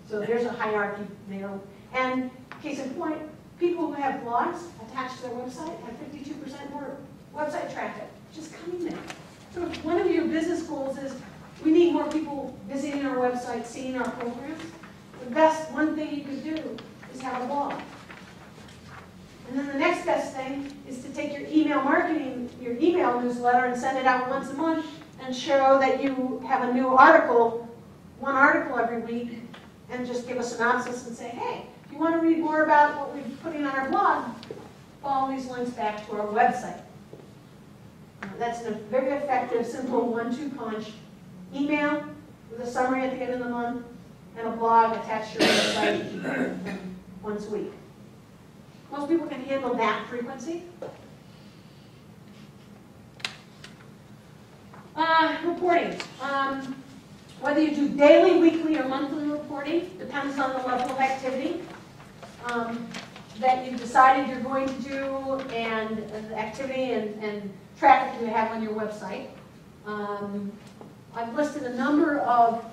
So there's a hierarchy there. And case in point, people who have blogs attached to their website have 52% more website traffic just coming there. So if one of your business goals is, we need more people visiting our website, seeing our programs, the best one thing you could do is have a blog. And then the next best thing is to take your email marketing, your email newsletter, and send it out once a month and show that you have a new article, one article every week, and just give a synopsis and say, hey, if you want to read more about what we're putting on our blog, follow these links back to our website. That's a very effective, simple 1-2 punch. Email with a summary at the end of the month, and a blog attached to your website once a week. Most people can handle that frequency. Reporting. Whether you do daily, weekly, or monthly reporting depends on the level of activity that you've decided you're going to do and the activity and traffic you have on your website. I've listed a number of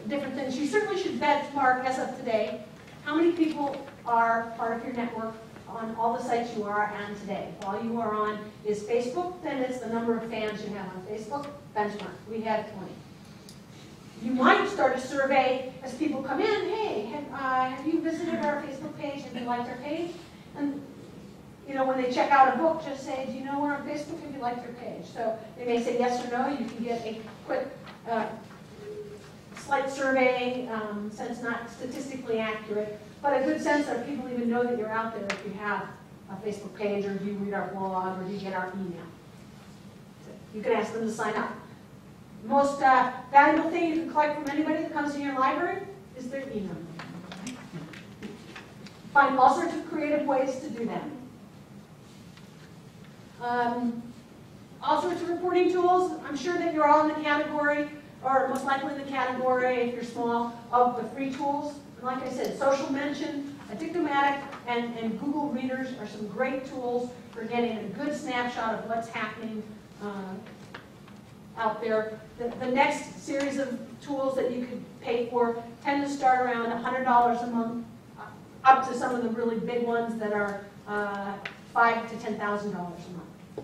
different things. You certainly should benchmark as of today how many people are part of your network on all the sites you are on today. If all you are on is Facebook, then it's the number of fans you have on Facebook. Benchmark. We have 20. You might start a survey as people come in. Hey, have you visited our Facebook page? Have you liked our page? And you know, when they check out a book, just say, do you know we're on Facebook? Have you liked our page? So they may say yes or no. You can get a quick, slight survey, since not statistically accurate, but a good sense that people even know that you're out there if you have a Facebook page, or do you read our blog, or do you get our email. So you can ask them to sign up. The most valuable thing you can collect from anybody that comes to your library is their email. Find all sorts of creative ways to do that. All sorts of reporting tools. I'm sure that you're all in the category, or most likely in the category, if you're small, of the free tools. And like I said, Social Mention, Addictomatic, and Google Readers are some great tools for getting a good snapshot of what's happening out there. The next series of tools that you could pay for tend to start around $100 a month, up to some of the really big ones that are $5,000 to $10,000 a month.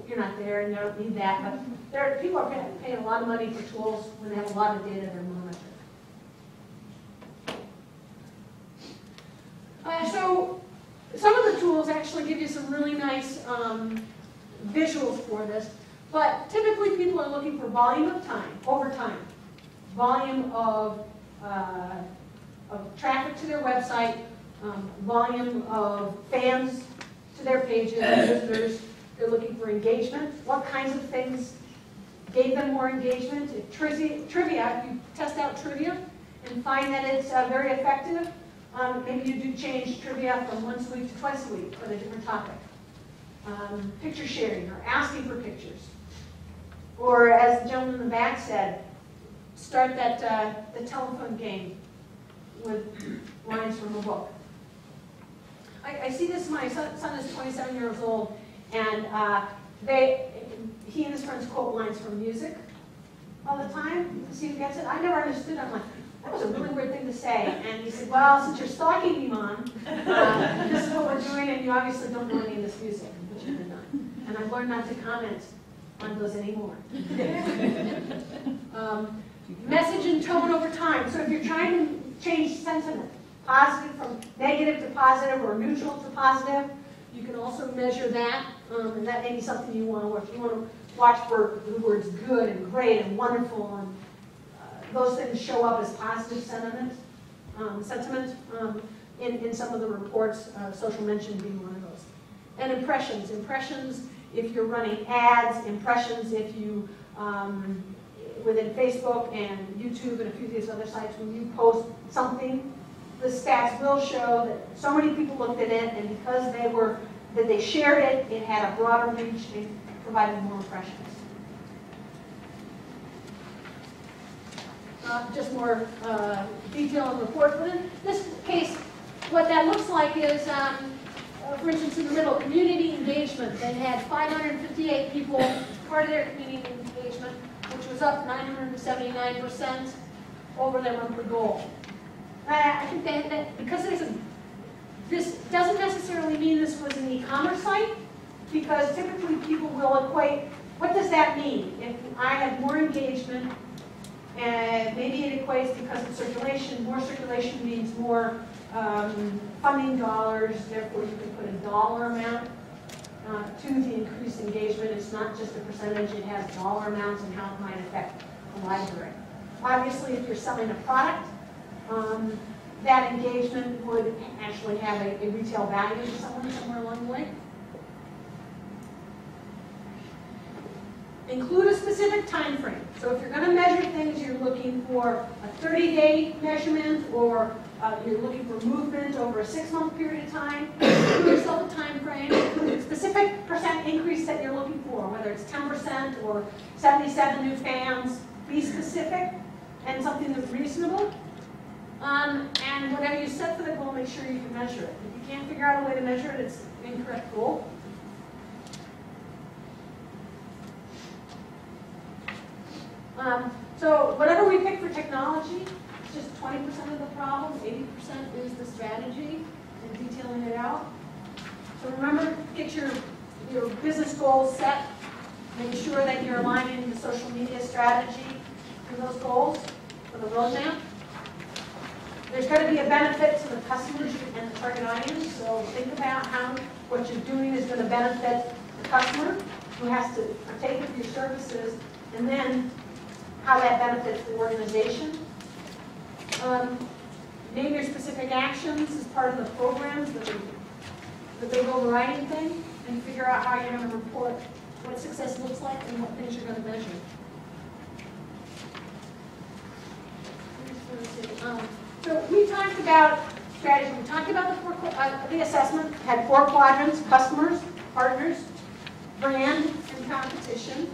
You're not there and you don't need that, but people are paying a lot of money for tools when they have a lot of data they're monitoring. So some of the tools actually give you some really nice visuals for this, but typically people are looking for volume of time, over time, volume of traffic to their website, volume of fans to their pages, visitors. They're looking for engagement. What kinds of things gave them more engagement? If trivia, if you test out trivia and find that it's very effective, maybe you do change trivia from once a week to twice a week for a different topic. Picture sharing, or asking for pictures. Or as the gentleman in the back said, start that the telephone game with lines from a book. I see this, my son is 27 years old, and he and his friends quote lines from music all the time to see who gets it. I never understood. I'm like, that was a really weird thing to say. And he said, well, since you're stalking me, Mom, this is what we're doing, and you obviously don't know any of this music, which you're not. And I've learned not to comment on those anymore. Message and tone over time. So if you're trying to change sentiment, positive from negative to positive, or neutral to positive, you can also measure that, and that may be something you want to watch. You want to watch for the words good and great and wonderful, and those things show up as positive sentiment in some of the reports, Social Mention being one of those. And impressions. Impressions if you're running ads, impressions if you, within Facebook and YouTube and a few of these other sites, when you post something, the stats will show that so many people looked at it, and because they shared it, it had a broader reach and provided more impressions. Just more detail on the report. But in this case, what that looks like is, for instance, in the middle, community engagement. They had 558 people part of their community engagement, which was up 979% over their monthly goal. I think that because this doesn't necessarily mean this was an e-commerce site, because typically people will equate, what does that mean? If I have more engagement, and maybe it equates because of circulation. More circulation means more funding dollars, therefore you can put a dollar amount to the increased engagement. It's not just a percentage, it has dollar amounts and how it might affect the library. Obviously, if you're selling a product, that engagement would actually have a retail value to someone somewhere along the way. Include a specific time frame. So if you're going to measure things, you're looking for a 30-day measurement, or you're looking for movement over a 6-month period of time. Give yourself a time frame. Include a specific percent increase that you're looking for, whether it's 10% or 77 new fans. Be specific and something that's reasonable. And whatever you set for the goal, make sure you can measure it. If you can't figure out a way to measure it, it's an incorrect goal. So whatever we pick for technology, it's just 20% of the problem, 80% is the strategy and detailing it out. So remember, get your business goals set. Make sure that you're aligning the social media strategy to those goals for the roadmap. There's going to be a benefit to the customers and the target audience, so think about how what you're doing is going to benefit the customer who has to partake of your services, and then how that benefits the organization. Name your specific actions as part of the programs, the big overriding thing, and figure out how you're going to report what success looks like and what things you're going to measure. So we talked about strategy. We talked about the assessment. Had 4 quadrants: customers, partners, brand, and competition.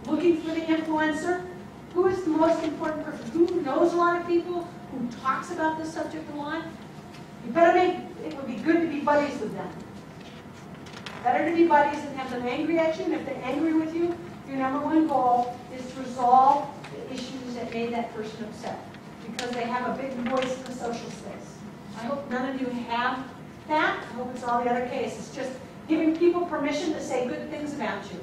Looking for the influencer. Who is the most important person? Who knows a lot of people? Who talks about this subject a lot? You better it would be good to be buddies with them. Better to be buddies than have them angry at you. And if they're angry with you, your #1 goal is to resolve the issues that made that person upset, because they have a big voice in the social space. I hope none of you have that. I hope it's all the other case. It's just giving people permission to say good things about you.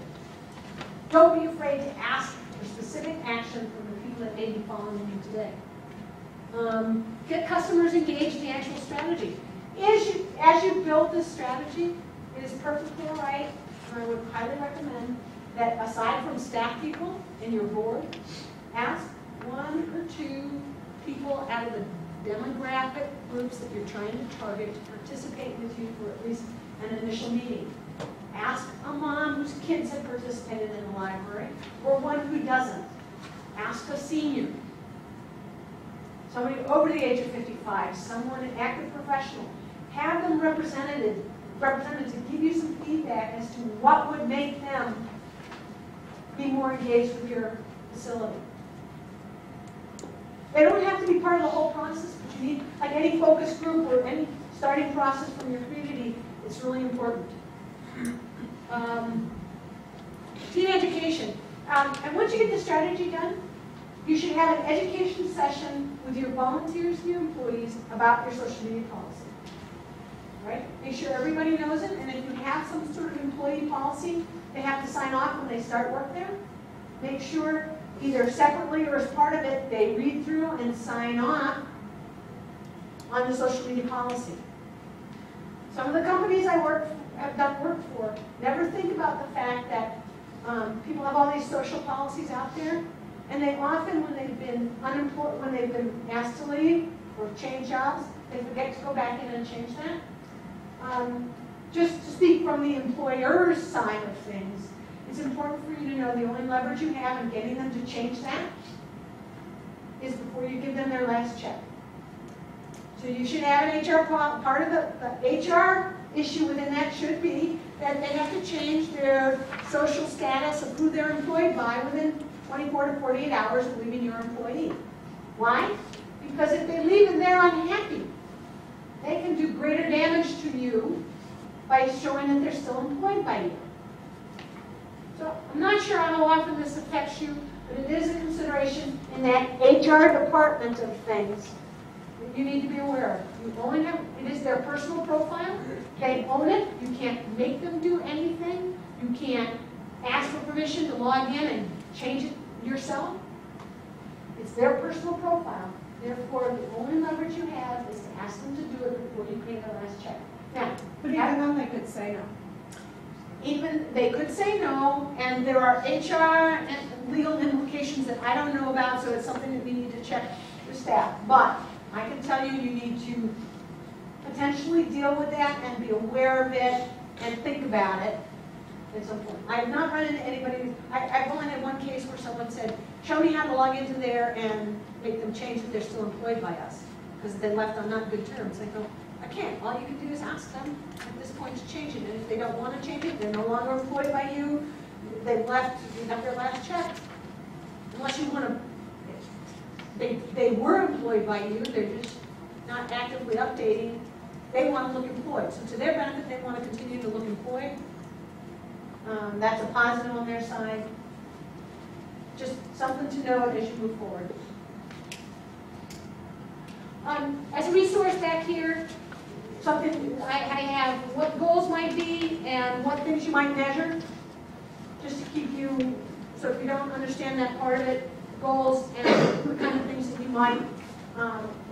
Don't be afraid to ask for specific action from the people that may be following you today. Get customers engaged in the actual strategy. As you build this strategy, it is perfectly all right, and I would highly recommend that aside from staff people in your board, ask 1 or 2 people out of the demographic groups that you're trying to target to participate with you for at least an initial meeting. Ask a mom whose kids have participated in the library, or one who doesn't. Ask a senior. Somebody over the age of 55, someone, an active professional. Have them represented to give you some feedback as to what would make them be more engaged with your facility. They don't have to be part of the whole process, but you need, like any focus group or any starting process from your community, it's really important. Teen education. And once you get the strategy done, you should have an education session with your volunteers and your employees about your social media policy. Right? Make sure everybody knows it, and if you have some sort of employee policy they have to sign off when they start work there, make sure either separately or as part of it, they read through and sign off on the social media policy. Some of the companies I have done work for never think about the fact that people have all these social policies out there, and they often, when they've been unemployed, when they've been asked to leave or change jobs, they forget to go back in and change that. Just to speak from the employer's side of things, it's important for you to know the only leverage you have in getting them to change that is before you give them their last check. So you should have an HR part of the HR issue within that should be that they have to change their social status of who they're employed by within 24 to 48 hours of leaving your employee. Why? Because if they leave and they're unhappy, they can do greater damage to you by showing that they're still employed by you. So I'm not sure how often this affects you, but it is a consideration in that HR department of things that you need to be aware of. You only have, it is their personal profile. They own it. You can't make them do anything. You can't ask for permission to log in and change it yourself. It's their personal profile. Therefore, the only leverage you have is to ask them to do it before you pay their last check. Now, But even then, they could say no. even they could say no, and there are HR and legal implications that I don't know about, so it's something that we need to check with staff. But I can tell you, you need to potentially deal with that and be aware of it and think about it at some point. I have not run into anybody, I've only had one case where someone said, show me how to log into there and make them change that they're still employed by us, because they left on not good terms. I go, I can't. All you can do is ask them at this point to change it. And if they don't want to change it, they're no longer employed by you. They've left, you got their last check. Unless you want to, they were employed by you, they're just not actively updating. They want to look employed. So to their benefit, they want to continue to look employed. That's a positive on their side. Just something to know as you move forward. As a resource back here, something I have what goals might be and what things you might measure, just to keep you, so if you don't understand that part of it, goals and the kind of things that you might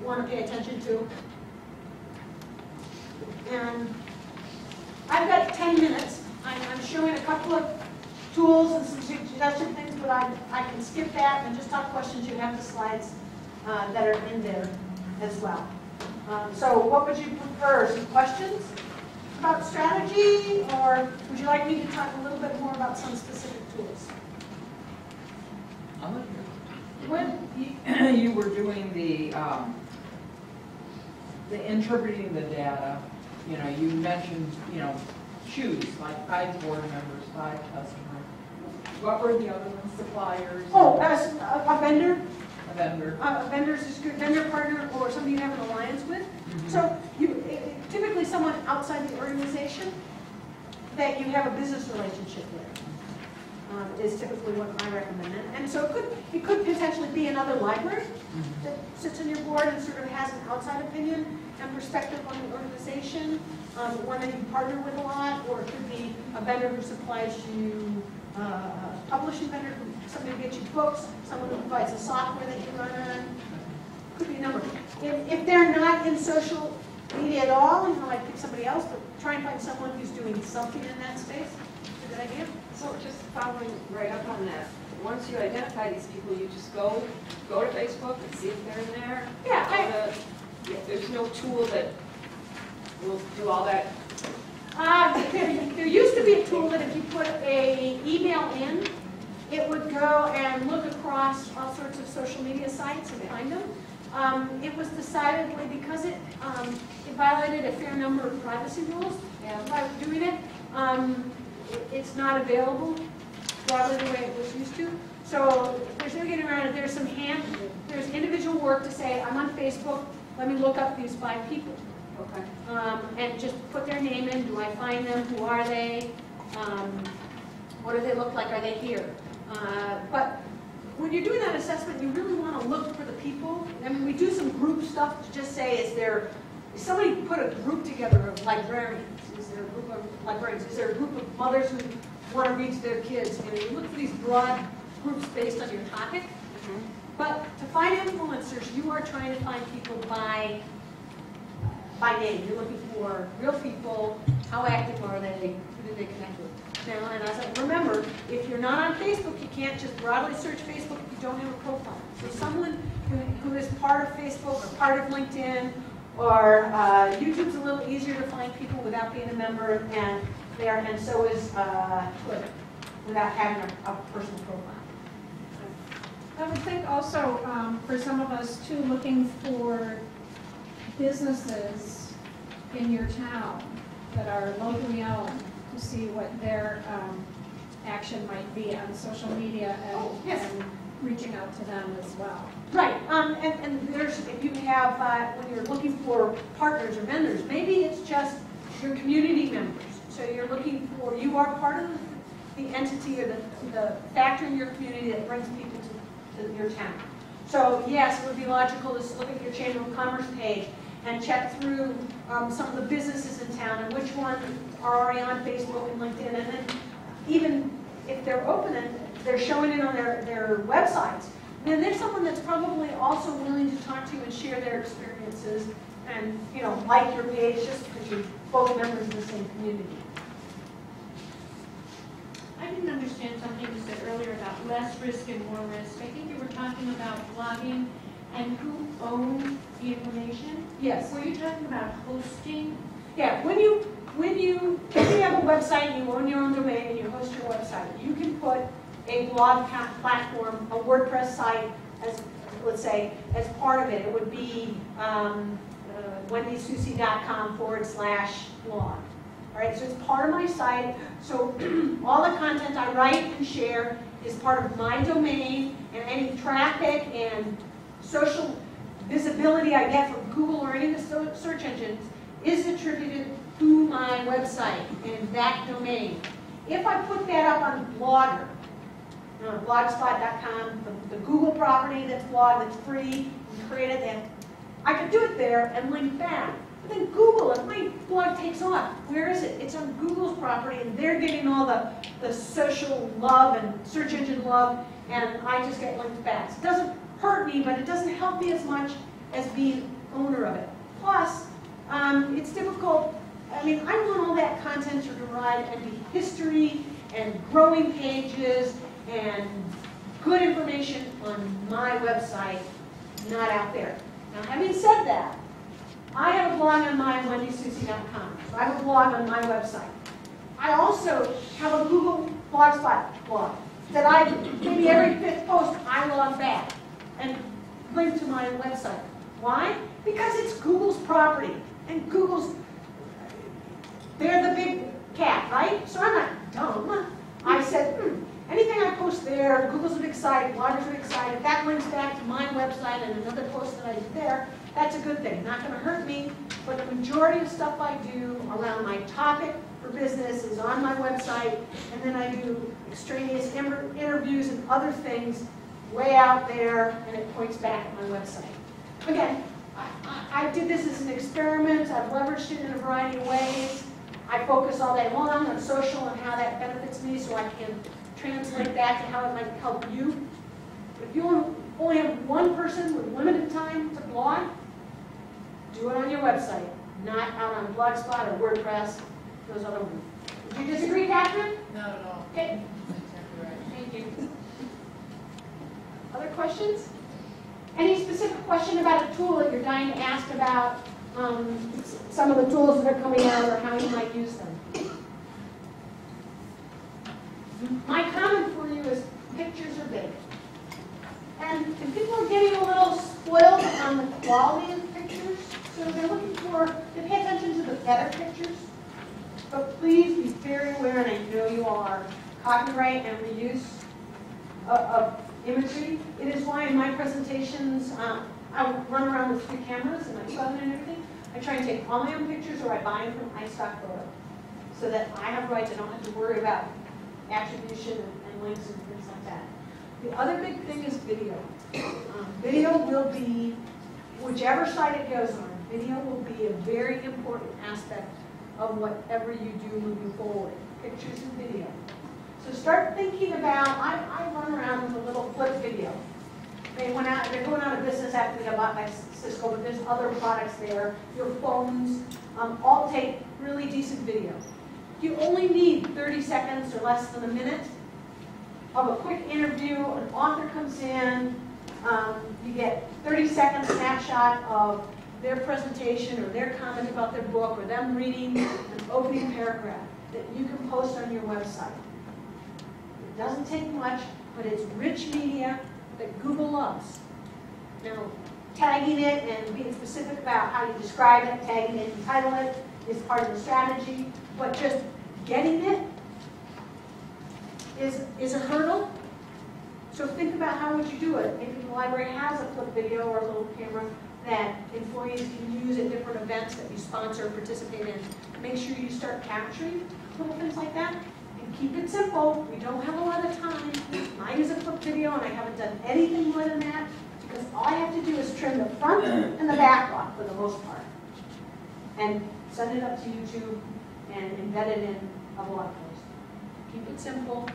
want to pay attention to. And I've got 10 minutes. I'm showing a couple of tools and some suggestion things, but I can skip that and just talk questions. You have the slides that are in there as well. So what would you prefer? Some questions about strategy, or would you like me to talk a little bit more about some specific tools? When you were doing the interpreting the data, you know, you mentioned, you know, choose, like 5 board members, 5 customers. What were the other ones? Suppliers? Oh, as a vendor. A vendor. A vendor's is good, vendor partner, or somebody you have an alliance with. So typically someone outside the organization that you have a business relationship with is typically what I recommend. And so it could potentially be another library that sits on your board and sort of has an outside opinion and perspective on the organization, one that you partner with a lot, or it could be a vendor who supplies you a publishing vendor, somebody who gets you books, someone who provides the software that you run on. Could be a number. If they're not in social media at all, you might pick somebody else, but try and find someone who's doing something in that space. Is a good idea? So just following right up on that, once you identify these people, you just go to Facebook and see if they're in there? Yeah. There's no tool that will do all that? There used to be a tool that if you put an email in, it would go and look across all sorts of social media sites and find them. It was decidedly, because it violated a fair number of privacy rules by doing it, it's not available broadly the way it was used to. So there's no getting around it. There's individual work to say, I'm on Facebook, let me look up these 5 people. Okay. And just put their name in. Do I find them? Who are they? What do they look like? Are they here? But when you're doing that assessment, you really want to look for the people. I mean, we do some group stuff to just say, is somebody put a group together of librarians? Is there a group of librarians? Is there a group of mothers who want to read to their kids? You know, you look for these broad groups based on your topic. But to find influencers, you are trying to find people by name. You're looking for real people. How active are they? Who do they connect with? Now, and as I remember, if you're not on Facebook, you can't just broadly search Facebook if you don't have a profile. So someone who is part of Facebook or part of LinkedIn or YouTube's a little easier to find people without being a member, and so is Twitter without having a personal profile. I would think also for some of us too, looking for businesses in your town that are locally owned to see what their action might be on social media and reaching out to them as well. Right, and there's, if you have, when you're looking for partners or vendors, maybe it's just your community members. So you're looking for, you are part of the entity or the factor in your community that brings people to your town. So yes, it would be logical to look at your Chamber of Commerce page and check through some of the businesses in town and which ones are already on Facebook and LinkedIn. And then even if they're open and they're showing it on their websites, then there's someone that's probably also willing to talk to you and share their experiences and, you know, like your page just because you're both members of the same community. I didn't understand something you said earlier about less risk and more risk. I think you were talking about blogging and who owns the information. Yes. Were you talking about hosting? Yeah, if you have a website and you own your own domain and you host your website, you can put a blog platform, a WordPress site, as let's say, as part of it. It would be wendysusi.com/blog. All right, so it's part of my site. So all the content I write and share is part of my domain, and any traffic and social visibility I get from Google or any of the search engines is attributed to my website and that domain. If I put that up on Blogger, blogspot.com, the Google property that's blog, that's free, you create it, and I could do it there and link back. But then Google, if my blog takes off, where is it? It's on Google's property, and they're getting all the social love and search engine love, and I just get linked back. So it doesn't hurt me, but it doesn't help me as much as being owner of it. Plus, it's difficult. I mean, I want all that content to derive and be history and growing pages and good information on my website, not out there. Now, having said that, I have a blog on my wendysusie.com. So I have a blog on my website. I also have a Google Blogspot blog that I, maybe every 5th post, I log back and link to my website. Why? Because it's Google's property. And Google's, they're the big cat, right? So I'm not dumb. I said, anything I post there, Google's a big site, bloggers are a big site. If that links back to my website and another post that I did there, that's a good thing. Not going to hurt me, but the majority of stuff I do around my topic for business is on my website, and then I do extraneous interviews and other things way out there, and it points back at my website. Again, I did this as an experiment. I've leveraged it in a variety of ways. I focus all day long on social and how that benefits me, so I can translate that to how it might help you. If you only have one person with limited time to blog, do it on your website, not out on Blogspot or WordPress, those other ones. Would you disagree, Catherine? Not at all. Okay. Exactly right. Thank you. Other questions? Any specific question about a tool that you're dying to ask about some of the tools that are coming out or how you might use them? My comment for you is pictures are big. And people are getting a little spoiled on the quality of pictures, so they're looking for, they pay attention to the better pictures. But please be very aware, and I know you are, copyright and reuse of imagery. It is why in my presentations, I run around with 3 cameras and my phone and everything. I try and take all my own pictures, or I buy them from iStock Photo, so that I have rights. I don't have to worry about attribution and links and things like that. The other big thing is video. Video will be, whichever site it goes on, video will be a very important aspect of whatever you do moving forward, pictures and video. So start thinking about, I run around with a little flip video. They're going out of business after they got bought by Cisco, but there's other products there. Your phones all take really decent video. You only need 30 seconds or less than a minute of a quick interview. An author comes in, you get 30-second snapshot of their presentation or their comment about their book, or them reading an opening paragraph that you can post on your website. It doesn't take much, but it's rich media that Google loves. Now, tagging it and being specific about how you describe it, tagging it and title it is part of the strategy, but just getting it is a hurdle. So think about how would you do it. Maybe the library has a flip video or a little camera that employees can use at different events that you sponsor or participate in. Make sure you start capturing little things like that. And keep it simple. We don't have a lot of time. I use a flip video and I haven't done anything more than that, because all I have to do is trim the front and the back off for the most part. And send it up to YouTube and embed it in a blog post. Keep it simple.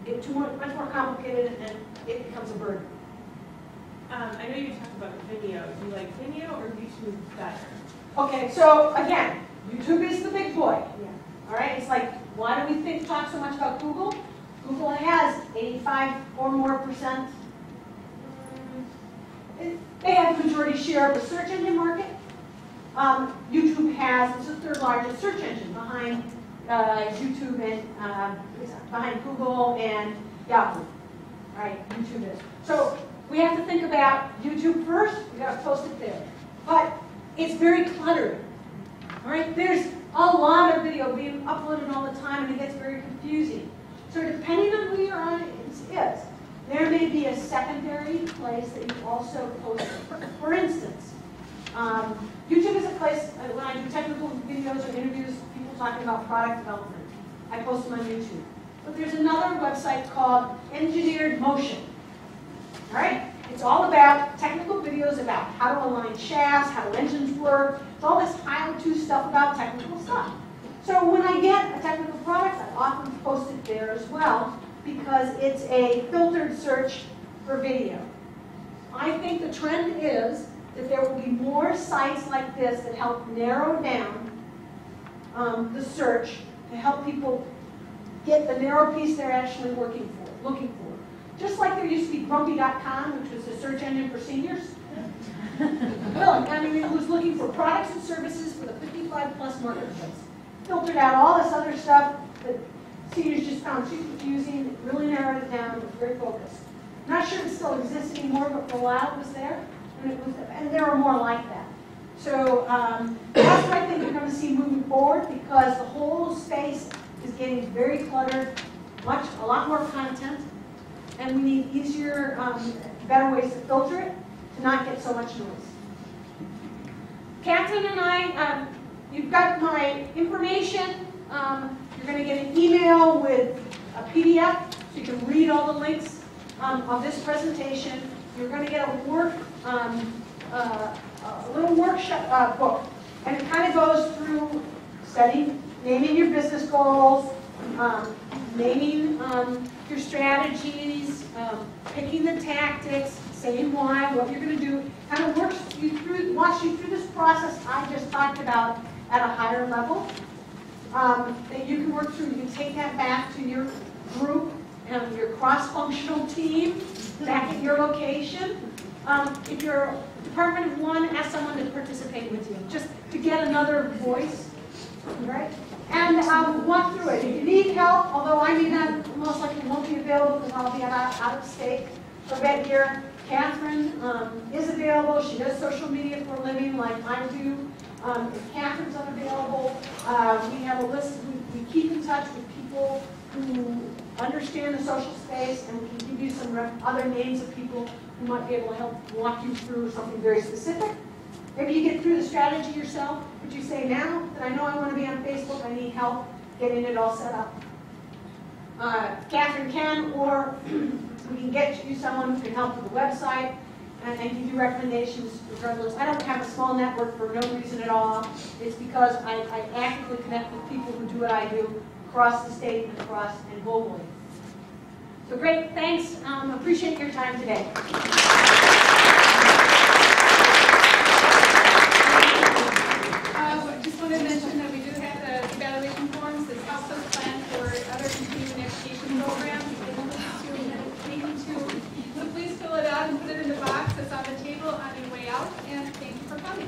You get much more complicated and it becomes a burden. I know you talked about video. Do you like video or YouTube better? Okay, so again, YouTube is the big boy. All right, it's like, why do we talk so much about Google? Google has 85% or more. They have the majority share of the search engine market. YouTube has, it's the 3rd largest search engine behind YouTube and behind Google and Yahoo. All right, YouTube is. So we have to think about YouTube first. We got to post it there, but it's very cluttered. All right, there's a lot of video being uploaded all the time, and it gets very confusing. So depending on who your audience is, there may be a secondary place that you also post it. For instance, YouTube is a place, when I do technical videos or interviews, people talking about product development, I post them on YouTube. but there's another website called Engineered Motion. All right? It's all about technical videos about how to align shafts, how engines work. It's all this how-to stuff about technical stuff. So when I get a technical product, I often post it there as well because it's a filtered search for video. I think the trend is that there will be more sites like this that help narrow down the search to help people get the narrow piece they're actually looking for. Just like there used to be Grumpy.com, which was the search engine for seniors. Really, I mean, it was looking for products and services for the 55-plus marketplace. Filtered out all this other stuff that seniors just found too confusing. It really narrowed it down. It was very focused. I'm not sure it still exists anymore, but for a while it was there, and there are more like that. So that's what I think you're going to see moving forward, because the whole space is getting very cluttered, a lot more content, and we need easier, better ways to filter it to not get so much noise. Catherine and I, you've got my information. You're going to get an email with a PDF so you can read all the links of this presentation. You're going to get a little workshop book, and it kind of goes through naming your business goals, naming your strategies, picking the tactics, saying why, what you're going to do. Kind of walks you through this process I just talked about at a higher level that you can work through. You can take that back to your group and your cross-functional team back at your location. If you're a department of one, ask someone to participate with you, just to get another voice, right? And walk through it. If you need help, although I may not, most likely won't be available because I'll be out of state for a bit here, Catherine is available. She does social media for a living like I do. If Catherine's unavailable, we have a list. We keep in touch with people who understand the social space, and we can give you some other names of people who might be able to help walk you through something very specific. Maybe you get through the strategy yourself, but you say, now that I know I want to be on Facebook, I need help getting it all set up. Catherine can, or we can get you someone who can help with the website and give you recommendations regardless. I don't have a small network for no reason at all. It's because I actively connect with people who do what I do across the state and globally. So great, thanks. Appreciate your time today. Just want to mention that we do have the evaluation forms that helps us plan for other continuing education programs. So please fill it out and put it in the box that's on the table on your way out, and thank you for coming.